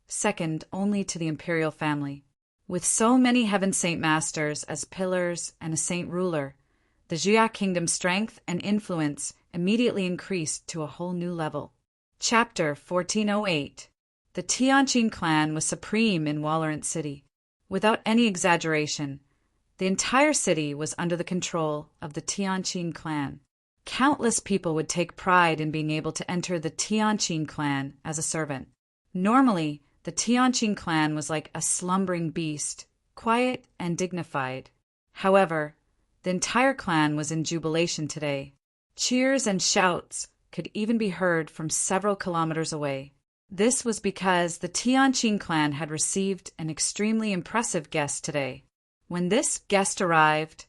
second only to the imperial family. With so many Heaven Saint Masters as pillars and a Saint Ruler, the Jia kingdom's strength and influence immediately increased to a whole new level. Chapter 1408. The Tianqing clan was supreme in Wallerant City. Without any exaggeration, the entire city was under the control of the Tianqing clan. Countless people would take pride in being able to enter the Tianqing clan as a servant. Normally, the Tianqing clan was like a slumbering beast, quiet and dignified. However, The entire clan was in jubilation today. Cheers and shouts could even be heard from several kilometers away. This was because the Tianqing clan had received an extremely impressive guest today. When this guest arrived,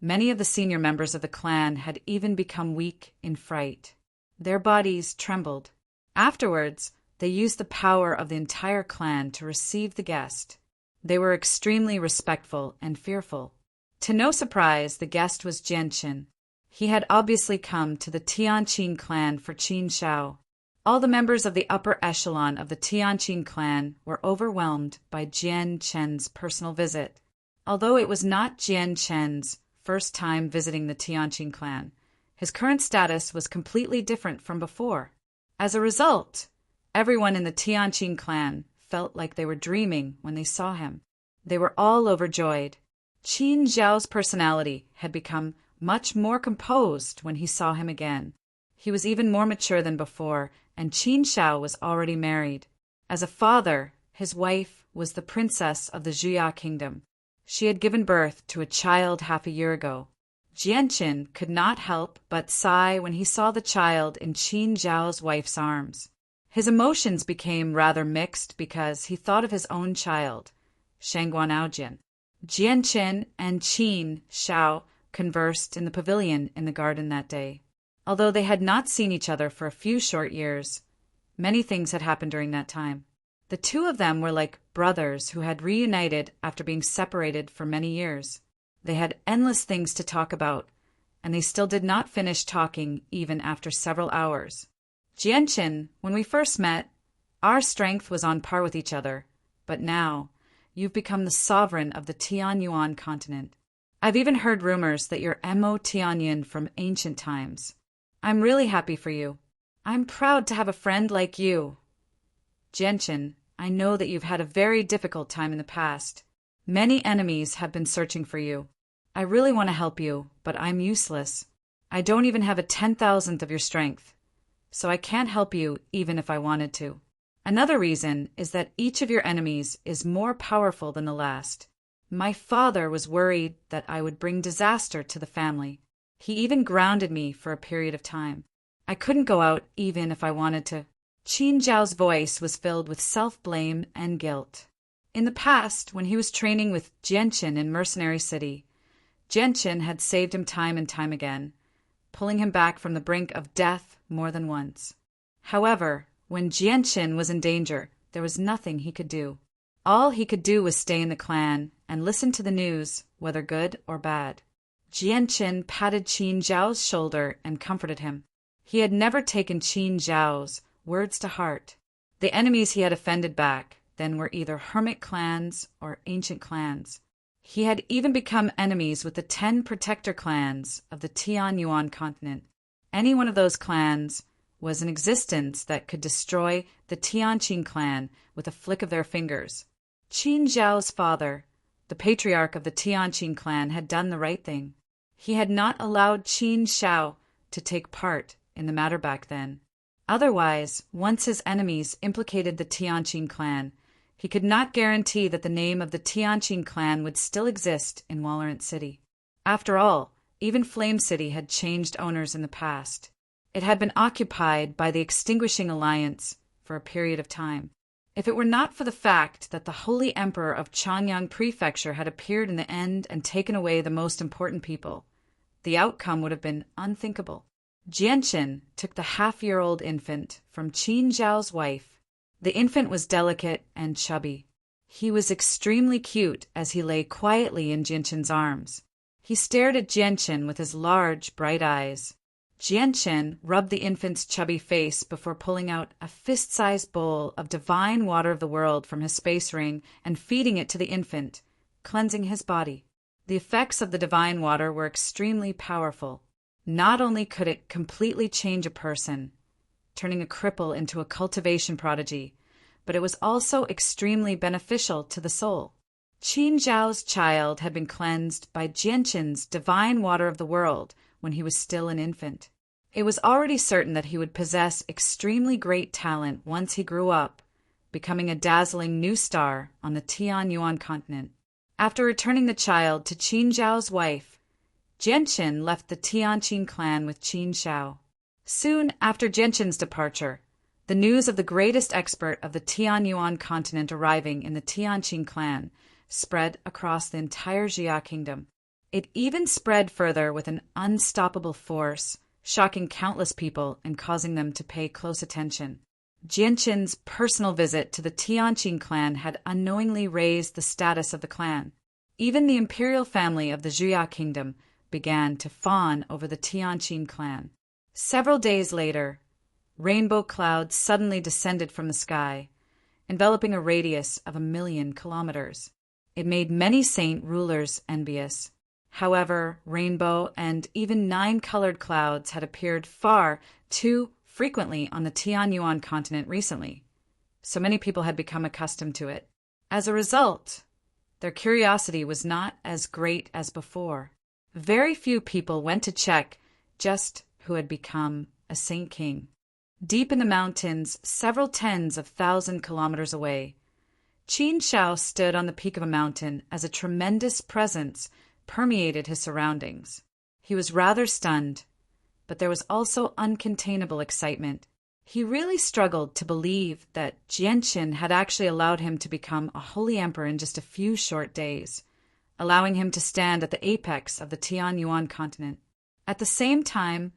many of the senior members of the clan had even become weak in fright. Their bodies trembled. Afterwards, they used the power of the entire clan to receive the guest. They were extremely respectful and fearful. To no surprise, the guest was Jianqin. He had obviously come to the Tianqing clan for Qin Shao. All the members of the upper echelon of the Tianqing clan were overwhelmed by Jianqin's personal visit. Although it was not Jianqin's first time visiting the Tianqing clan, his current status was completely different from before. As a result, everyone in the Tianqing clan felt like they were dreaming when they saw him. They were all overjoyed. Qin Zhao's personality had become much more composed when he saw him again. He was even more mature than before, and Qin Shao was already married. As a father, his wife was the princess of the Zhuya kingdom. She had given birth to a child half a year ago. Jianqin could not help but sigh when he saw the child in Qin Zhao's wife's arms. His emotions became rather mixed because he thought of his own child, Shangguanaojin. Jianqin and Qin Shao conversed in the pavilion in the garden that day. Although they had not seen each other for a few short years, many things had happened during that time. The two of them were like brothers who had reunited after being separated for many years. They had endless things to talk about, and they still did not finish talking even after several hours. Jianqin, when we first met, our strength was on par with each other, but now you've become the sovereign of the Tianyuan continent. I've even heard rumors that you're Mo Tianyin from ancient times. I'm really happy for you. I'm proud to have a friend like you. Jianqin, I know that you've had a very difficult time in the past. Many enemies have been searching for you. I really want to help you, but I'm useless. I don't even have a 10,000th of your strength, so I can't help you even if I wanted to. Another reason is that each of your enemies is more powerful than the last. My father was worried that I would bring disaster to the family. He even grounded me for a period of time. I couldn't go out even if I wanted to. Qin Zhao's voice was filled with self-blame and guilt. In the past, when he was training with Jianqin in Mercenary City, Jianqin had saved him time and time again, pulling him back from the brink of death more than once. However, when Jianqin was in danger, there was nothing he could do. All he could do was stay in the clan and listen to the news, whether good or bad. Jianqin patted Qin Zhao's shoulder and comforted him. He had never taken Qin Zhao's words to heart. The enemies he had offended back then were either hermit clans or ancient clans. He had even become enemies with the 10 protector clans of the Tianyuan continent. Any one of those clans was an existence that could destroy the Tianqing clan with a flick of their fingers. Qin Zhao's father, the patriarch of the Tianqing clan, had done the right thing. He had not allowed Qin Shao to take part in the matter back then. Otherwise, once his enemies implicated the Tianqing clan, he could not guarantee that the name of the Tianqing clan would still exist in Walorant City. After all, even Flame City had changed owners in the past. It had been occupied by the Extinguishing Alliance for a period of time. If it were not for the fact that the Holy Emperor of Changyang Prefecture had appeared in the end and taken away the most important people, the outcome would have been unthinkable. Jianqin took the half-year-old infant from Qin Zhao's wife. The infant was delicate and chubby. He was extremely cute as he lay quietly in Jianqin's arms. He stared at Jianqin with his large, bright eyes. Jianqin rubbed the infant's chubby face before pulling out a fist-sized bowl of divine water of the world from his space ring and feeding it to the infant, cleansing his body. The effects of the divine water were extremely powerful. Not only could it completely change a person, turning a cripple into a cultivation prodigy, but it was also extremely beneficial to the soul. Qin Zhao's child had been cleansed by Jianqin's divine water of the world when he was still an infant. It was already certain that he would possess extremely great talent once he grew up, becoming a dazzling new star on the Tianyuan continent. After returning the child to Qin Zhao's wife, Jianqin left the Tianqin clan with Qin Shao. Soon after Jianqin's departure, the news of the greatest expert of the Tianyuan continent arriving in the Tianqin clan spread across the entire Jia kingdom. It even spread further with an unstoppable force, shocking countless people and causing them to pay close attention. Jianqin's personal visit to the Tianqin clan had unknowingly raised the status of the clan. Even the imperial family of the Jia kingdom began to fawn over the Tianqin clan. Several days later, rainbow clouds suddenly descended from the sky, enveloping a radius of 1,000,000 kilometers. It made many saint rulers envious. However, rainbow and even 9-colored clouds had appeared far too frequently on the Tianyuan continent recently, so many people had become accustomed to it. As a result, their curiosity was not as great as before. Very few people went to check just who had become a saint king. Deep in the mountains, several tens of thousand kilometers away, Qin Shao stood on the peak of a mountain as a tremendous presence permeated his surroundings. He was rather stunned, but there was also uncontainable excitement. He really struggled to believe that Jianqin had actually allowed him to become a holy emperor in just a few short days, allowing him to stand at the apex of the Tianyuan continent. At the same time,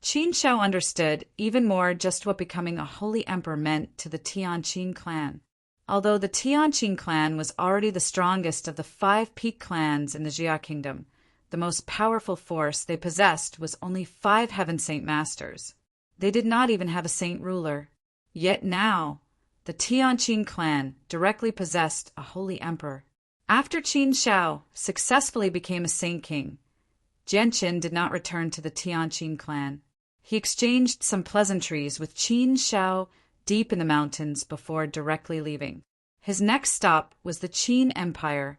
Qin Shao understood even more just what becoming a holy emperor meant to the Tianqin clan. Although the Tianqin clan was already the strongest of the 5 peak clans in the Jia kingdom, the most powerful force they possessed was only 5 heaven saint masters. They did not even have a saint ruler. Yet now, the Tianqin clan directly possessed a holy emperor. After Qin Shao successfully became a saint king, Jianqin did not return to the Tianqin clan. He exchanged some pleasantries with Qin Shao deep in the mountains before directly leaving. His next stop was the Qin Empire,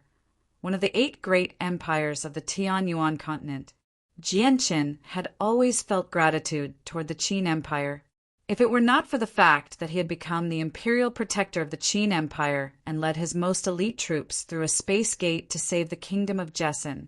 one of the 8 great empires of the Tianyuan continent. Jianqin had always felt gratitude toward the Qin Empire. If it were not for the fact that he had become the imperial protector of the Qin Empire and led his most elite troops through a space gate to save the kingdom of Jessin,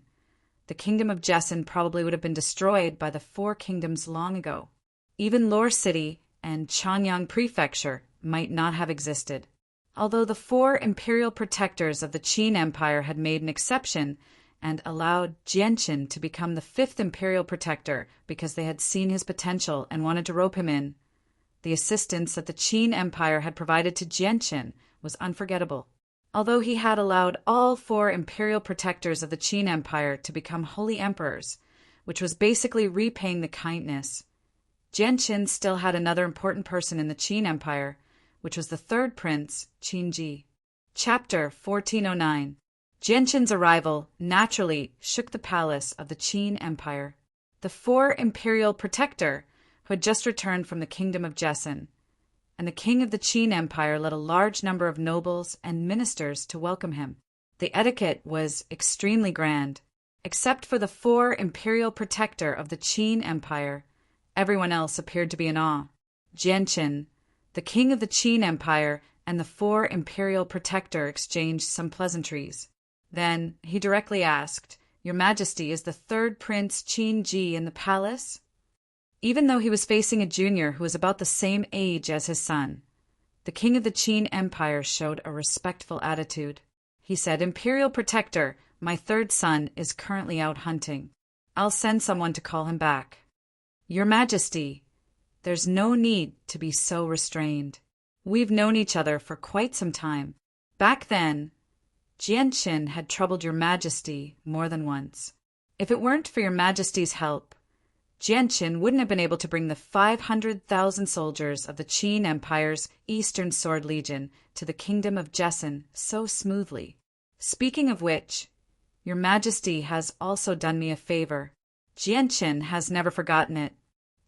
the kingdom of Jessin probably would have been destroyed by the 4 kingdoms long ago. Even Lore City and Chanyang Prefecture might not have existed. Although the 4 imperial protectors of the Qin Empire had made an exception and allowed Jianqin to become the 5th imperial protector because they had seen his potential and wanted to rope him in, the assistance that the Qin Empire had provided to Jianqin was unforgettable. Although he had allowed all 4 imperial protectors of the Qin Empire to become holy emperors, which was basically repaying the kindness, Jianqin still had another important person in the Qin Empire, which was the 3rd prince, Qinji. Chapter 1409. Jianqin's arrival naturally shook the palace of the Qin Empire. The 4 imperial protector, who had just returned from the kingdom of Jessin, and the king of the Qin Empire led a large number of nobles and ministers to welcome him. The etiquette was extremely grand. Except for the 4 imperial protector of the Qin Empire, everyone else appeared to be in awe. Jianqin, the king of the Qin Empire, and the 4 imperial protector exchanged some pleasantries. Then he directly asked, "Your Majesty, is the 3rd prince Qinji in the palace?" Even though he was facing a junior who was about the same age as his son, the king of the Qin Empire showed a respectful attitude. He said, "Imperial protector, my 3rd son is currently out hunting. I'll send someone to call him back." "Your Majesty, there's no need to be so restrained. We've known each other for quite some time. Back then, Jianqin had troubled your Majesty more than once. If it weren't for your Majesty's help, Jianqin wouldn't have been able to bring the 500,000 soldiers of the Qin Empire's Eastern Sword Legion to the kingdom of Jessin so smoothly. Speaking of which, your Majesty has also done me a favor. Jianqin has never forgotten it."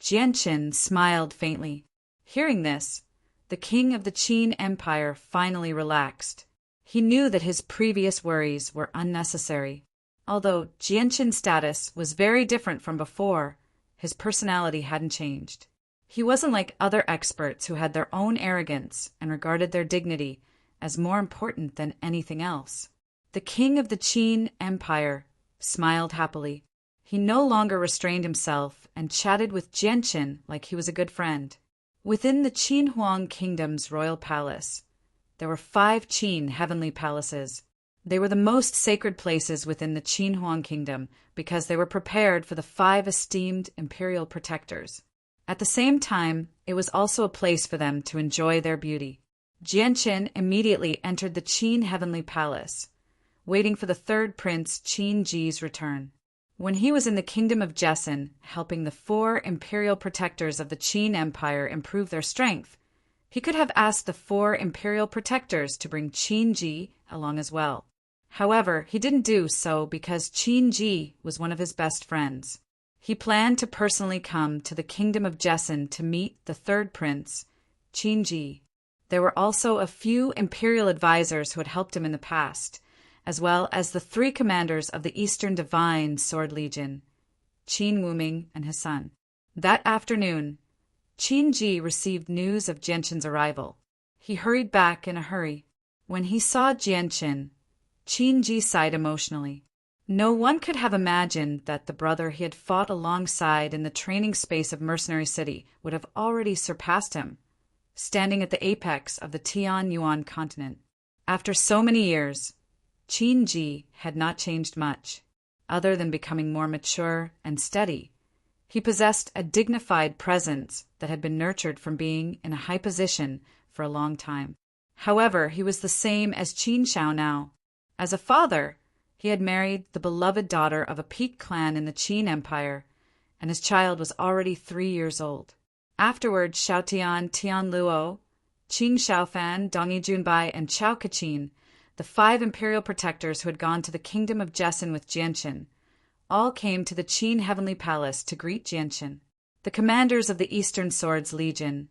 Jianqin smiled faintly. Hearing this, the king of the Qin Empire finally relaxed. He knew that his previous worries were unnecessary. Although Jianqin's status was very different from before, his personality hadn't changed. He wasn't like other experts who had their own arrogance and regarded their dignity as more important than anything else. The king of the Qin Empire smiled happily. He no longer restrained himself and chatted with Jianqin like he was a good friend. Within the Qin Huang Kingdom's royal palace, there were 5 Qin heavenly palaces. They were the most sacred places within the Qin Huang Kingdom because they were prepared for the 5 esteemed imperial protectors. At the same time, it was also a place for them to enjoy their beauty. Jianqin immediately entered the Qin Heavenly Palace, waiting for the third prince Qin Ji's return. When he was in the kingdom of Jessin, helping the 4 imperial protectors of the Qin Empire improve their strength, he could have asked the 4 imperial protectors to bring Qin Ji along as well. However, he didn't do so because Qin Ji was one of his best friends. He planned to personally come to the kingdom of Jessin to meet the third prince, Qin Ji. There were also a few imperial advisors who had helped him in the past, as well as the 3 commanders of the Eastern Divine Sword Legion, Qin Wuming and his son. That afternoon, Qin Ji received news of Jianqin's arrival. He hurried back in a hurry. When he saw Jianqin, Qin Ji sighed emotionally. No one could have imagined that the brother he had fought alongside in the training space of Mercenary City would have already surpassed him, standing at the apex of the Tianyuan continent. After so many years, Qin Ji had not changed much, other than becoming more mature and steady. He possessed a dignified presence that had been nurtured from being in a high position for a long time. However, he was the same as Qin Shao now. As a father, he had married the beloved daughter of a peak clan in the Qin Empire, and his child was already 3 years old. Afterwards, Xiaotian Tianluo, Qin Shaofan, Dongi Junbai, and Chao Kaqin, the 5 imperial protectors who had gone to the kingdom of Jessin with Jianqin, all came to the Qin Heavenly Palace to greet Jianqin. The commanders of the Eastern Swords Legion,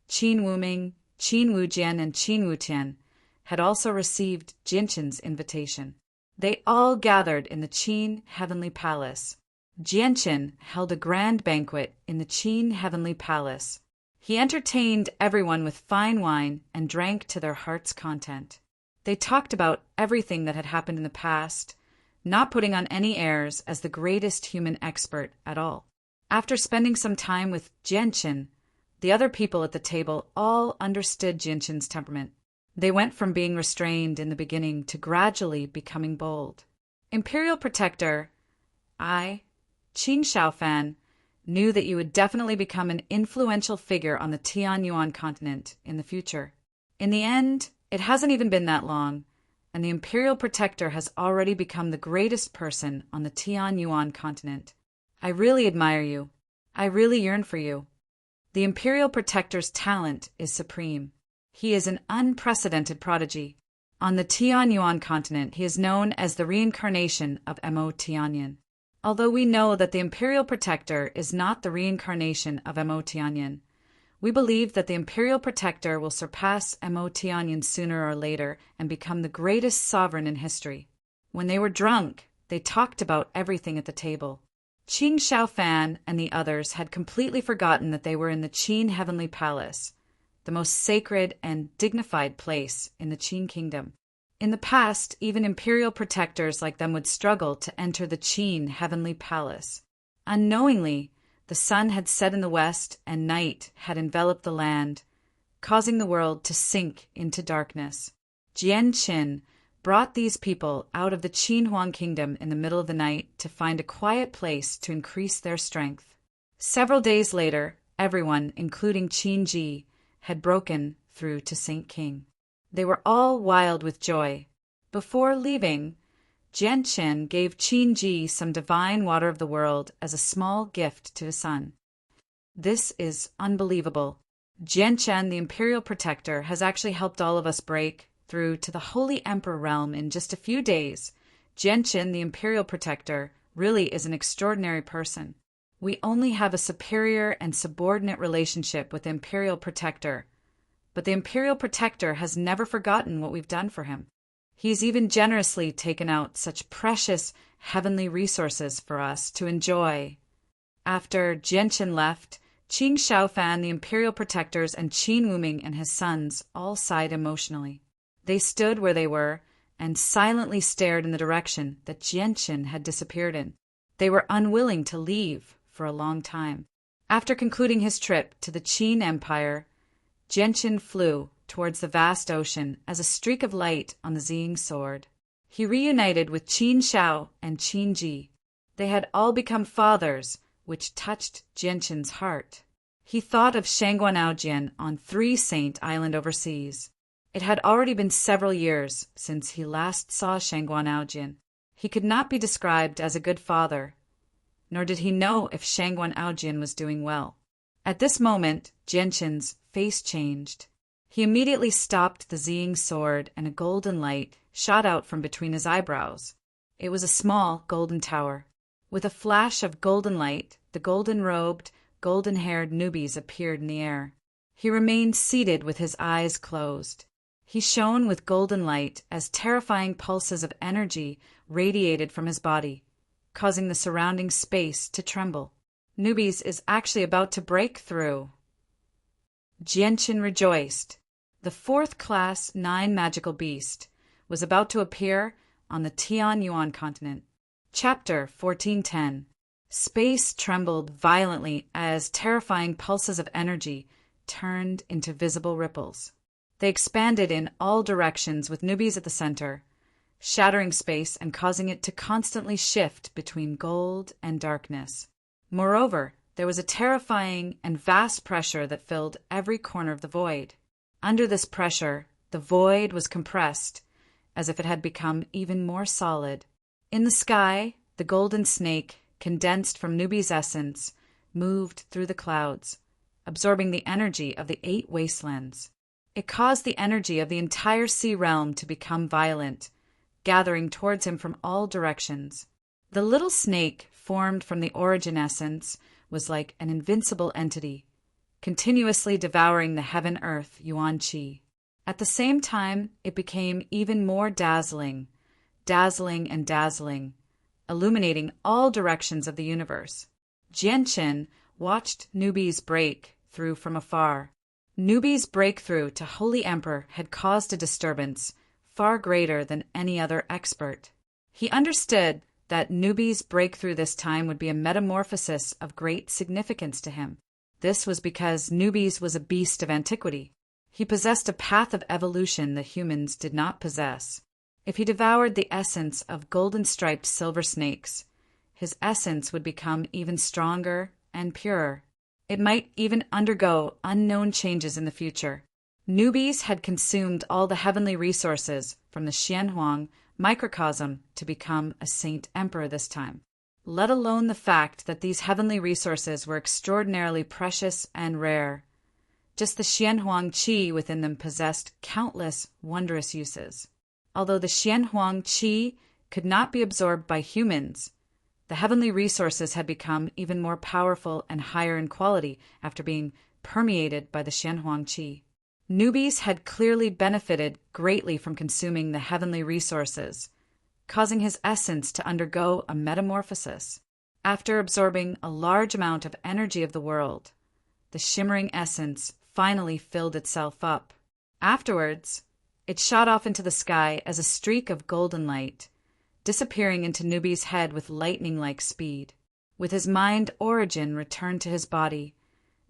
Qin Wuming, Qin Wujian, and Qin Wutian, had also received Jianqin's invitation. They all gathered in the Qin Heavenly Palace. Jianqin held a grand banquet in the Qin Heavenly Palace. He entertained everyone with fine wine and drank to their heart's content. They talked about everything that had happened in the past, not putting on any airs as the greatest human expert at all. After spending some time with Jianqin, the other people at the table all understood Jianqin's temperament. They went from being restrained in the beginning to gradually becoming bold. Imperial Protector, I, Qin Shaofan, knew that you would definitely become an influential figure on the Tianyuan continent in the future. In the end, it hasn't even been that long, and the Imperial Protector has already become the greatest person on the Tianyuan continent. I really admire you. I really yearn for you. The Imperial Protector's talent is supreme. He is an unprecedented prodigy. On the Tianyuan continent, he is known as the reincarnation of Mo Tianyan. Although we know that the Imperial Protector is not the reincarnation of Mo Tianyan, we believe that the Imperial Protector will surpass Mo Tianyan sooner or later and become the greatest sovereign in history. When they were drunk, they talked about everything at the table. Qin Shaofan and the others had completely forgotten that they were in the Qin Heavenly Palace, the most sacred and dignified place in the Qin Kingdom. In the past, even imperial protectors like them would struggle to enter the Qin Heavenly Palace. Unknowingly, the sun had set in the west and night had enveloped the land, causing the world to sink into darkness. Jianqin brought these people out of the Qin Huang Kingdom in the middle of the night to find a quiet place to increase their strength. Several days later, everyone, including Qin Ji, had broken through to Saint King. They were all wild with joy. Before leaving, Jianqin gave Qin Ji some divine water of the world as a small gift to his son. This is unbelievable. Jianqin, the Imperial Protector, has actually helped all of us break through to the Holy Emperor realm in just a few days. Jianqin, the Imperial Protector, really is an extraordinary person. We only have a superior and subordinate relationship with the Imperial Protector, but the Imperial Protector has never forgotten what we've done for him. He's even generously taken out such precious heavenly resources for us to enjoy. After Jianqin left, Qin Shaofan, the Imperial Protectors, and Qin Wuming and his sons all sighed emotionally. They stood where they were and silently stared in the direction that Jianqin had disappeared in. They were unwilling to leave for a long time. After concluding his trip to the Qin Empire, Jianqin flew towards the vast ocean as a streak of light on the Ziying sword. He reunited with Qin Shao and Qin Ji. They had all become fathers, which touched Jianqin's heart. He thought of Shangguan Aojian on 3 Saint Island overseas. It had already been several years since he last saw Shangguan Aojian. He could not be described as a good father, nor did he know if Shangguan Aojian was doing well. At this moment, Jianqin's face changed. He immediately stopped the Ziying sword, and a golden light shot out from between his eyebrows. It was a small golden tower. With a flash of golden light, the golden-robed, golden-haired newbies appeared in the air. He remained seated with his eyes closed. He shone with golden light as terrifying pulses of energy radiated from his body, causing the surrounding space to tremble. Newbies is actually about to break through. Jianqin rejoiced. The 4th class 9 magical beast was about to appear on the Tianyuan continent. Chapter 1410. Space trembled violently as terrifying pulses of energy turned into visible ripples. They expanded in all directions with newbies at the center, shattering space and causing it to constantly shift between gold and darkness. Moreover, there was a terrifying and vast pressure that filled every corner of the void. Under this pressure, the void was compressed, as if it had become even more solid. In the sky, the golden snake, condensed from Nubi's essence, moved through the clouds, absorbing the energy of the 8 wastelands. It caused the energy of the entire sea realm to become violent, gathering towards him from all directions. The little snake, formed from the origin essence, was like an invincible entity, continuously devouring the heaven-earth Yuan Qi. At the same time, it became even more dazzling and dazzling, illuminating all directions of the universe. Jianqin watched Nubi's break through from afar. Nubi's breakthrough to Holy Emperor had caused a disturbance far greater than any other expert. He understood that Nubi's breakthrough this time would be a metamorphosis of great significance to him. This was because Nubi's was a beast of antiquity. He possessed a path of evolution that humans did not possess. If he devoured the essence of golden-striped silver snakes, his essence would become even stronger and purer. It might even undergo unknown changes in the future. Newbies had consumed all the heavenly resources from the Xianhuang microcosm to become a Saint Emperor this time, let alone the fact that these heavenly resources were extraordinarily precious and rare. Just the Xianhuang Qi within them possessed countless wondrous uses. Although the Xianhuang Qi could not be absorbed by humans, the heavenly resources had become even more powerful and higher in quality after being permeated by the Xianhuang Qi. Newbies had clearly benefited greatly from consuming the heavenly resources, causing his essence to undergo a metamorphosis. After absorbing a large amount of energy of the world, the shimmering essence finally filled itself up. Afterwards, it shot off into the sky as a streak of golden light, disappearing into Nubi's head with lightning-like speed. With his mind origin returned to his body,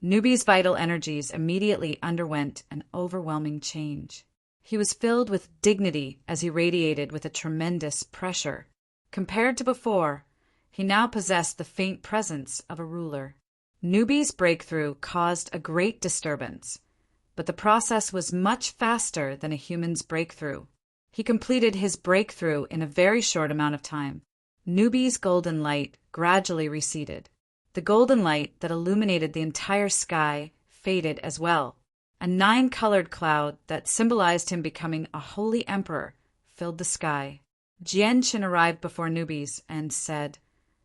Nubi's vital energies immediately underwent an overwhelming change. He was filled with dignity as he radiated with a tremendous pressure. Compared to before, he now possessed the faint presence of a ruler. Nubi's breakthrough caused a great disturbance, but the process was much faster than a human's breakthrough. He completed his breakthrough in a very short amount of time. Nubi's golden light gradually receded. The golden light that illuminated the entire sky faded as well. A 9-colored cloud that symbolized him becoming a holy emperor filled the sky. Jianqin arrived before Nubis and said,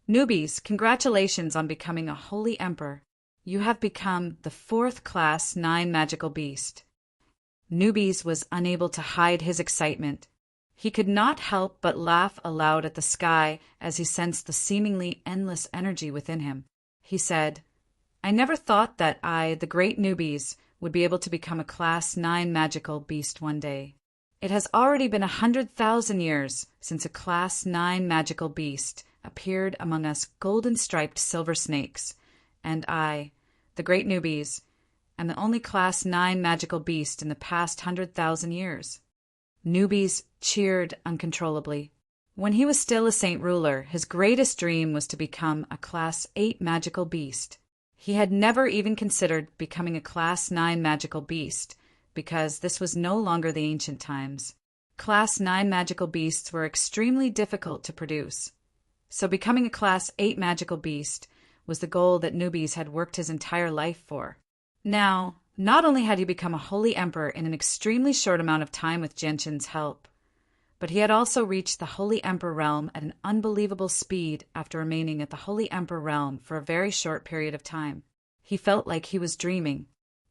"Nubis, congratulations on becoming a holy emperor. You have become the 4th class 9 magical beast." Nubis was unable to hide his excitement. He could not help but laugh aloud at the sky as he sensed the seemingly endless energy within him. He said, "I never thought that I, the great Nubis, would be able to become a class 9 magical beast one day. It has already been 100,000 years since a class 9 magical beast appeared among us golden-striped silver snakes, and I, the great newbies, am the only Class 9 magical beast in the past 100,000 years. Newbies cheered uncontrollably. When he was still a saint ruler, his greatest dream was to become a Class 8 magical beast. He had never even considered becoming a Class 9 magical beast, because this was no longer the ancient times. Class 9 magical beasts were extremely difficult to produce. So becoming a Class 8 magical beast was the goal that Newbies had worked his entire life for. Now, not only had he become a holy emperor in an extremely short amount of time with Genshin's help, but he had also reached the Holy Emperor realm at an unbelievable speed after remaining at the Holy Emperor realm for a very short period of time. He felt like he was dreaming.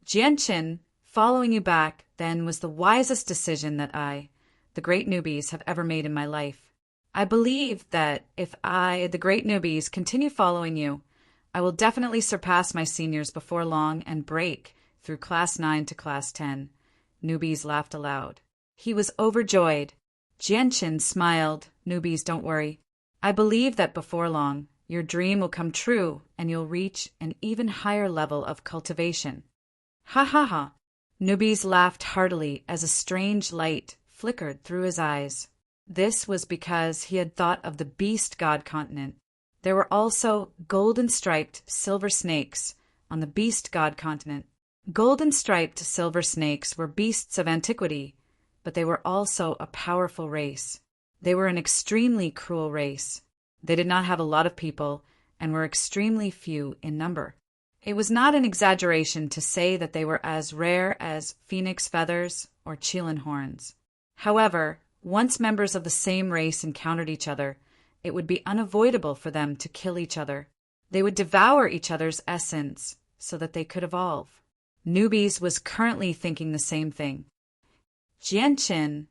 Genshin, following you back, then, was the wisest decision that I, the great newbies, have ever made in my life. I believe that if I, the great newbies, continue following you, I will definitely surpass my seniors before long and break through Class 9 to Class 10. Newbies laughed aloud. He was overjoyed. Genshin smiled. Newbies, don't worry. I believe that before long, your dream will come true and you'll reach an even higher level of cultivation. Ha ha ha. Newbies laughed heartily as a strange light flickered through his eyes. This was because he had thought of the beast god continent. There were also golden-striped silver snakes on the beast god continent. Golden-striped silver snakes were beasts of antiquity, but they were also a powerful race. They were an extremely cruel race. They did not have a lot of people and were extremely few in number. It was not an exaggeration to say that they were as rare as phoenix feathers or Qilin horns. However, once members of the same race encountered each other, it would be unavoidable for them to kill each other. They would devour each other's essence so that they could evolve. Newbies was currently thinking the same thing. Genshin,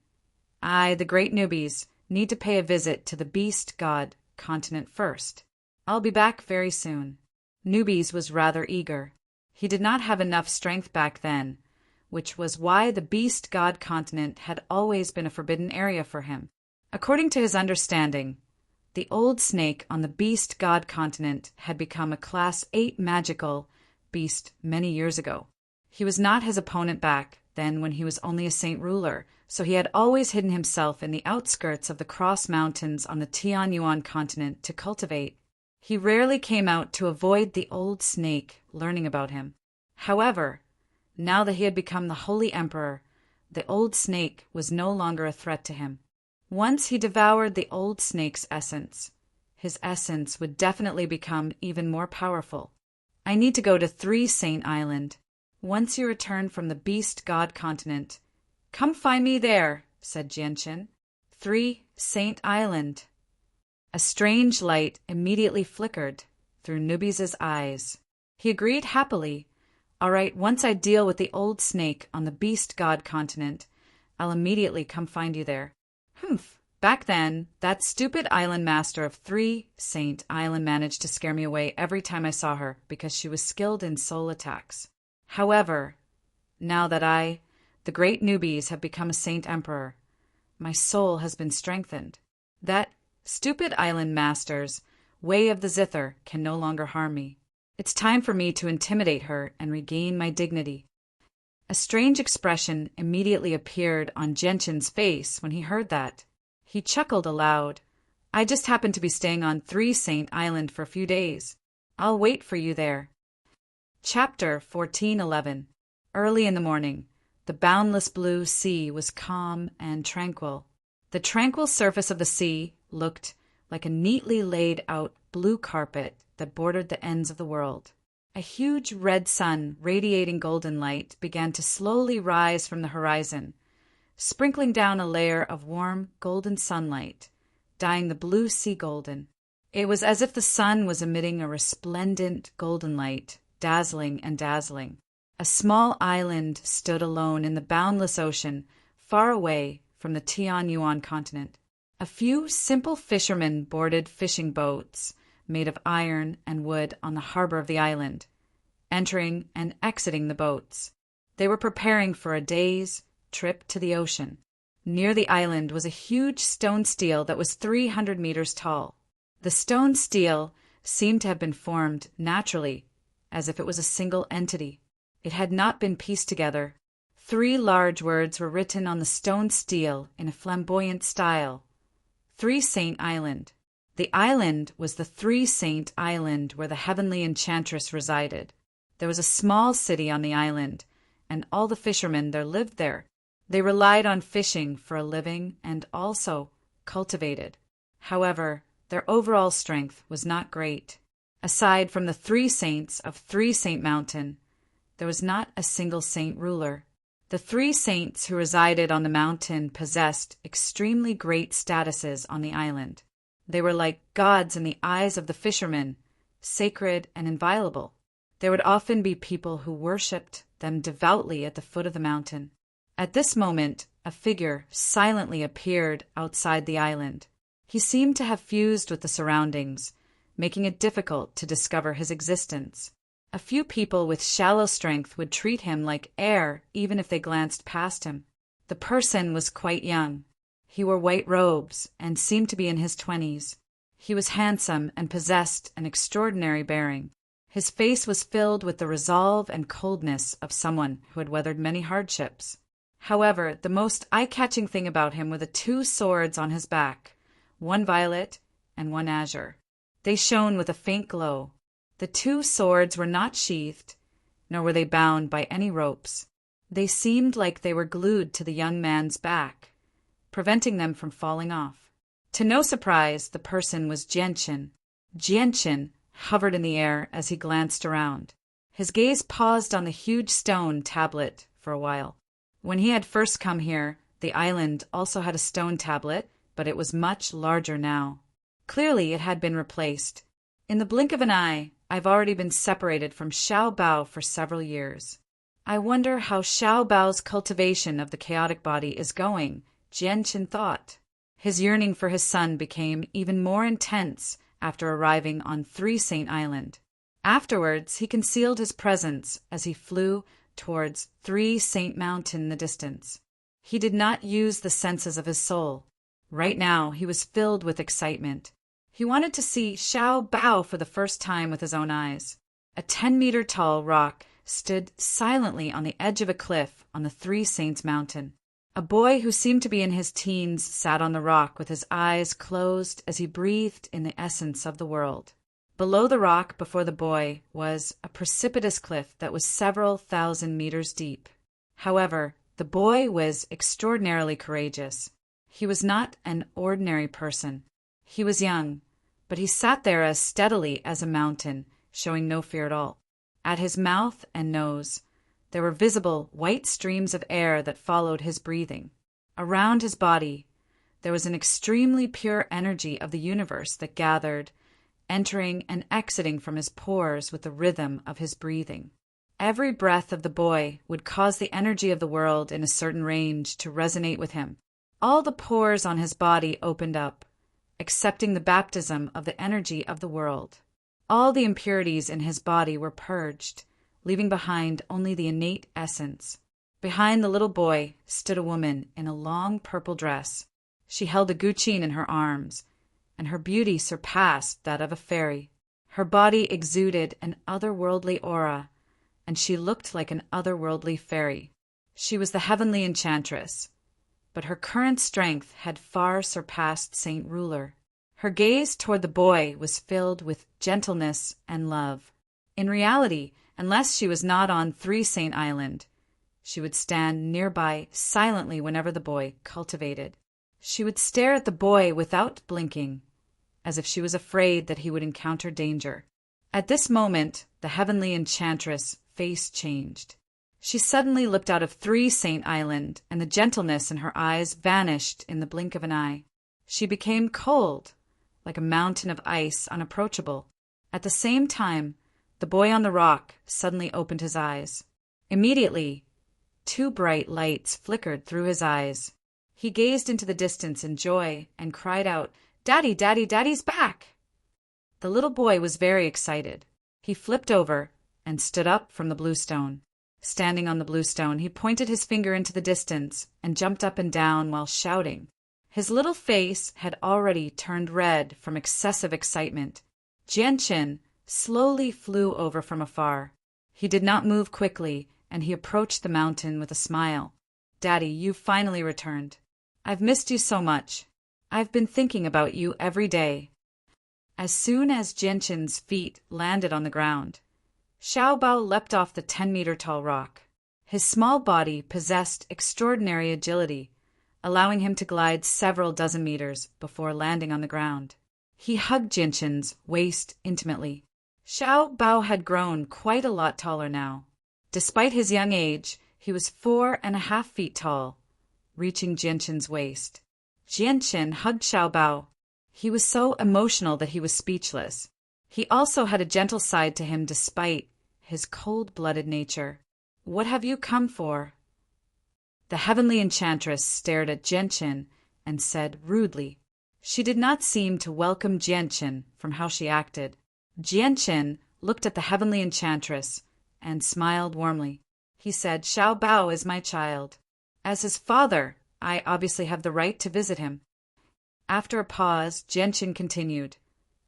I, the great newbies, need to pay a visit to the beast god continent first. I'll be back very soon. Newbies was rather eager. He did not have enough strength back then, which was why the beast god continent had always been a forbidden area for him. According to his understanding, the old snake on the beast god continent had become a Class 8 magical beast many years ago. He was not his opponent back then when he was only a saint ruler, so he had always hidden himself in the outskirts of the Cross Mountains on the Tianyuan continent to cultivate. He rarely came out to avoid the old snake learning about him. However, now that he had become the Holy Emperor, the old snake was no longer a threat to him. Once he devoured the old snake's essence, his essence would definitely become even more powerful. I need to go to 3 Saint Island. Once you return from the beast god continent, come find me there, said Genshin. 3 Saint Island. A strange light immediately flickered through Newbies' eyes. He agreed happily. All right, once I deal with the old snake on the beast god continent, I'll immediately come find you there. Humph. Back then, that stupid island master of 3 Saint Island managed to scare me away every time I saw her because she was skilled in soul attacks. However, now that I, the great newbies, have become a Saint Emperor, my soul has been strengthened. That stupid island master's way of the zither can no longer harm me. It's time for me to intimidate her and regain my dignity. A strange expression immediately appeared on Genshin's face when he heard that. He chuckled aloud. I just happen to be staying on 3 Saint Island for a few days. I'll wait for you there. Chapter 14:11. Early in the morning, the boundless blue sea was calm and tranquil. The tranquil surface of the sea looked like a neatly laid out blue carpet that bordered the ends of the world. A huge red sun radiating golden light began to slowly rise from the horizon, sprinkling down a layer of warm golden sunlight, dyeing the blue sea golden. It was as if the sun was emitting a resplendent golden light, dazzling and dazzling. A small island stood alone in the boundless ocean, far away from the Tianyuan continent. A few simple fishermen boarded fishing boats made of iron and wood on the harbor of the island, entering and exiting the boats. They were preparing for a day's trip to the ocean. Near the island was a huge stone stele that was 300 meters tall. The stone stele seemed to have been formed naturally, as if it was a single entity. It had not been pieced together. 3 large words were written on the stone stele in a flamboyant style. 3 Saint Island. The island was the 3 Saint Island where the heavenly enchantress resided. There was a small city on the island, and all the fishermen there lived there. They relied on fishing for a living and also cultivated. However, their overall strength was not great. Aside from the 3 saints of 3 Saint Mountain, there was not a single saint ruler. The 3 saints who resided on the mountain possessed extremely great statuses on the island. They were like gods in the eyes of the fishermen, sacred and inviolable. There would often be people who worshipped them devoutly at the foot of the mountain. At this moment, a figure silently appeared outside the island. He seemed to have fused with the surroundings, making it difficult to discover his existence. A few people with shallow strength would treat him like air even if they glanced past him. The person was quite young. He wore white robes and seemed to be in his 20s. He was handsome and possessed an extraordinary bearing. His face was filled with the resolve and coldness of someone who had weathered many hardships. However, the most eye-catching thing about him were the 2 swords on his back, one violet and one azure. They shone with a faint glow. The 2 swords were not sheathed, nor were they bound by any ropes. They seemed like they were glued to the young man's back, preventing them from falling off. To no surprise, the person was Gentian. Gentian hovered in the air as he glanced around. His gaze paused on the huge stone tablet for a while. When he had first come here, the island also had a stone tablet, but it was much larger now. Clearly it had been replaced. In the blink of an eye, I've already been separated from Xiao Bao for several years. I wonder how Xiao Bao's cultivation of the chaotic body is going, Jianqin thought. His yearning for his son became even more intense after arriving on 3 Saint Island. Afterwards, he concealed his presence as he flew towards 3 Saint Mountain in the distance. He did not use the senses of his soul. Right now, he was filled with excitement. He wanted to see Xiao Bao for the first time with his own eyes. A 10-meter-tall rock stood silently on the edge of a cliff on the 3 Saints Mountain. A boy who seemed to be in his teens sat on the rock with his eyes closed as he breathed in the essence of the world. Below the rock before the boy was a precipitous cliff that was several thousand meters deep. However, the boy was extraordinarily courageous. He was not an ordinary person. He was young, but he sat there as steadily as a mountain, showing no fear at all. At his mouth and nose, there were visible white streams of air that followed his breathing. Around his body, there was an extremely pure energy of the universe that gathered, entering and exiting from his pores with the rhythm of his breathing. Every breath of the boy would cause the energy of the world in a certain range to resonate with him. All the pores on his body opened up, accepting the baptism of the energy of the world. All the impurities in his body were purged, leaving behind only the innate essence. Behind the little boy stood a woman in a long purple dress. She held a guqin in her arms, and her beauty surpassed that of a fairy. Her body exuded an otherworldly aura, and she looked like an otherworldly fairy. She was the heavenly enchantress, but her current strength had far surpassed Saint Ruler. Her gaze toward the boy was filled with gentleness and love. In reality, unless she was not on 3 Saint Island, she would stand nearby silently whenever the boy cultivated. She would stare at the boy without blinking, as if she was afraid that he would encounter danger. At this moment, the heavenly enchantress' face changed. She suddenly looked out of 3 Saint Island, and the gentleness in her eyes vanished in the blink of an eye. She became cold, like a mountain of ice, unapproachable. At the same time, the boy on the rock suddenly opened his eyes. Immediately, 2 bright lights flickered through his eyes. He gazed into the distance in joy and cried out, "Daddy, Daddy, Daddy's back!" The little boy was very excited. He flipped over and stood up from the blue stone. Standing on the blue stone, he pointed his finger into the distance and jumped up and down while shouting. His little face had already turned red from excessive excitement. Jianchen slowly flew over from afar. He did not move quickly, and he approached the mountain with a smile. "Daddy, you've finally returned. I've missed you so much. I've been thinking about you every day." As soon as Jianchen's feet landed on the ground, Xiao Bao leapt off the 10-meter-tall rock. His small body possessed extraordinary agility, allowing him to glide several dozen meters before landing on the ground. He hugged Jianchen's waist intimately. Xiao Bao had grown quite a lot taller now. Despite his young age, he was 4.5 feet tall, reaching Jianchen's waist. Jianchen hugged Xiao Bao. He was so emotional that he was speechless. He also had a gentle side to him despite his cold-blooded nature. "What have you come for?" The heavenly enchantress stared at Jianchen and said rudely. She did not seem to welcome Jianchen from how she acted. Jianchen looked at the heavenly enchantress and smiled warmly. He said, "Xiao Bao is my child. As his father, I obviously have the right to visit him." After a pause, Jianchen continued,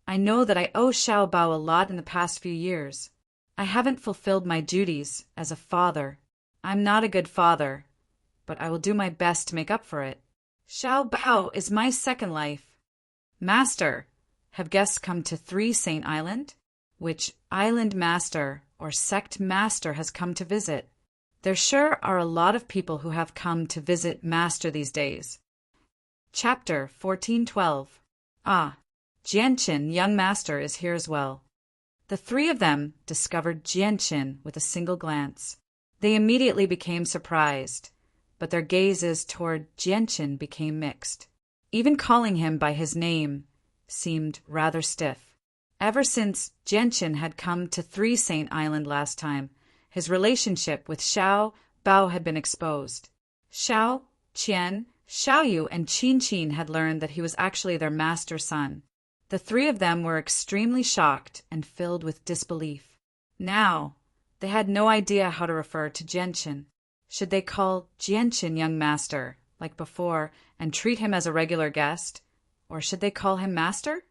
"I know that I owe Xiao Bao a lot in the past few years. I haven't fulfilled my duties as a father. I'm not a good father, but I will do my best to make up for it. Xiao Bao is my second life." "Master, have guests come to 3 Saint Island? Which island master or sect master has come to visit? There sure are a lot of people who have come to visit Master these days." Chapter 14:12. Ah, Jianchen, young master, is here as well. The 3 of them discovered Jianchen with a single glance. They immediately became surprised, but their gazes toward Jianchen became mixed. Even calling him by his name seemed rather stiff. Ever since Jianchen had come to 3 Saint Island last time, his relationship with Xiao Bao had been exposed. Xiao, Qian, Xiaoyu, and Qin had learned that he was actually their master's son. The 3 of them were extremely shocked and filled with disbelief. Now, they had no idea how to refer to Jianchen. Should they call Jianchen young master, like before, and treat him as a regular guest, or should they call him master?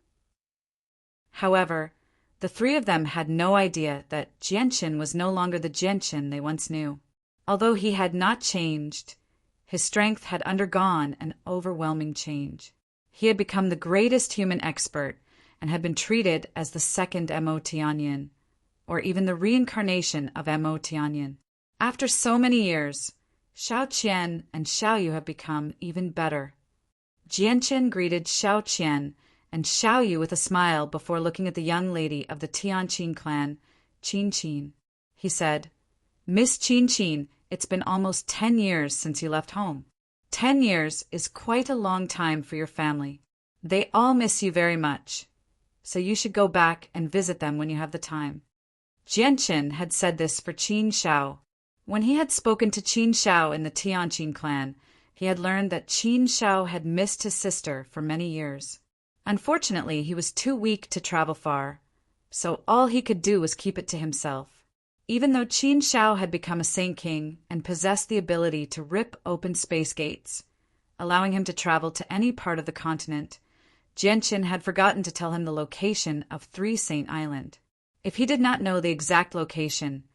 However, the 3 of them had no idea that Jianchen was no longer the Jianchen they once knew. Although he had not changed, his strength had undergone an overwhelming change. He had become the greatest human expert and had been treated as the second Mo Tianyin, or even the reincarnation of Mo Tianyin. After so many years, Xiao Qian and Xiaoyu have become even better. Jianchen greeted Xiao Qian and Xiaoyu with a smile before looking at the young lady of the Tianqin clan, Qin. He said, "Miss Qin, it's been almost 10 years since you left home. 10 years is quite a long time for your family. They all miss you very much, so you should go back and visit them when you have the time." Jianchen had said this for Qin Shao. When he had spoken to Qin Shao in the Tianqin clan, he had learned that Qin Shao had missed his sister for many years. Unfortunately, he was too weak to travel far, so all he could do was keep it to himself. Even though Qin Shao had become a Saint King and possessed the ability to rip open space gates, allowing him to travel to any part of the continent, Jianchen had forgotten to tell him the location of 3 Saint Island. If he did not know the exact location,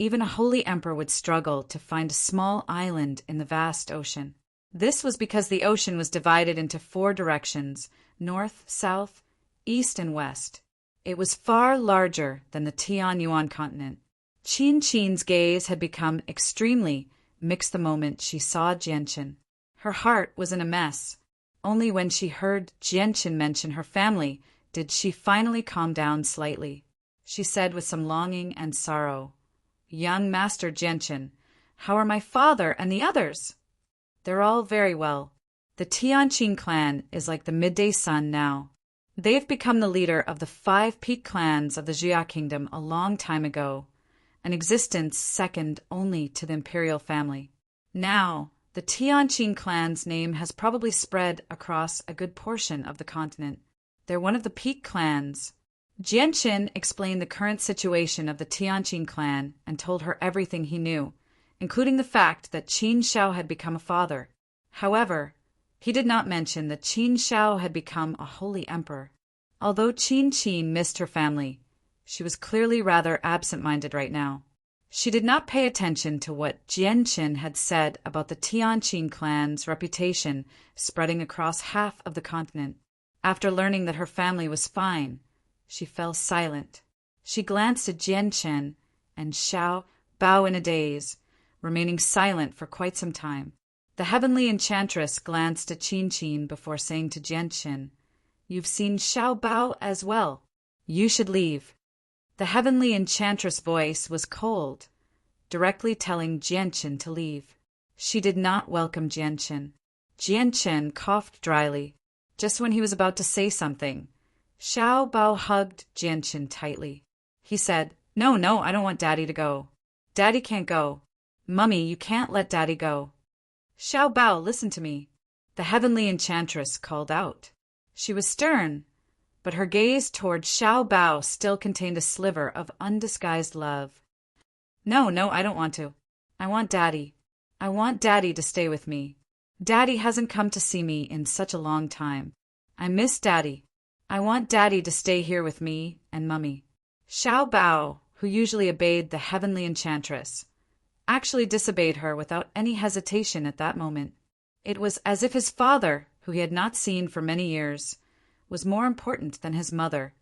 even a holy emperor would struggle to find a small island in the vast ocean. This was because the ocean was divided into 4 directions: north, south, east, and west. It was far larger than the Tianyuan continent. Qin's gaze had become extremely mixed the moment she saw Jianchen. Her heart was in a mess. Only when she heard Jianchen mention her family did she finally calm down slightly. She said with some longing and sorrow, "Young Master Jianchen, how are my father and the others?" "They're all very well. The Tianqin clan is like the midday sun now. They've become the leader of the 5 peak clans of the Jia kingdom a long time ago, an existence second only to the imperial family. Now, the Tianqin clan's name has probably spread across a good portion of the continent. They're one of the peak clans." Jianchen explained the current situation of the Tianqin clan and told her everything he knew, including the fact that Qin Shao had become a father. However, He did not mention that Qin Shao had become a holy emperor. Although Qin Qin missed her family, she was clearly rather absent-minded right now. She did not pay attention to what Jianqin had said about the Tianqin clan's reputation spreading across half of the continent. After learning that her family was fine, she fell silent. She glanced at Jianqin and Xiao Bao in a daze, remaining silent for quite some time. The heavenly enchantress glanced at Qin Qin before saying to Jianqin, "You've seen Xiao Bao as well. You should leave." The heavenly enchantress' voice was cold, directly telling Jianqin to leave. She did not welcome Jianqin. Jianqin coughed dryly, just when he was about to say something. Xiao Bao hugged Jianqin tightly. He said, No, I don't want Daddy to go. Daddy can't go. Mummy, you can't let Daddy go. Xiao Bao, listen to me. The heavenly enchantress called out. She was stern, but her gaze toward Xiao Bao still contained a sliver of undisguised love. No, I don't want to. I want Daddy. I want Daddy to stay with me. Daddy hasn't come to see me in such a long time. I miss Daddy. I want Daddy to stay here with me and Mummy. Xiao Bao, who usually obeyed the heavenly enchantress, actually disobeyed her without any hesitation at that moment. It was as if his father, who he had not seen for many years, was more important than his mother,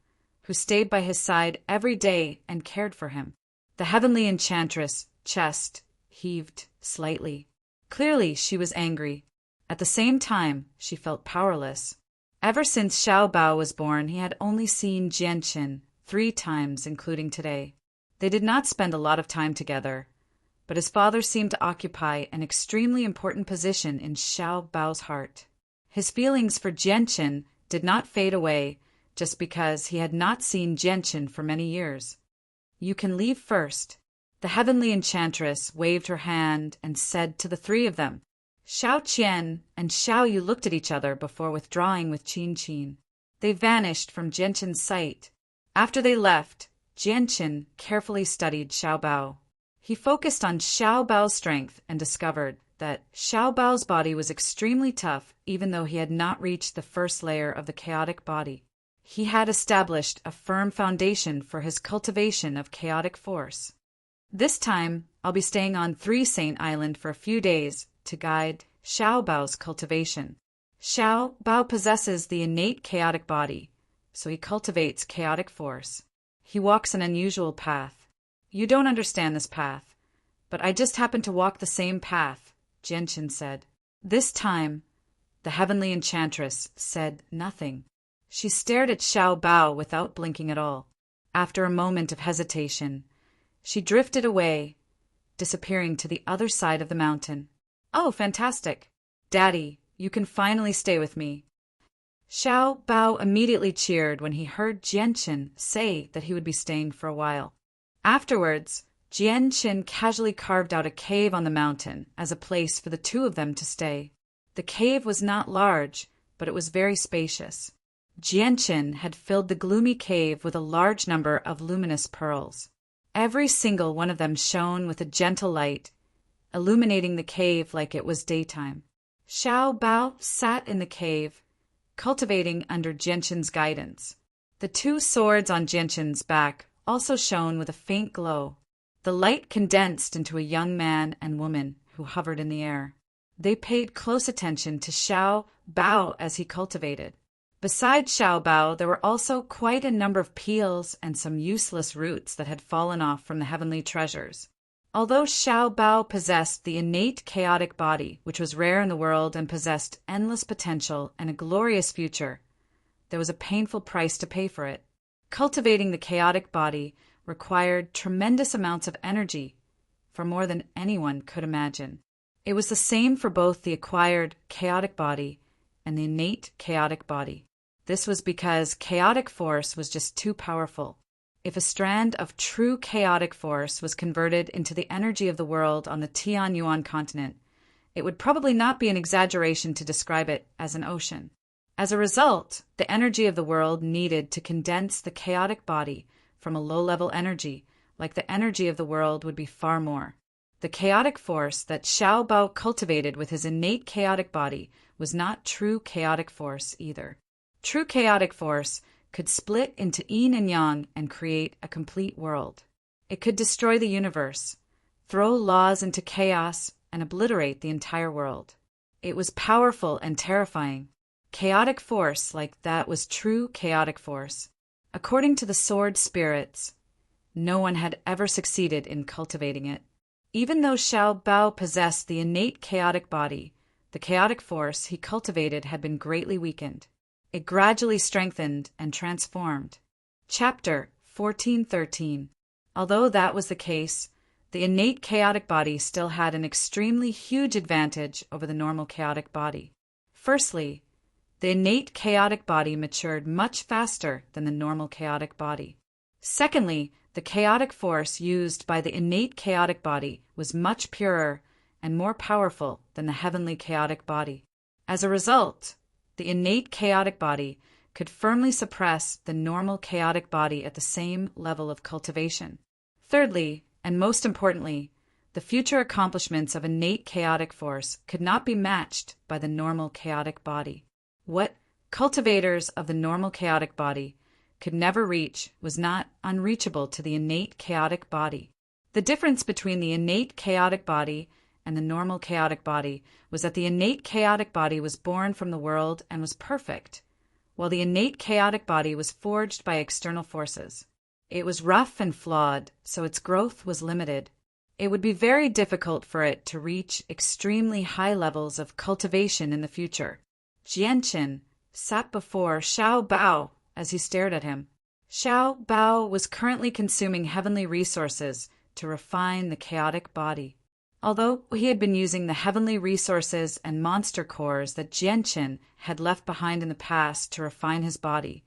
who stayed by his side every day and cared for him. The heavenly enchantress' chest heaved slightly. Clearly she was angry. At the same time, she felt powerless. Ever since Xiao Bao was born, he had only seen Jianqin 3 times, including today. They did not spend a lot of time together, but his father seemed to occupy an extremely important position in Xiao Bao's heart. His feelings for Jianqin did not fade away just because he had not seen Jianqin for many years. You can leave first. The heavenly enchantress waved her hand and said to the 3 of them. Xiao Qian and Xiao Yu looked at each other before withdrawing with Qin Qin. They vanished from Jianqin's sight. After they left, Jianqin carefully studied Xiao Bao. He focused on Xiao Bao's strength and discovered that Xiao Bao's body was extremely tough even though he had not reached the first layer of the chaotic body. He had established a firm foundation for his cultivation of chaotic force. This time, I'll be staying on 3 Saint Island for a few days to guide Xiao Bao's cultivation. Xiao Bao possesses the innate chaotic body, so he cultivates chaotic force. He walks an unusual path. You don't understand this path, but I just happen to walk the same path, Jianqin said. This time, the heavenly enchantress said nothing. She stared at Xiao Bao without blinking at all. After a moment of hesitation, she drifted away, disappearing to the other side of the mountain. Oh, fantastic! Daddy, you can finally stay with me. Xiao Bao immediately cheered when he heard Jianqin say that he would be staying for a while. Afterwards, Jianqin casually carved out a cave on the mountain as a place for the 2 of them to stay. The cave was not large, but it was very spacious. Jianqin had filled the gloomy cave with a large number of luminous pearls. Every single one of them shone with a gentle light, illuminating the cave like it was daytime. Xiao Bao sat in the cave, cultivating under Jianqin's guidance. The 2 swords on Jianqin's back also shone with a faint glow. The light condensed into a young man and woman who hovered in the air. They paid close attention to Xiao Bao as he cultivated. Besides Xiao Bao, there were also quite a number of peels and some useless roots that had fallen off from the heavenly treasures. Although Xiao Bao possessed the innate chaotic body, which was rare in the world and possessed endless potential and a glorious future, there was a painful price to pay for it. Cultivating the chaotic body required tremendous amounts of energy, for more than anyone could imagine. It was the same for both the acquired chaotic body and the innate chaotic body. This was because chaotic force was just too powerful. If a strand of true chaotic force was converted into the energy of the world on the Tianyuan continent, it would probably not be an exaggeration to describe it as an ocean. As a result, the energy of the world needed to condense the chaotic body from a low-level energy, like the energy of the world, would be far more. The chaotic force that Xiao Bao cultivated with his innate chaotic body was not true chaotic force either. True chaotic force could split into yin and yang and create a complete world. It could destroy the universe, throw laws into chaos, and obliterate the entire world. It was powerful and terrifying. Chaotic force like that was true chaotic force. According to the sword spirits, no one had ever succeeded in cultivating it. Even though Xiao Bao possessed the innate chaotic body, the chaotic force he cultivated had been greatly weakened. It gradually strengthened and transformed. Chapter 1413. Although that was the case, the innate chaotic body still had an extremely huge advantage over the normal chaotic body. Firstly, the innate chaotic body matured much faster than the normal chaotic body. Secondly, the chaotic force used by the innate chaotic body was much purer and more powerful than the heavenly chaotic body. As a result, the innate chaotic body could firmly suppress the normal chaotic body at the same level of cultivation. Thirdly, and most importantly, the future accomplishments of innate chaotic force could not be matched by the normal chaotic body. What cultivators of the normal chaotic body could never reach was not unreachable to the innate chaotic body. The difference between the innate chaotic body and the normal chaotic body was that the innate chaotic body was born from the world and was perfect, while the innate chaotic body was forged by external forces. It was rough and flawed, so its growth was limited. It would be very difficult for it to reach extremely high levels of cultivation in the future. Jianqin sat before Xiao Bao as he stared at him. Xiao Bao was currently consuming heavenly resources to refine the chaotic body. Although he had been using the heavenly resources and monster cores that Jianqin had left behind in the past to refine his body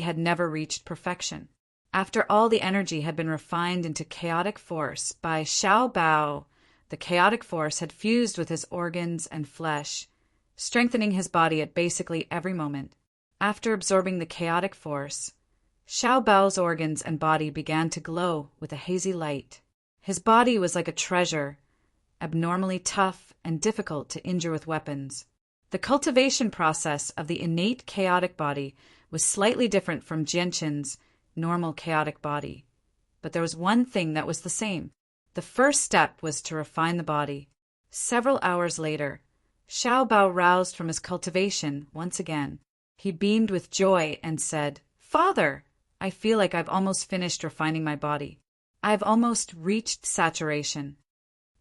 had never reached perfection. After all the energy had been refined into chaotic force by Xiao Bao, the chaotic force had fused with his organs and flesh, strengthening his body at basically every moment. After absorbing the chaotic force, Xiao Bao's organs and body began to glow with a hazy light. His body was like a treasure, abnormally tough and difficult to injure with weapons. The cultivation process of the innate chaotic body was slightly different from Jianqin's normal chaotic body, but there was one thing that was the same. The first step was to refine the body. Several hours later, Xiao Bao roused from his cultivation once again. He beamed with joy and said, "Father, I feel like I've almost finished refining my body. I've almost reached saturation.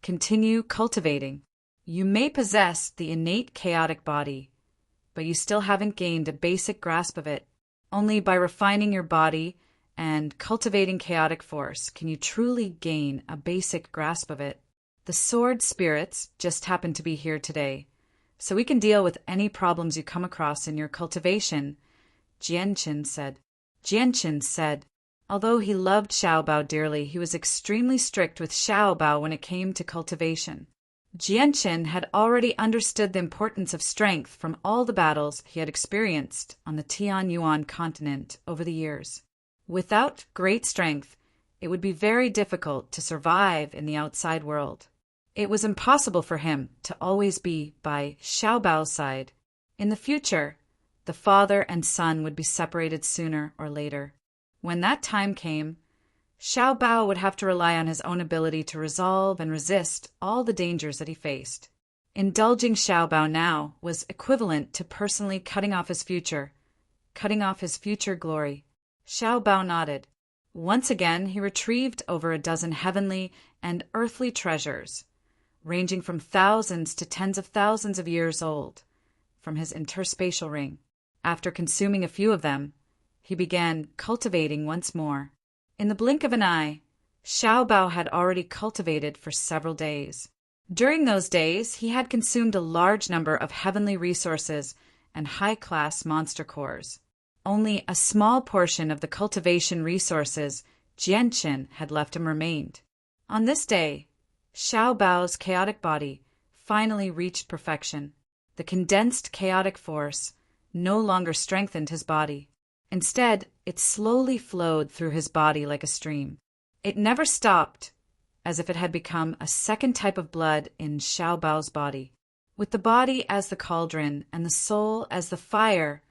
Continue cultivating. You may possess the innate chaotic body, but you still haven't gained a basic grasp of it. Only by refining your body and cultivating chaotic force can you truly gain a basic grasp of it. The sword spirits just happen to be here today, so we can deal with any problems you come across in your cultivation," Jianqin said. Although he loved Xiao Bao dearly, he was extremely strict with Xiao Bao when it came to cultivation. Jianqin had already understood the importance of strength from all the battles he had experienced on the Tianyuan continent over the years. Without great strength, it would be very difficult to survive in the outside world. It was impossible for him to always be by Xiao Bao's side. In the future, the father and son would be separated sooner or later. When that time came, Xiao Bao would have to rely on his own ability to resolve and resist all the dangers that he faced. Indulging Xiao Bao now was equivalent to personally cutting off his future glory. Xiao Bao nodded. Once again, he retrieved over a dozen heavenly and earthly treasures, ranging from thousands to tens of thousands of years old, from his interspatial ring. After consuming a few of them, he began cultivating once more. In the blink of an eye, Xiao Bao had already cultivated for several days. During those days, he had consumed a large number of heavenly resources and high-class monster cores. Only a small portion of the cultivation resources Jianqin had left him remained. On this day, Xiao Bao's chaotic body finally reached perfection. The condensed chaotic force no longer strengthened his body. Instead, it slowly flowed through his body like a stream. It never stopped, as if it had become a second type of blood in Xiao Bao's body. With the body as the cauldron and the soul as the fire,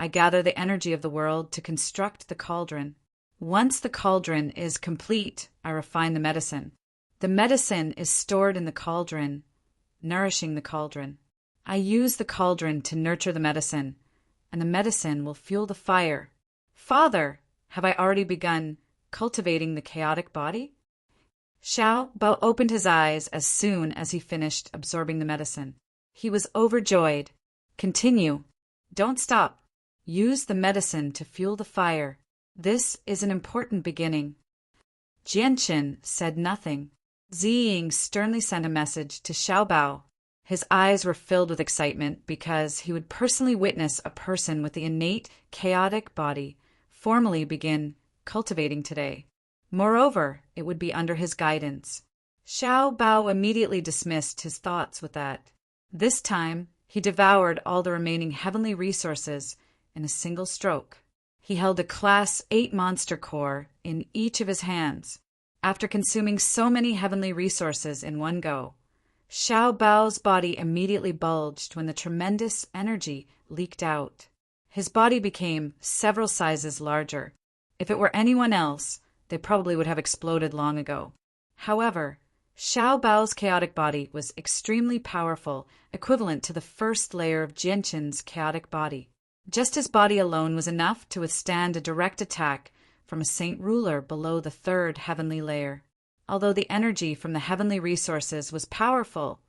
I gather the energy of the world to construct the cauldron. Once the cauldron is complete, I refine the medicine. The medicine is stored in the cauldron, nourishing the cauldron. I use the cauldron to nurture the medicine, and the medicine will fuel the fire. Father, have I already begun cultivating the chaotic body? Xiao Bao opened his eyes as soon as he finished absorbing the medicine. He was overjoyed. Continue. Don't stop. Use the medicine to fuel the fire. This is an important beginning. Jianqin said nothing. Ziying sternly sent a message to Xiao Bao. His eyes were filled with excitement because he would personally witness a person with the innate chaotic body formally begin cultivating today. Moreover, it would be under his guidance. Xiao Bao immediately dismissed his thoughts with that. This time, he devoured all the remaining heavenly resources in a single stroke. He held a Class 8 monster core in each of his hands. After consuming so many heavenly resources in one go, Xiao Bao's body immediately bulged when the tremendous energy leaked out. His body became several sizes larger. If it were anyone else, they probably would have exploded long ago. However, Xiao Bao's chaotic body was extremely powerful, equivalent to the first layer of Jianqin's chaotic body. Just his body alone was enough to withstand a direct attack from a saint ruler below the third heavenly layer. Although the energy from the heavenly resources was powerful,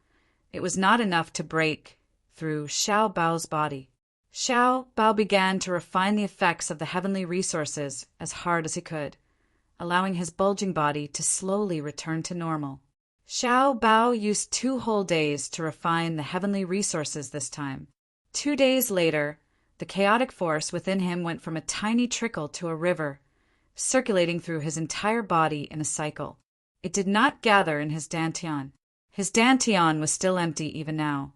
it was not enough to break through Xiao Bao's body. Xiao Bao began to refine the effects of the heavenly resources as hard as he could, allowing his bulging body to slowly return to normal. Xiao Bao used 2 whole days to refine the heavenly resources this time. 2 days later, the chaotic force within him went from a tiny trickle to a river, circulating through his entire body in a cycle. It did not gather in his dantian. His dantian was still empty even now.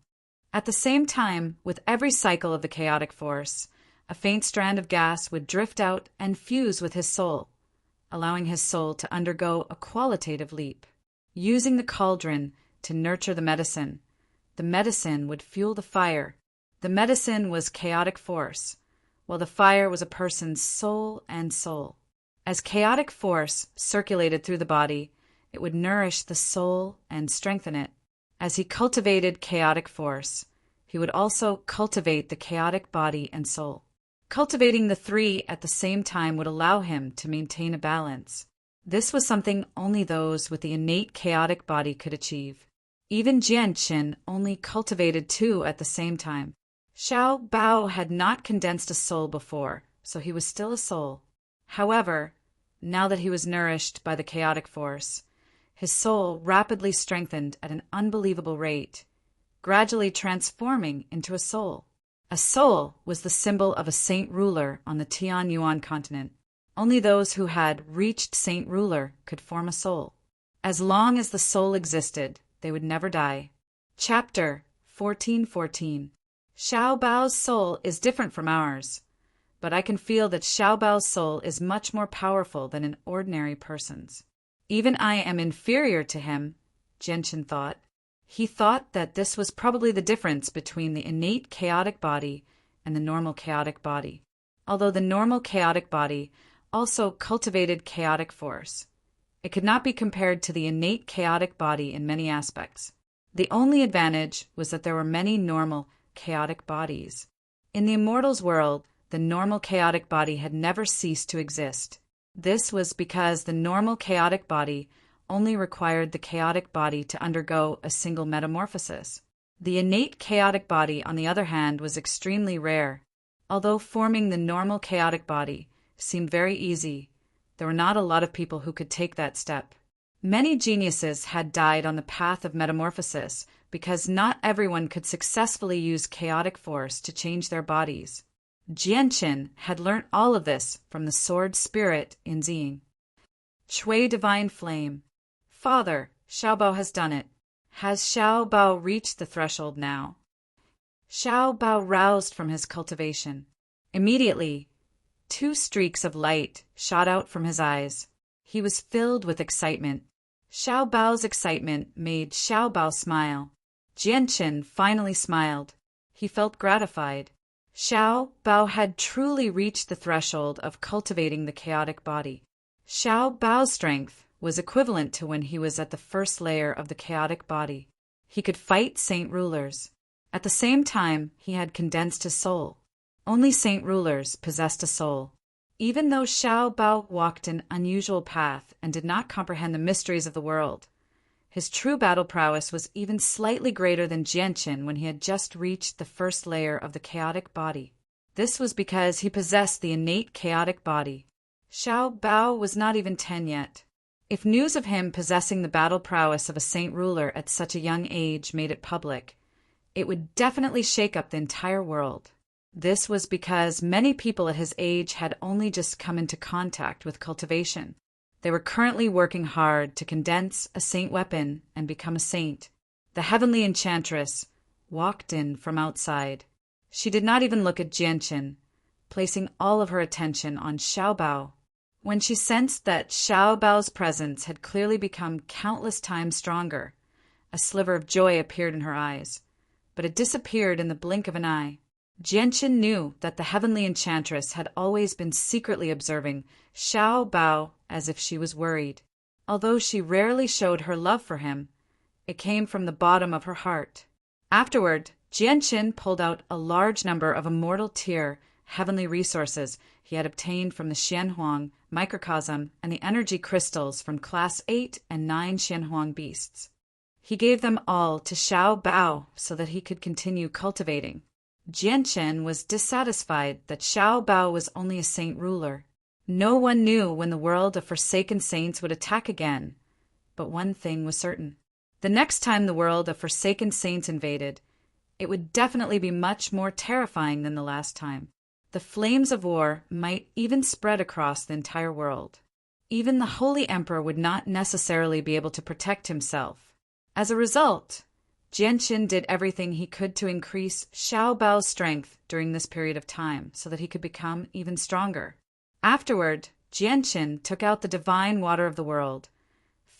At the same time, with every cycle of the chaotic force, a faint strand of gas would drift out and fuse with his soul, allowing his soul to undergo a qualitative leap. Using the cauldron to nurture the medicine would fuel the fire. The medicine was chaotic force, while the fire was a person's soul and soul. As chaotic force circulated through the body, it would nourish the soul and strengthen it. As he cultivated chaotic force, he would also cultivate the chaotic body and soul. Cultivating the 3 at the same time would allow him to maintain a balance. This was something only those with the innate chaotic body could achieve. Even Jianqin only cultivated 2 at the same time. Xiao Bao had not condensed a soul before, so he was still a soul. However, now that he was nourished by the chaotic force, his soul rapidly strengthened at an unbelievable rate, gradually transforming into a soul. A soul was the symbol of a saint ruler on the Tian Yuan continent. Only those who had reached saint ruler could form a soul. As long as the soul existed, they would never die. Chapter 14:14. Xiao Bao's soul is different from ours, but I can feel that Xiao Bao's soul is much more powerful than an ordinary person's. Even I am inferior to him, Jianqin thought. He thought that this was probably the difference between the innate chaotic body and the normal chaotic body, although the normal chaotic body also cultivated chaotic force. It could not be compared to the innate chaotic body in many aspects. The only advantage was that there were many normal chaotic bodies. In the immortals' world, the normal chaotic body had never ceased to exist. This was because the normal chaotic body only required the chaotic body to undergo a single metamorphosis. The innate chaotic body, on the other hand, was extremely rare. Although forming the normal chaotic body seemed very easy, there were not a lot of people who could take that step. Many geniuses had died on the path of metamorphosis because not everyone could successfully use chaotic force to change their bodies. Jianqin had learnt all of this from the sword spirit in Ziying. Shui Divine Flame. Father, Xiao Bao has done it. Has Xiao Bao reached the threshold now? Xiao Bao roused from his cultivation. Immediately, 2 streaks of light shot out from his eyes. He was filled with excitement. Xiao Bao's excitement made Xiao Bao smile. Jianqin finally smiled. He felt gratified. Xiao Bao had truly reached the threshold of cultivating the chaotic body. Xiao Bao's strength was equivalent to when he was at the first layer of the chaotic body. He could fight saint rulers. At the same time, he had condensed his soul. Only saint rulers possessed a soul. Even though Xiao Bao walked an unusual path and did not comprehend the mysteries of the world, his true battle prowess was even slightly greater than Jianqin when he had just reached the first layer of the chaotic body. This was because he possessed the innate chaotic body. Xiao Bao was not even 10 yet. If news of him possessing the battle prowess of a saint ruler at such a young age made it public, it would definitely shake up the entire world. This was because many people at his age had only just come into contact with cultivation. They were currently working hard to condense a saint weapon and become a saint. The heavenly enchantress walked in from outside. She did not even look at Jianqin, placing all of her attention on Xiao Bao. When she sensed that Xiao Bao's presence had clearly become countless times stronger, a sliver of joy appeared in her eyes, but it disappeared in the blink of an eye. Jianqin knew that the heavenly enchantress had always been secretly observing Xiao Bao as if she was worried. Although she rarely showed her love for him, it came from the bottom of her heart. Afterward, Jianqin pulled out a large number of immortal tier heavenly resources he had obtained from the Xianhuang microcosm and the energy crystals from Class 8 and 9 Xianhuang beasts. He gave them all to Xiao Bao so that he could continue cultivating. Jianqin was dissatisfied that Xiao Bao was only a saint ruler. No one knew when the world of forsaken saints would attack again, but one thing was certain. The next time the world of forsaken saints invaded, it would definitely be much more terrifying than the last time. The flames of war might even spread across the entire world. Even the Holy Emperor would not necessarily be able to protect himself. As a result, Jianqin did everything he could to increase Xiao Bao's strength during this period of time so that he could become even stronger. Afterward, Jianqin took out the divine water of the world,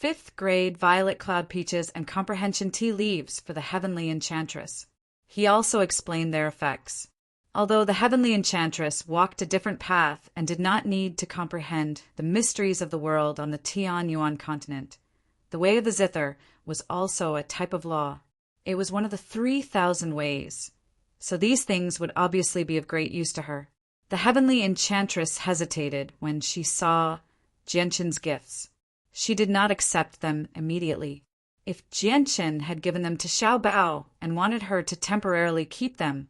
5th grade violet cloud peaches and comprehension tea leaves for the heavenly enchantress. He also explained their effects. Although the heavenly enchantress walked a different path and did not need to comprehend the mysteries of the world on the Tianyuan continent, the way of the zither was also a type of law. It was one of the 3,000 ways, so these things would obviously be of great use to her. The heavenly enchantress hesitated when she saw Jianqin's gifts. She did not accept them immediately. If Jianqin had given them to Xiao Bao and wanted her to temporarily keep them,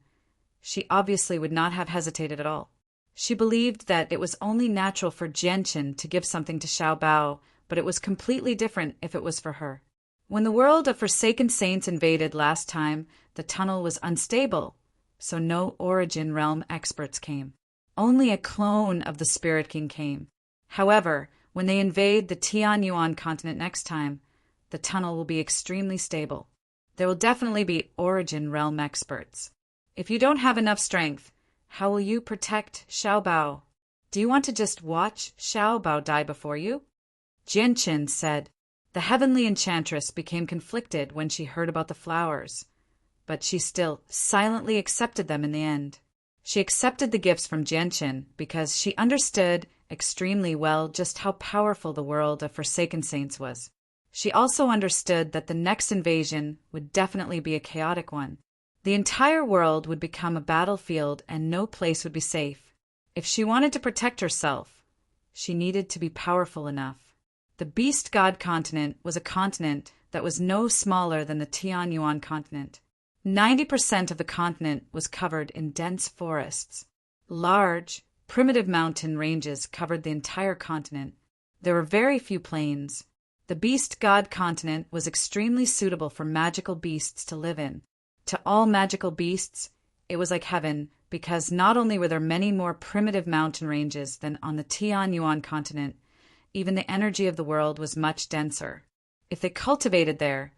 she obviously would not have hesitated at all. She believed that it was only natural for Jianqin to give something to Xiao Bao, but it was completely different if it was for her. When the world of forsaken saints invaded last time, the tunnel was unstable, so no Origin Realm experts came. Only a clone of the Spirit King came. However, when they invade the Tianyuan continent next time, the tunnel will be extremely stable. There will definitely be Origin Realm experts. If you don't have enough strength, how will you protect Xiao Bao? Do you want to just watch Xiao Bao die before you? Jianqin said. The heavenly enchantress became conflicted when she heard about the flowers, but she still silently accepted them in the end. She accepted the gifts from Jianqin because she understood extremely well just how powerful the world of forsaken saints was. She also understood that the next invasion would definitely be a chaotic one. The entire world would become a battlefield and no place would be safe. If she wanted to protect herself, she needed to be powerful enough. The Beast God continent was a continent that was no smaller than the Tianyuan continent. 90% of the continent was covered in dense forests. Large, primitive mountain ranges covered the entire continent. There were very few plains. The Beast God continent was extremely suitable for magical beasts to live in. To all magical beasts, it was like heaven because not only were there many more primitive mountain ranges than on the Tianyuan continent, even the energy of the world was much denser. If they cultivated there,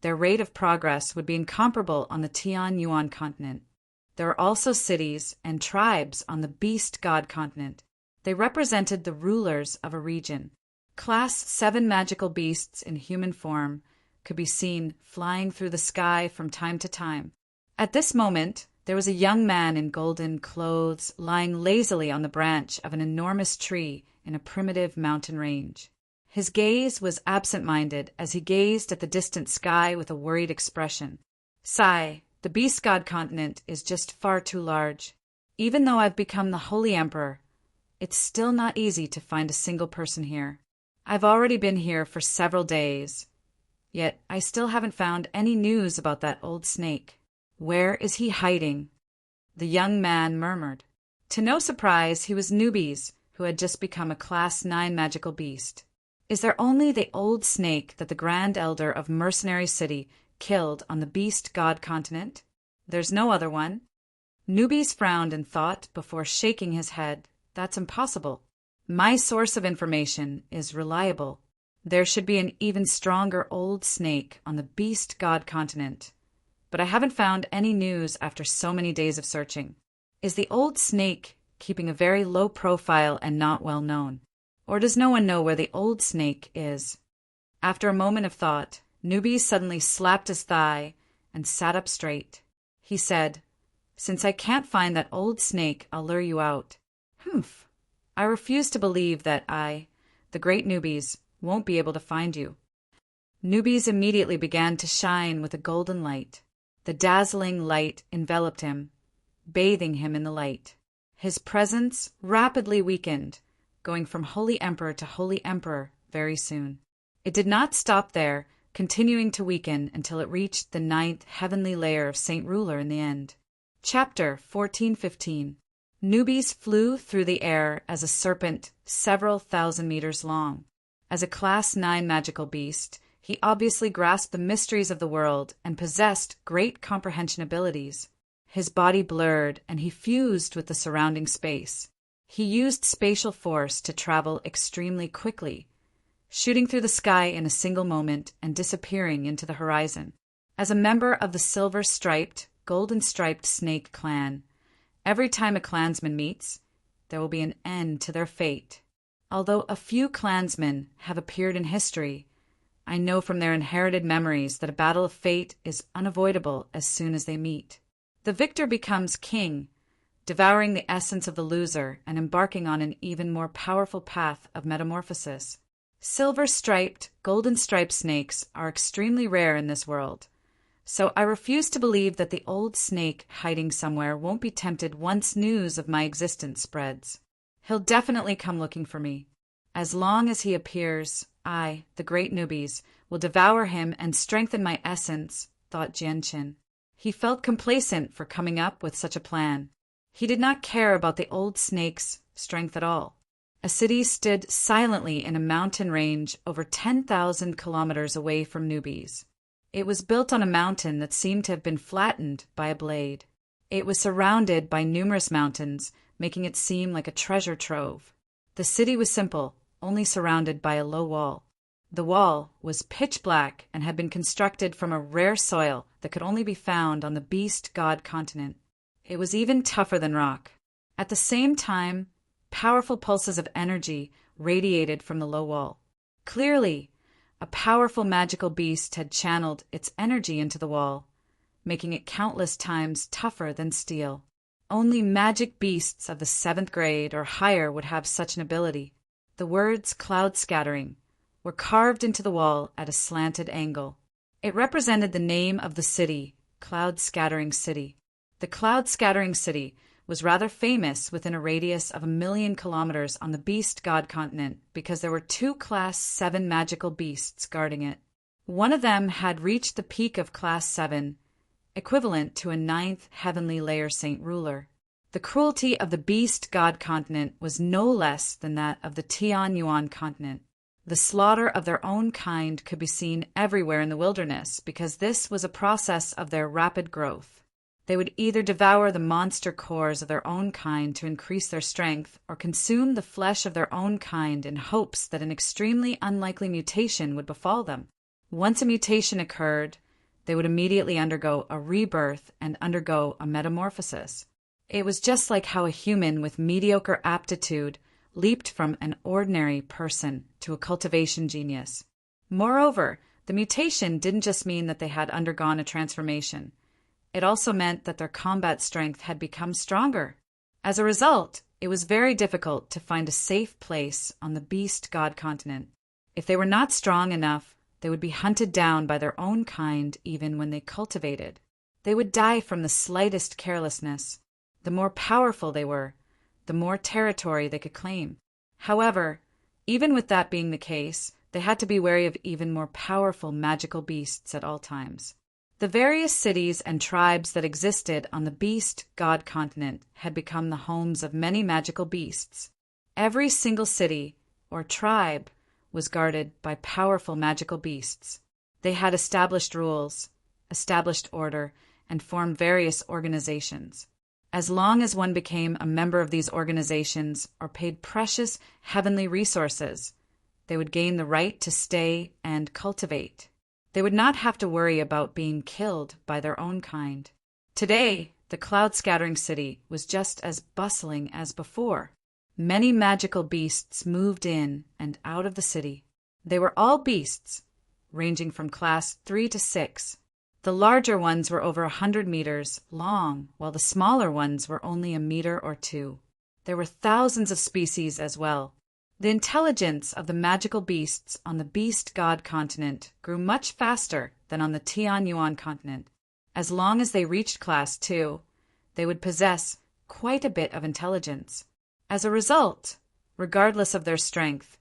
their rate of progress would be incomparable on the Tianyuan continent. There were also cities and tribes on the Beast God continent. They represented the rulers of a region. Class 7 magical beasts in human form could be seen flying through the sky from time to time. At this moment, there was a young man in golden clothes lying lazily on the branch of an enormous tree in a primitive mountain range. His gaze was absent-minded as he gazed at the distant sky with a worried expression. Sigh, the beast god continent is just far too large. Even though I've become the Holy Emperor, it's still not easy to find a single person here. I've already been here for several days, yet I still haven't found any news about that old snake. Where is he hiding? The young man murmured. To no surprise, he was Newbies, who had just become a Class 9 magical beast. Is there only the old snake that the Grand Elder of Mercenary City killed on the beast god continent? There's no other one. Newbies frowned and thought before shaking his head. That's impossible. My source of information is reliable. There should be an even stronger old snake on the beast god continent. But I haven't found any news after so many days of searching. Is the old snake keeping a very low profile and not well known? Or does no one know where the old snake is? After a moment of thought, Newbies suddenly slapped his thigh and sat up straight. He said, Since I can't find that old snake, I'll lure you out. Humph. I refuse to believe that I, the great Newbies, won't be able to find you. Newbies immediately began to shine with a golden light. The dazzling light enveloped him, bathing him in the light. His presence rapidly weakened, going from Holy Emperor to Holy Emperor very soon. It did not stop there, continuing to weaken until it reached the 9th heavenly layer of Saint Ruler in the end. Chapter 14:15. Newbies flew through the air as a serpent several thousand meters long. As a Class 9 magical beast, he obviously grasped the mysteries of the world and possessed great comprehension abilities. His body blurred and he fused with the surrounding space. He used spatial force to travel extremely quickly, shooting through the sky in a single moment and disappearing into the horizon. As a member of the silver-striped, golden-striped snake clan, every time a clansman meets, there will be an end to their fate. Although a few clansmen have appeared in history, I know from their inherited memories that a battle of fate is unavoidable as soon as they meet. The victor becomes king, devouring the essence of the loser and embarking on an even more powerful path of metamorphosis. Silver-striped, golden-striped snakes are extremely rare in this world, so I refuse to believe that the old snake hiding somewhere won't be tempted once news of my existence spreads. He'll definitely come looking for me. As long as he appears, I, the great Newbies, will devour him and strengthen my essence, thought Jianqin. He felt complacent for coming up with such a plan. He did not care about the old snake's strength at all. A city stood silently in a mountain range over 10,000 kilometers away from Newbies. It was built on a mountain that seemed to have been flattened by a blade. It was surrounded by numerous mountains, making it seem like a treasure trove. The city was simple, only surrounded by a low wall. The wall was pitch black and had been constructed from a rare soil that could only be found on the beast god continent. It was even tougher than rock. At the same time, powerful pulses of energy radiated from the low wall. Clearly, a powerful magical beast had channeled its energy into the wall, making it countless times tougher than steel. Only magic beasts of the 7th grade or higher would have such an ability. The words cloud scattering were carved into the wall at a slanted angle. It represented the name of the city, Cloud Scattering City. The Cloud Scattering City was rather famous within a radius of 1,000,000 kilometers on the beast god continent because there were 2 Class 7 magical beasts guarding it. One of them had reached the peak of Class 7, equivalent to a 9th heavenly layer Saint Ruler. The cruelty of the beast god continent was no less than that of the Tian Yuan continent. The slaughter of their own kind could be seen everywhere in the wilderness because this was a process of their rapid growth. They would either devour the monster cores of their own kind to increase their strength or consume the flesh of their own kind in hopes that an extremely unlikely mutation would befall them. Once a mutation occurred, they would immediately undergo a rebirth and undergo a metamorphosis. It was just like how a human with mediocre aptitude leaped from an ordinary person to a cultivation genius. Moreover, the mutation didn't just mean that they had undergone a transformation. It also meant that their combat strength had become stronger. As a result, it was very difficult to find a safe place on the beast god continent. If they were not strong enough, they would be hunted down by their own kind even when they cultivated. They would die from the slightest carelessness. The more powerful they were, the more territory they could claim. However, even with that being the case, they had to be wary of even more powerful magical beasts at all times. The various cities and tribes that existed on the beast god continent had become the homes of many magical beasts. Every single city or tribe was guarded by powerful magical beasts. They had established rules, established order, and formed various organizations. As long as one became a member of these organizations or paid precious heavenly resources, they would gain the right to stay and cultivate. They would not have to worry about being killed by their own kind. Today, the cloud-scattering city was just as bustling as before. Many magical beasts moved in and out of the city. They were all beasts, ranging from class 3 to 6. The larger ones were over 100 meters long, while the smaller ones were only a meter or two. There were thousands of species as well. The intelligence of the magical beasts on the beast god continent grew much faster than on the Tianyuan continent. As long as they reached class 2, they would possess quite a bit of intelligence. As a result, regardless of their strength,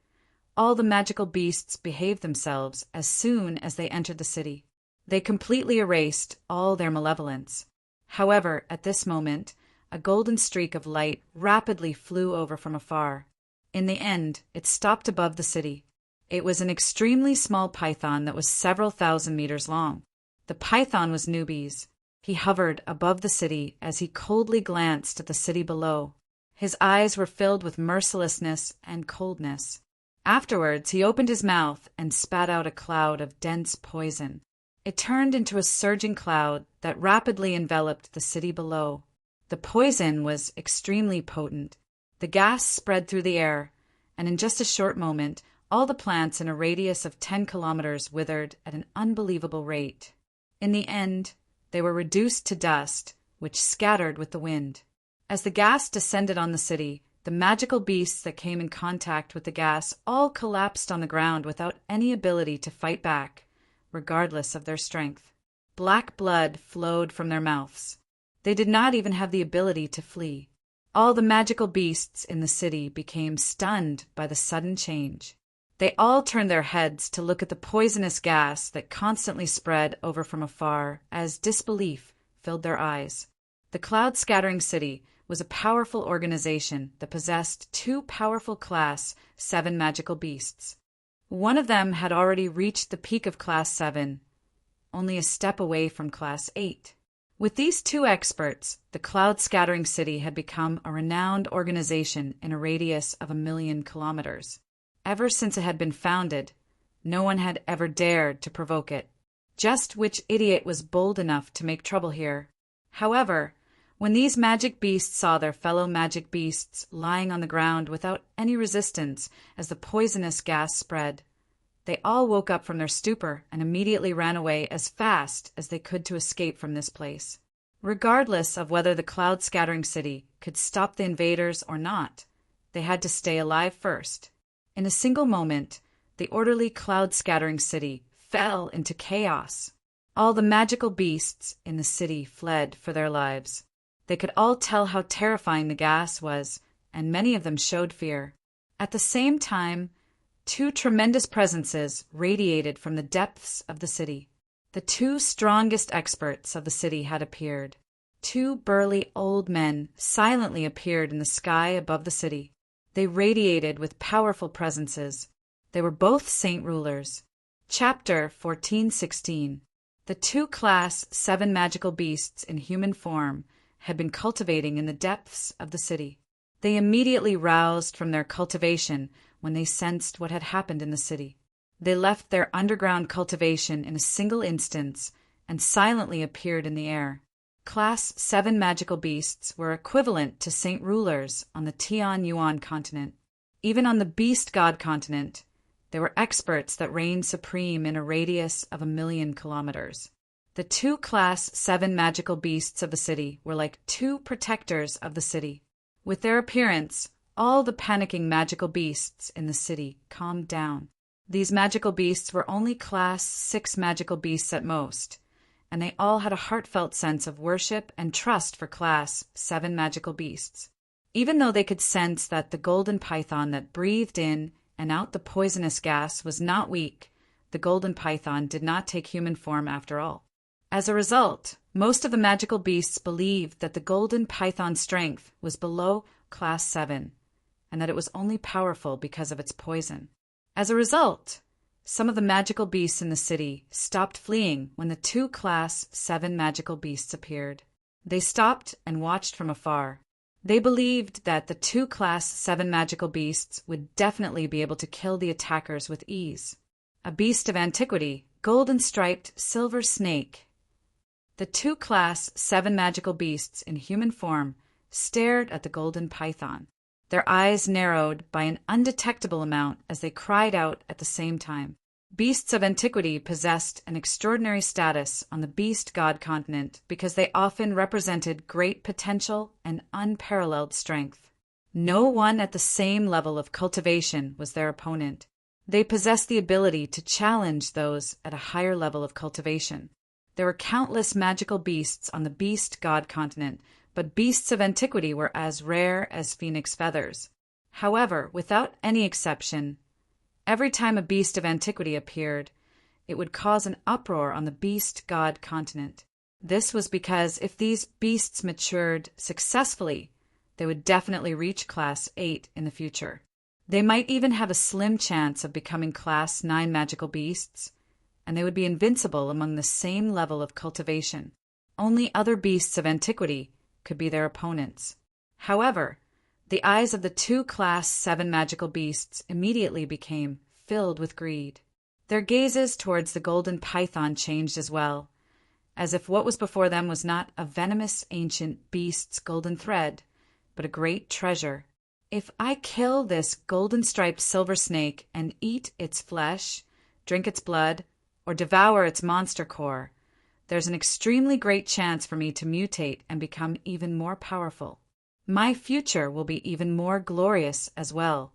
all the magical beasts behaved themselves as soon as they entered the city. They completely erased all their malevolence. However, at this moment, a golden streak of light rapidly flew over from afar. In the end, it stopped above the city. It was an extremely small python that was several thousand meters long. The python was Newbies. He hovered above the city as he coldly glanced at the city below. His eyes were filled with mercilessness and coldness. Afterwards, he opened his mouth and spat out a cloud of dense poison. It turned into a surging cloud that rapidly enveloped the city below. The poison was extremely potent. The gas spread through the air, and in just a short moment, all the plants in a radius of 10 kilometers withered at an unbelievable rate. In the end, they were reduced to dust, which scattered with the wind. As the gas descended on the city, the magical beasts that came in contact with the gas all collapsed on the ground without any ability to fight back, regardless of their strength. Black blood flowed from their mouths. They did not even have the ability to flee. All the magical beasts in the city became stunned by the sudden change. They all turned their heads to look at the poisonous gas that constantly spread over from afar as disbelief filled their eyes. The cloud-scattering city was a powerful organization that possessed 2 powerful Class 7 magical beasts. One of them had already reached the peak of Class 7, only a step away from Class 8. With these 2 experts, the cloud-scattering city had become a renowned organization in a radius of 1,000,000 kilometers. Ever since it had been founded, no one had ever dared to provoke it. Just which idiot was bold enough to make trouble here? However, when these magic beasts saw their fellow magic beasts lying on the ground without any resistance as the poisonous gas spread, they all woke up from their stupor and immediately ran away as fast as they could to escape from this place. Regardless of whether the cloud-scattering city could stop the invaders or not, they had to stay alive first. In a single moment, the orderly cloud-scattering city fell into chaos. All the magical beasts in the city fled for their lives. They could all tell how terrifying the gas was, and many of them showed fear. At the same time, 2 tremendous presences radiated from the depths of the city. The 2 strongest experts of the city had appeared. 2 burly old men silently appeared in the sky above the city. They radiated with powerful presences. They were both saint rulers. Chapter 14:16. The 2 Class 7 magical beasts in human form had been cultivating in the depths of the city. They immediately roused from their cultivation when they sensed what had happened in the city. They left their underground cultivation in a single instance and silently appeared in the air. Class 7 magical beasts were equivalent to saint rulers on the Tianyuan continent. Even on the beast god continent, there were experts that reigned supreme in a radius of 1,000,000 kilometers. The 2 Class 7 magical beasts of the city were like 2 protectors of the city. With their appearance, all the panicking magical beasts in the city calmed down. These magical beasts were only Class 6 magical beasts at most, and they all had a heartfelt sense of worship and trust for Class 7 magical beasts. Even though they could sense that the golden python that breathed in and out the poisonous gas was not weak, the golden python did not take human form after all. As a result, most of the magical beasts believed that the golden python's strength was below Class 7, and that it was only powerful because of its poison. As a result, some of the magical beasts in the city stopped fleeing when the 2 Class 7 magical beasts appeared. They stopped and watched from afar. They believed that the 2 Class 7 magical beasts would definitely be able to kill the attackers with ease. A beast of antiquity, golden-striped silver snake. The 2 Class 7 magical beasts in human form stared at the golden python. Their eyes narrowed by an undetectable amount as they cried out at the same time. Beasts of antiquity possessed an extraordinary status on the beast god continent because they often represented great potential and unparalleled strength. No one at the same level of cultivation was their opponent. They possessed the ability to challenge those at a higher level of cultivation. There were countless magical beasts on the beast god continent, but beasts of antiquity were as rare as phoenix feathers. However, without any exception, every time a beast of antiquity appeared, it would cause an uproar on the beast god continent. This was because if these beasts matured successfully, they would definitely reach Class 8 in the future. They might even have a slim chance of becoming Class 9 magical beasts, and they would be invincible among the same level of cultivation. Only other beasts of antiquity could be their opponents. However, the eyes of the 2 Class 7 magical beasts immediately became filled with greed. Their gazes towards the golden python changed as well, as if what was before them was not a venomous ancient beast's golden thread, but a great treasure. If I kill this golden-striped silver snake and eat its flesh, drink its blood, or devour its monster core, there's an extremely great chance for me to mutate and become even more powerful. My future will be even more glorious as well.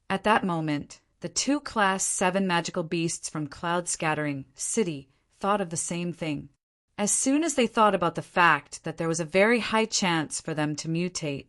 At that moment, the 2 Class 7 magical beasts from Cloud Scattering City thought of the same thing. As soon as they thought about the fact that there was a very high chance for them to mutate,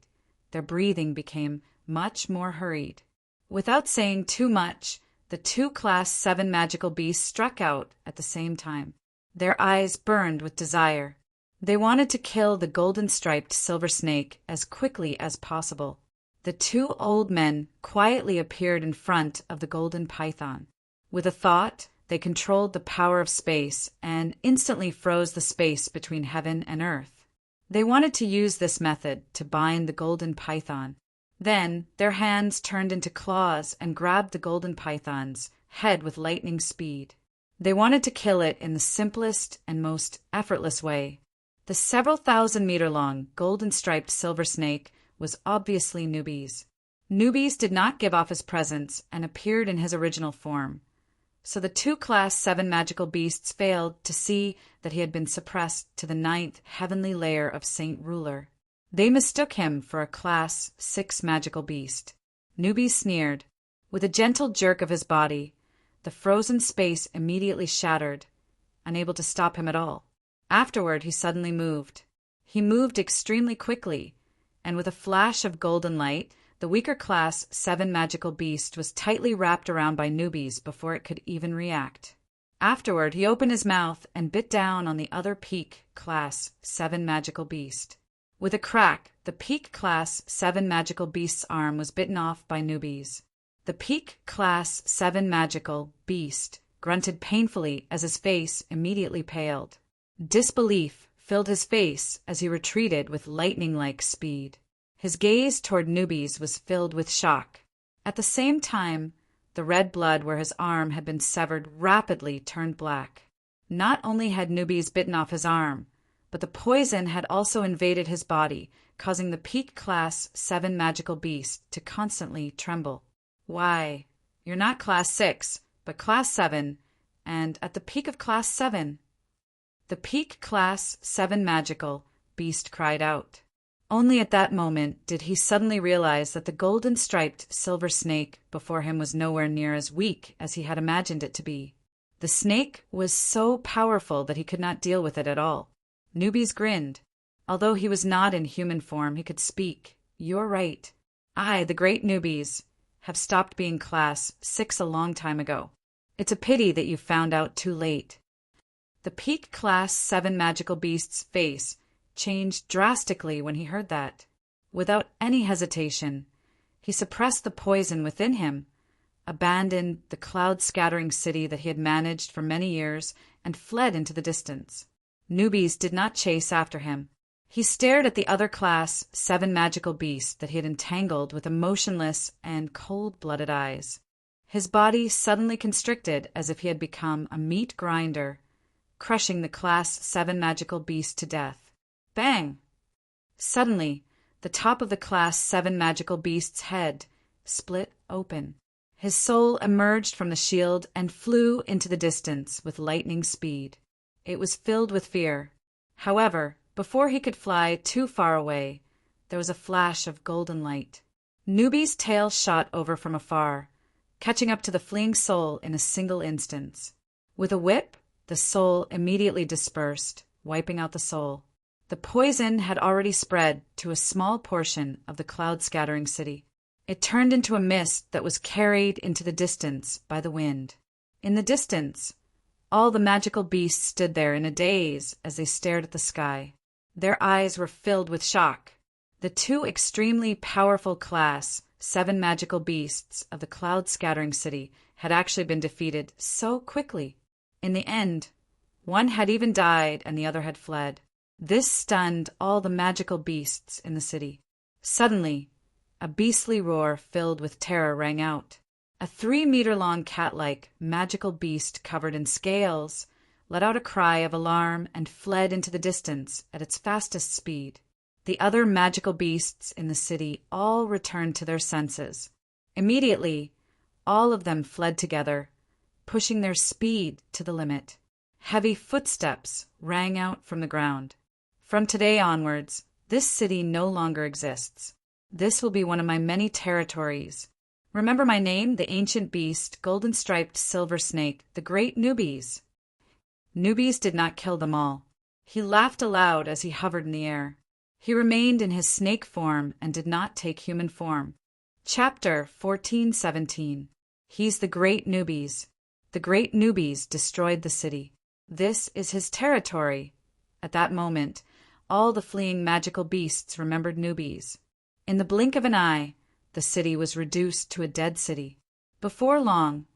their breathing became much more hurried. Without saying too much, the 2 Class 7 magical beasts struck out at the same time. Their eyes burned with desire. They wanted to kill the golden-striped silver snake as quickly as possible. The 2 old men quietly appeared in front of the golden python. With a thought, they controlled the power of space and instantly froze the space between heaven and earth. They wanted to use this method to bind the golden python. Then their hands turned into claws and grabbed the golden python's head with lightning speed. They wanted to kill it in the simplest and most effortless way. The several thousand-meter-long, golden-striped silver snake was obviously Nubes. Nubes did not give off his presence and appeared in his original form, so the 2 Class 7 magical beasts failed to see that he had been suppressed to the 9th heavenly layer of Saint Ruler. They mistook him for a Class 6 magical beast. Nubes sneered. With a gentle jerk of his body, the frozen space immediately shattered, unable to stop him at all. Afterward, he suddenly moved. He moved extremely quickly, and with a flash of golden light, the weaker Class 7 magical beast was tightly wrapped around by Nubes before it could even react. Afterward, he opened his mouth and bit down on the other peak Class 7 magical beast. With a crack, the peak Class 7 magical beast's arm was bitten off by Nubes. The peak Class 7 magical beast grunted painfully as his face immediately paled. Disbelief filled his face as he retreated with lightning-like speed. His gaze toward Nubes was filled with shock. At the same time, the red blood where his arm had been severed rapidly turned black. Not only had Nubes bitten off his arm, but the poison had also invaded his body, causing the peak Class 7 magical beast to constantly tremble. Why, you're not Class 6, but Class 7, and at the peak of Class 7. The peak Class 7 magical beast cried out. Only at that moment did he suddenly realize that the golden-striped silver snake before him was nowhere near as weak as he had imagined it to be. The snake was so powerful that he could not deal with it at all. Newbies grinned. Although he was not in human form, he could speak. "You're right. I, the great Newbies, have stopped being Class 6 a long time ago. It's a pity that you found out too late." The peak Class 7 magical beast's face changed drastically when he heard that. Without any hesitation, he suppressed the poison within him, abandoned the cloud-scattering city that he had managed for many years, and fled into the distance. Newbies did not chase after him. He stared at the other Class 7 magical beast that he had entangled with emotionless and cold-blooded eyes. His body suddenly constricted as if he had become a meat grinder, crushing the Class 7 magical beast to death. Bang! Suddenly, the top of the Class 7 magical beast's head split open. His soul emerged from the shield and flew into the distance with lightning speed. It was filled with fear. However, before he could fly too far away, there was a flash of golden light. Newbie's tail shot over from afar, catching up to the fleeing soul in a single instance. With a whip, the soul immediately dispersed, wiping out the soul. The poison had already spread to a small portion of the cloud-scattering city. It turned into a mist that was carried into the distance by the wind. In the distance, all the magical beasts stood there in a daze as they stared at the sky. Their eyes were filled with shock. The two extremely powerful Class 7 magical beasts of the cloud-scattering city had actually been defeated so quickly. In the end, one had even died and the other had fled. This stunned all the magical beasts in the city. Suddenly, a beastly roar filled with terror rang out. A 3-meter-long cat-like magical beast covered in scales let out a cry of alarm and fled into the distance at its fastest speed. The other magical beasts in the city all returned to their senses. Immediately, all of them fled together, pushing their speed to the limit. Heavy footsteps rang out from the ground. From today onwards, this city no longer exists. This will be one of my many territories. Remember my name, the ancient beast, golden-striped silver snake, the great Newbies. Newbies did not kill them all. He laughed aloud as he hovered in the air. He remained in his snake form and did not take human form. Chapter 14:17. He's the great Newbies. The great Newbies destroyed the city. This is his territory. At that moment, all the fleeing magical beasts remembered Newbies. In the blink of an eye, the city was reduced to a dead city. Before long,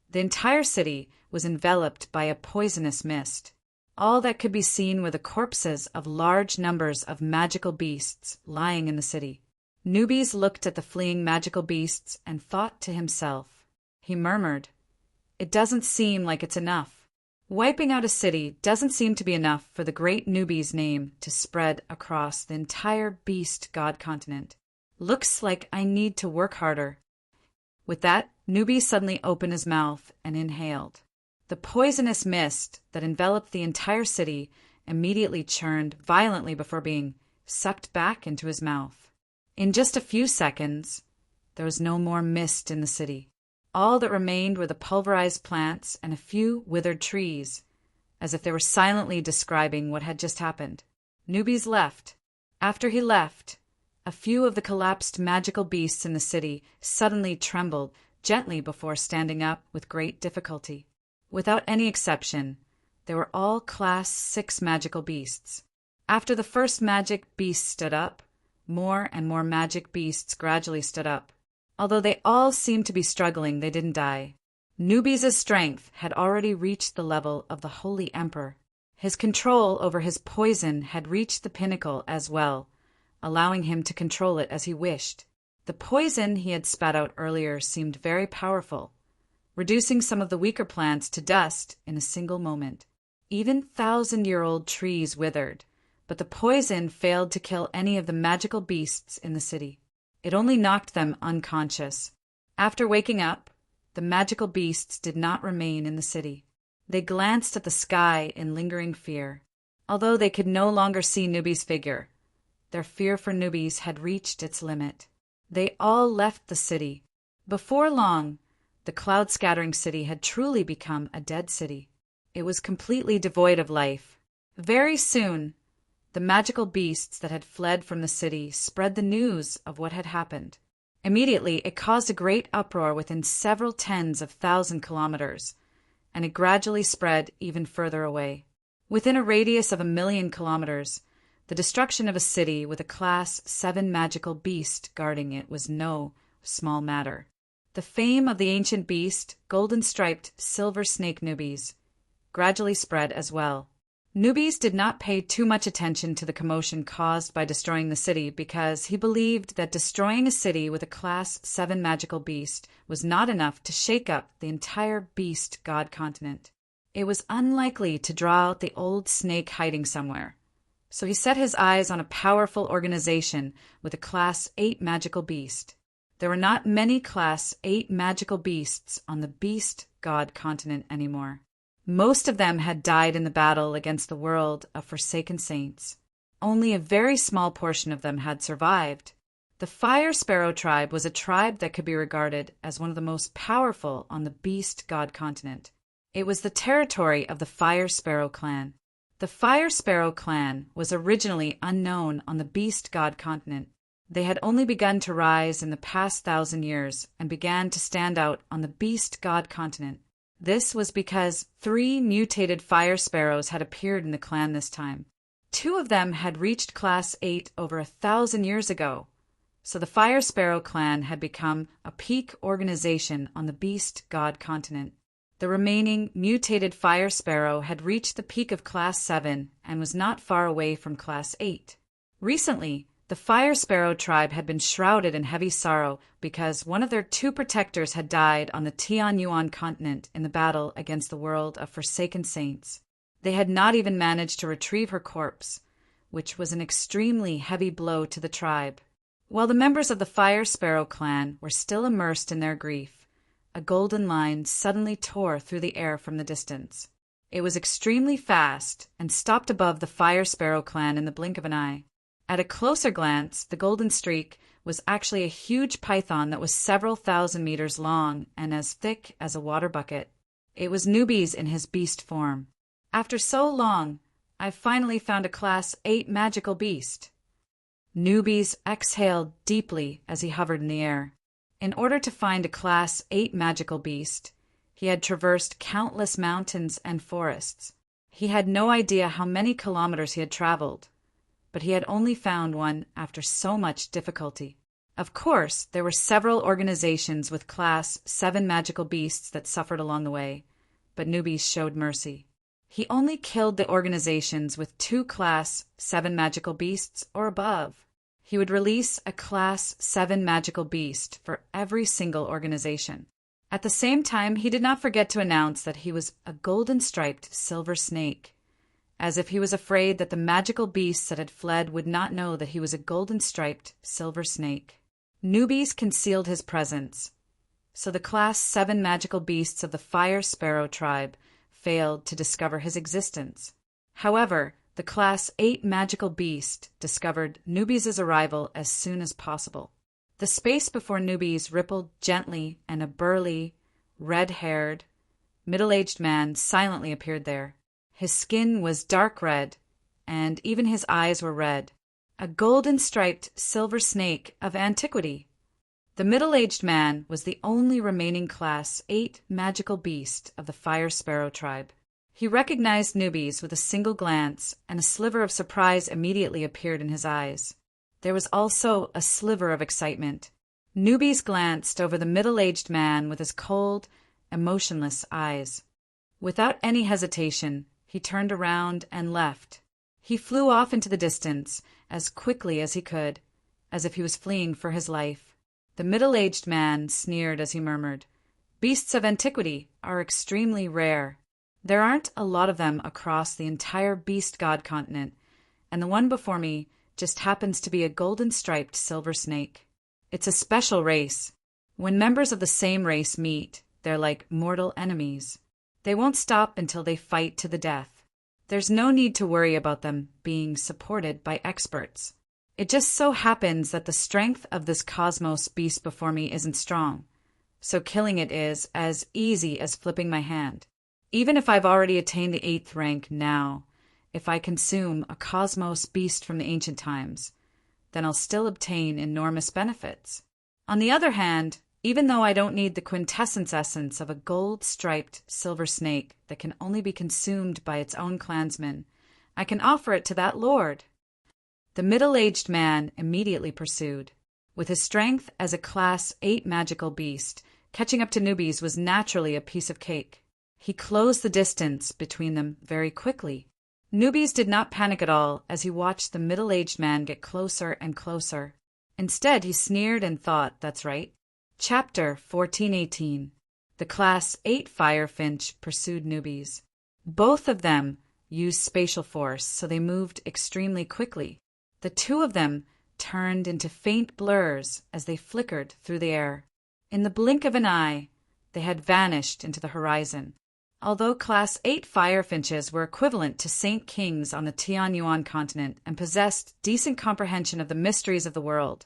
the entire city was enveloped by a poisonous mist. All that could be seen were the corpses of large numbers of magical beasts lying in the city. Newbies looked at the fleeing magical beasts and thought to himself. He murmured, "It doesn't seem like it's enough. Wiping out a city doesn't seem to be enough for the great Newbie's name to spread across the entire beast god continent. Looks like I need to work harder." With that, Newbie suddenly opened his mouth and inhaled. The poisonous mist that enveloped the entire city immediately churned violently before being sucked back into his mouth. In just a few seconds, there was no more mist in the city. All that remained were the pulverized plants and a few withered trees, as if they were silently describing what had just happened. Newbies left. After he left, a few of the collapsed magical beasts in the city suddenly trembled gently before standing up with great difficulty. Without any exception, they were all Class 6 magical beasts. After the first magic beast stood up, more and more magic beasts gradually stood up. Although they all seemed to be struggling, they didn't die. Newbies' strength had already reached the level of the Holy Emperor. His control over his poison had reached the pinnacle as well, allowing him to control it as he wished. The poison he had spat out earlier seemed very powerful, reducing some of the weaker plants to dust in a single moment. Even 1,000-year-old trees withered, but the poison failed to kill any of the magical beasts in the city. It only knocked them unconscious. After waking up, the magical beasts did not remain in the city. They glanced at the sky in lingering fear. Although they could no longer see Newbie's figure, their fear for Newbies had reached its limit. They all left the city. Before long, the cloud-scattering city had truly become a dead city. It was completely devoid of life. Very soon, the magical beasts that had fled from the city spread the news of what had happened. Immediately, it caused a great uproar within several tens of thousand kilometers, and it gradually spread even further away. Within a radius of 1,000,000 kilometers, the destruction of a city with a Class 7 magical beast guarding it was no small matter. The fame of the ancient beast, golden-striped silver snake Newbies, gradually spread as well. Newbies did not pay too much attention to the commotion caused by destroying the city because he believed that destroying a city with a Class 7 magical beast was not enough to shake up the entire beast god continent. It was unlikely to draw out the old snake hiding somewhere, so he set his eyes on a powerful organization with a Class 8 magical beast. There were not many Class 8 magical beasts on the beast god continent anymore. Most of them had died in the battle against the world of Forsaken Saints. Only a very small portion of them had survived. The Fire Sparrow tribe was a tribe that could be regarded as one of the most powerful on the beast god continent. It was the territory of the Fire Sparrow clan. The Fire Sparrow clan was originally unknown on the beast god continent. They had only begun to rise in the past 1,000 years and began to stand out on the beast god continent. This was because 3 mutated fire sparrows had appeared in the clan this time. 2 of them had reached Class 8 over 1,000 years ago, so the Fire Sparrow clan had become a peak organization on the beast god continent. The remaining mutated fire sparrow had reached the peak of Class 7 and was not far away from Class 8. Recently, the Fire Sparrow tribe had been shrouded in heavy sorrow because one of their 2 protectors had died on the Tianyuan continent in the battle against the world of Forsaken Saints. They had not even managed to retrieve her corpse, which was an extremely heavy blow to the tribe. While the members of the Fire Sparrow clan were still immersed in their grief, a golden line suddenly tore through the air from the distance. It was extremely fast and stopped above the Fire Sparrow clan in the blink of an eye. At a closer glance, the golden streak was actually a huge python that was several thousand meters long and as thick as a water bucket. It was Newbies in his beast form. After so long, I've finally found a Class 8 magical beast. Newbies exhaled deeply as he hovered in the air. In order to find a Class 8 magical beast, he had traversed countless mountains and forests. He had no idea how many kilometers he had traveled, but he had only found one after so much difficulty. Of course, there were several organizations with Class 7 magical beasts that suffered along the way, but Newbies showed mercy. He only killed the organizations with 2 Class 7 magical beasts or above. He would release a Class 7 magical beast for every single organization. At the same time, he did not forget to announce that he was a golden-striped silver snake, as if he was afraid that the magical beasts that had fled would not know that he was a golden-striped silver snake. Newbies concealed his presence, so the Class 7 magical beasts of the Fire Sparrow tribe failed to discover his existence. However, the Class 8 magical beast discovered Newbies' arrival as soon as possible. The space before Newbies rippled gently, and a burly, red-haired, middle-aged man silently appeared there. His skin was dark red, and even his eyes were red. A golden-striped silver snake of antiquity. The middle-aged man was the only remaining Class 8 magical beast of the Fire Sparrow tribe. He recognized Newbies with a single glance, and a sliver of surprise immediately appeared in his eyes. There was also a sliver of excitement. Newbies glanced over the middle-aged man with his cold, emotionless eyes. Without any hesitation, he turned around and left. He flew off into the distance as quickly as he could, as if he was fleeing for his life. The middle-aged man sneered as he murmured, "Beasts of antiquity are extremely rare. There aren't a lot of them across the entire beast god continent, and the one before me just happens to be a golden-striped silver snake. It's a special race. When members of the same race meet, they're like mortal enemies. They won't stop until they fight to the death. There's no need to worry about them being supported by experts. It just so happens that the strength of this cosmos beast before me isn't strong, so killing it is as easy as flipping my hand. Even if I've already attained the 8th rank now, if I consume a cosmos beast from the ancient times, then I'll still obtain enormous benefits. On the other hand, even though I don't need the quintessence essence of a gold-striped silver snake that can only be consumed by its own clansmen, I can offer it to that lord. The middle-aged man immediately pursued. With his strength as a Class 8 magical beast, catching up to newbies was naturally a piece of cake. He closed the distance between them very quickly. Newbies did not panic at all as he watched the middle-aged man get closer and closer. Instead, he sneered and thought, "That's right." Chapter 1418. The Class 8 Firefinch pursued newbies. Both of them used spatial force, so they moved extremely quickly. The two of them turned into faint blurs as they flickered through the air. In the blink of an eye, they had vanished into the horizon. Although Class 8 Firefinches were equivalent to Saint Kings on the Tianyuan continent and possessed decent comprehension of the mysteries of the world,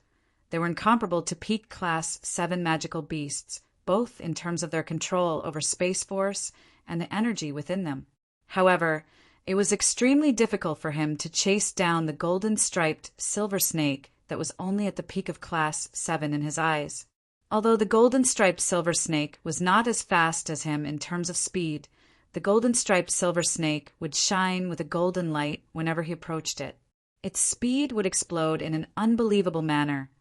they were incomparable to peak Class 7 magical beasts, both in terms of their control over space force and the energy within them. However, it was extremely difficult for him to chase down the golden-striped silver snake that was only at the peak of Class 7 in his eyes. Although the golden-striped silver snake was not as fast as him in terms of speed, the golden-striped silver snake would shine with a golden light whenever he approached it. Its speed would explode in an unbelievable manner,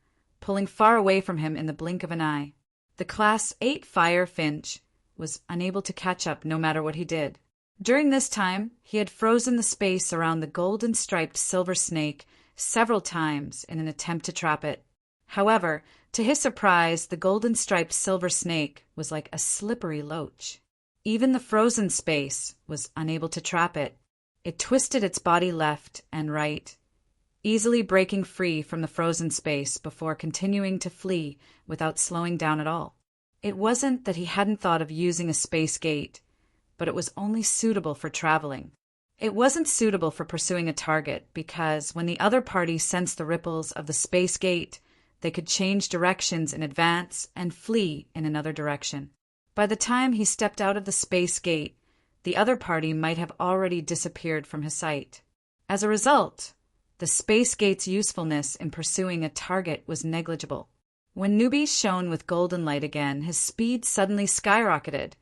pulling far away from him in the blink of an eye. The Class 8 Firefinch was unable to catch up no matter what he did. During this time, he had frozen the space around the golden-striped silver snake several times in an attempt to trap it. However, to his surprise, the golden-striped silver snake was like a slippery loach. Even the frozen space was unable to trap it. It twisted its body left and right, easily breaking free from the frozen space before continuing to flee without slowing down at all. It wasn't that he hadn't thought of using a space gate, but it was only suitable for traveling. It wasn't suitable for pursuing a target because when the other party sensed the ripples of the space gate, they could change directions in advance and flee in another direction. By the time he stepped out of the space gate, the other party might have already disappeared from his sight. As a result, the space gate's usefulness in pursuing a target was negligible. When Newbie shone with golden light again, his speed suddenly skyrocketed,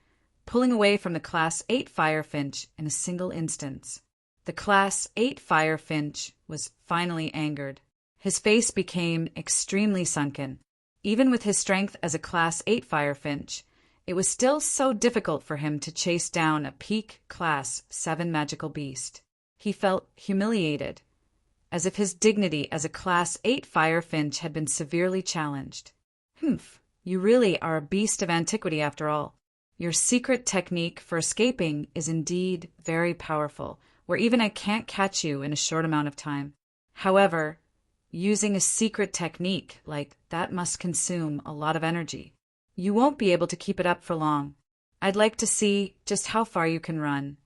pulling away from the Class 8 Firefinch in a single instance. The Class 8 Firefinch was finally angered. His face became extremely sunken. Even with his strength as a Class 8 Firefinch, it was still so difficult for him to chase down a peak Class 7 magical beast. He felt humiliated, as if his dignity as a Class 8 Firefinch had been severely challenged. "Humph, you really are a beast of antiquity after all. Your secret technique for escaping is indeed very powerful, where even I can't catch you in a short amount of time. However, using a secret technique like that must consume a lot of energy. You won't be able to keep it up for long. I'd like to see just how far you can run."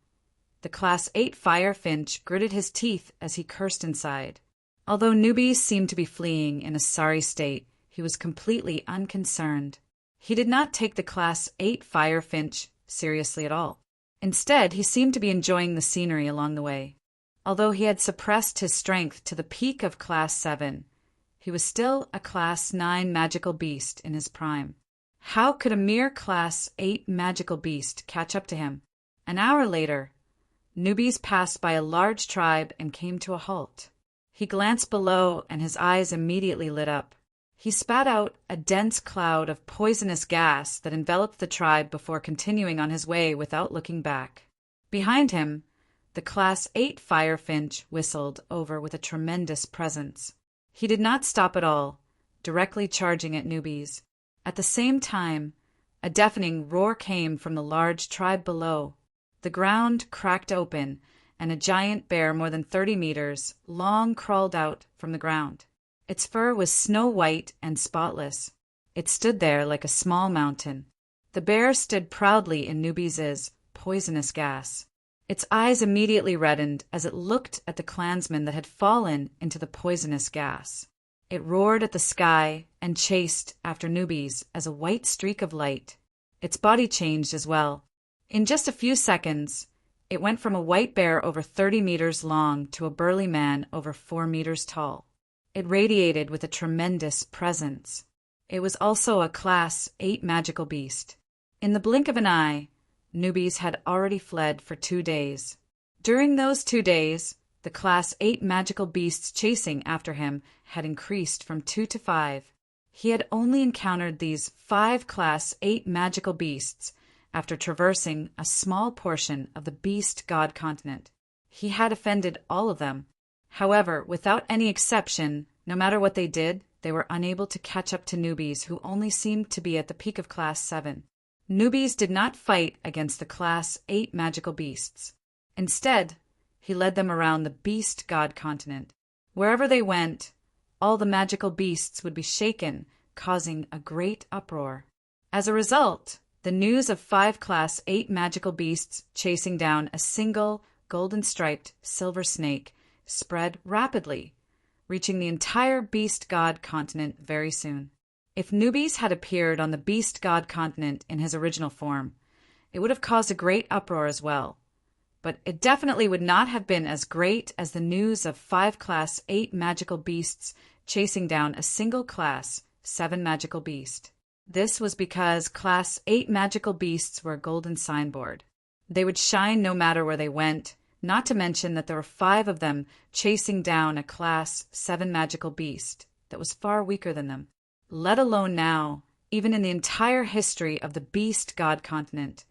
The Class 8 Firefinch gritted his teeth as he cursed inside. Although newbies seemed to be fleeing in a sorry state, he was completely unconcerned. He did not take the Class 8 Firefinch seriously at all. Instead, he seemed to be enjoying the scenery along the way. Although he had suppressed his strength to the peak of Class 7, he was still a Class 9 magical beast in his prime. How could a mere Class 8 magical beast catch up to him? An hour later, newbies passed by a large tribe and came to a halt. He glanced below and his eyes immediately lit up. He spat out a dense cloud of poisonous gas that enveloped the tribe before continuing on his way without looking back. Behind him, the Class 8 Firefinch whistled over with a tremendous presence. He did not stop at all, directly charging at newbies. At the same time, a deafening roar came from the large tribe below. The ground cracked open, and a giant bear more than 30 meters long crawled out from the ground. Its fur was snow-white and spotless. It stood there like a small mountain. The bear stood proudly in Newbies' poisonous gas. Its eyes immediately reddened as it looked at the clansmen that had fallen into the poisonous gas. It roared at the sky and chased after Newbies as a white streak of light. Its body changed as well. In just a few seconds, it went from a white bear over 30 meters long to a burly man over 4 meters tall. It radiated with a tremendous presence. It was also a Class 8 magical beast. In the blink of an eye, Newbies had already fled for 2 days. During those 2 days, the Class 8 magical beasts chasing after him had increased from 2 to 5. He had only encountered these 5 Class 8 magical beasts after traversing a small portion of the Beast God continent. He had offended all of them. However, without any exception, no matter what they did, they were unable to catch up to Newbies, who only seemed to be at the peak of Class 7. Newbies did not fight against the Class 8 magical beasts. Instead, he led them around the Beast God continent. Wherever they went, all the magical beasts would be shaken, causing a great uproar. As a result, the news of 5 Class 8 magical beasts chasing down a single golden-striped silver snake spread rapidly, reaching the entire Beast God continent very soon. If Newbies had appeared on the Beast God continent in his original form, it would have caused a great uproar as well. But it definitely would not have been as great as the news of 5 Class 8 magical beasts chasing down a single Class 7 magical beast. This was because Class 8 magical beasts were a golden signboard. They would shine no matter where they went, not to mention that there were 5 of them chasing down a Class 7 magical beast that was far weaker than them. Let alone now, even in the entire history of the Beast God continent,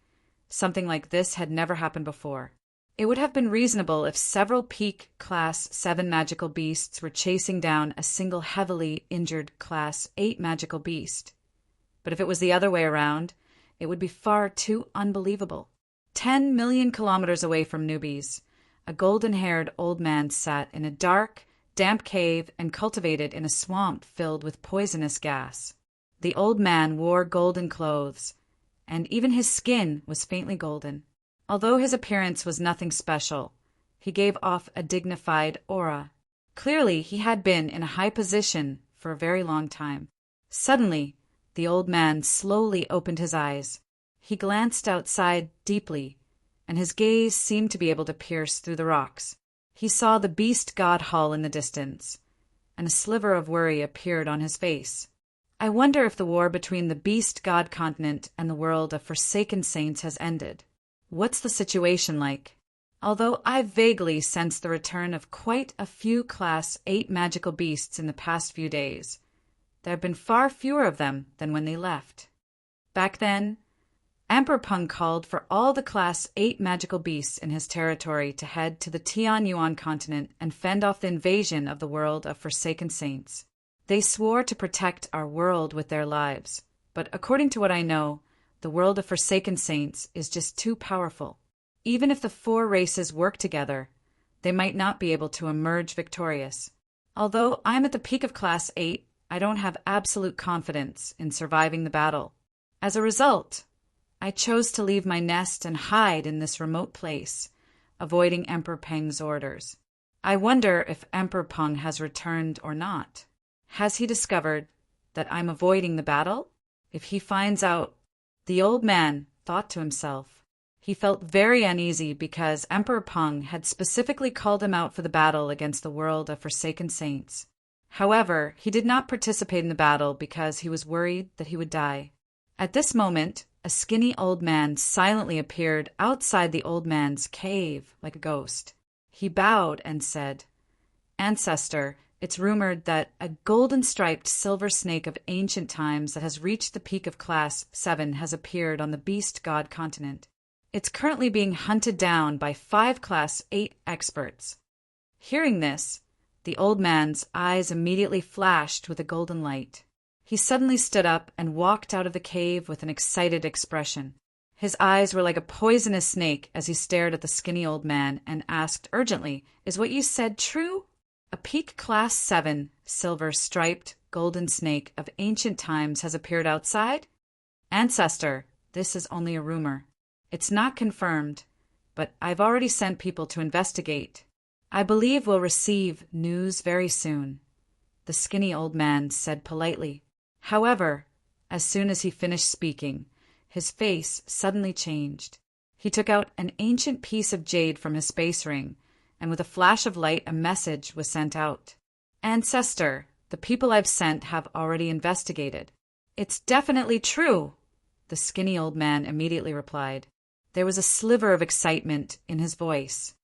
something like this had never happened before. It would have been reasonable if several peak Class 7 magical beasts were chasing down a single heavily injured Class 8 magical beast. But if it was the other way around, it would be far too unbelievable. 10 million kilometers away from Newbies, a golden-haired old man sat in a dark, damp cave and cultivated in a swamp filled with poisonous gas. The old man wore golden clothes, and even his skin was faintly golden. Although his appearance was nothing special, he gave off a dignified aura. Clearly, he had been in a high position for a very long time. Suddenly, the old man slowly opened his eyes. He glanced outside deeply, and his gaze seemed to be able to pierce through the rocks. He saw the Beast God Hall in the distance, and a sliver of worry appeared on his face. I wonder if the war between the Beast God continent and the world of Forsaken Saints has ended. What's the situation like? Although I vaguely sensed the return of quite a few Class 8 magical beasts in the past few days, there have been far fewer of them than when they left. Back then, Emperor Peng called for all the Class 8 magical beasts in his territory to head to the Tianyuan continent and fend off the invasion of the world of Forsaken Saints. They swore to protect our world with their lives, but according to what I know, the world of Forsaken Saints is just too powerful. Even if the 4 races work together, they might not be able to emerge victorious. Although I'm at the peak of Class 8, I don't have absolute confidence in surviving the battle. As a result, I chose to leave my nest and hide in this remote place, avoiding Emperor Peng's orders. I wonder if Emperor Peng has returned or not. Has he discovered that I'm avoiding the battle? If he finds out, the old man thought to himself. He felt very uneasy because Emperor Peng had specifically called him out for the battle against the world of Forsaken Saints. However, he did not participate in the battle because he was worried that he would die. At this moment, a skinny old man silently appeared outside the old man's cave like a ghost. He bowed and said, "Ancestor, it's rumored that a golden-striped silver snake of ancient times that has reached the peak of Class 7 has appeared on the Beast God continent. It's currently being hunted down by 5 Class 8 experts." Hearing this, the old man's eyes immediately flashed with a golden light. He suddenly stood up and walked out of the cave with an excited expression. His eyes were like a poisonous snake as he stared at the skinny old man and asked urgently, "Is what you said true?" "A peak class 7, silver-striped, golden snake of ancient times has appeared outside?" "Ancestor, this is only a rumor. It's not confirmed, but I've already sent people to investigate. I believe we'll receive news very soon," the skinny old man said politely. However, as soon as he finished speaking, his face suddenly changed. He took out an ancient piece of jade from his space ring, and with a flash of light a message was sent out. "Ancestor, the people I've sent have already investigated." "It's definitely true," the skinny old man immediately replied. There was a sliver of excitement in his voice.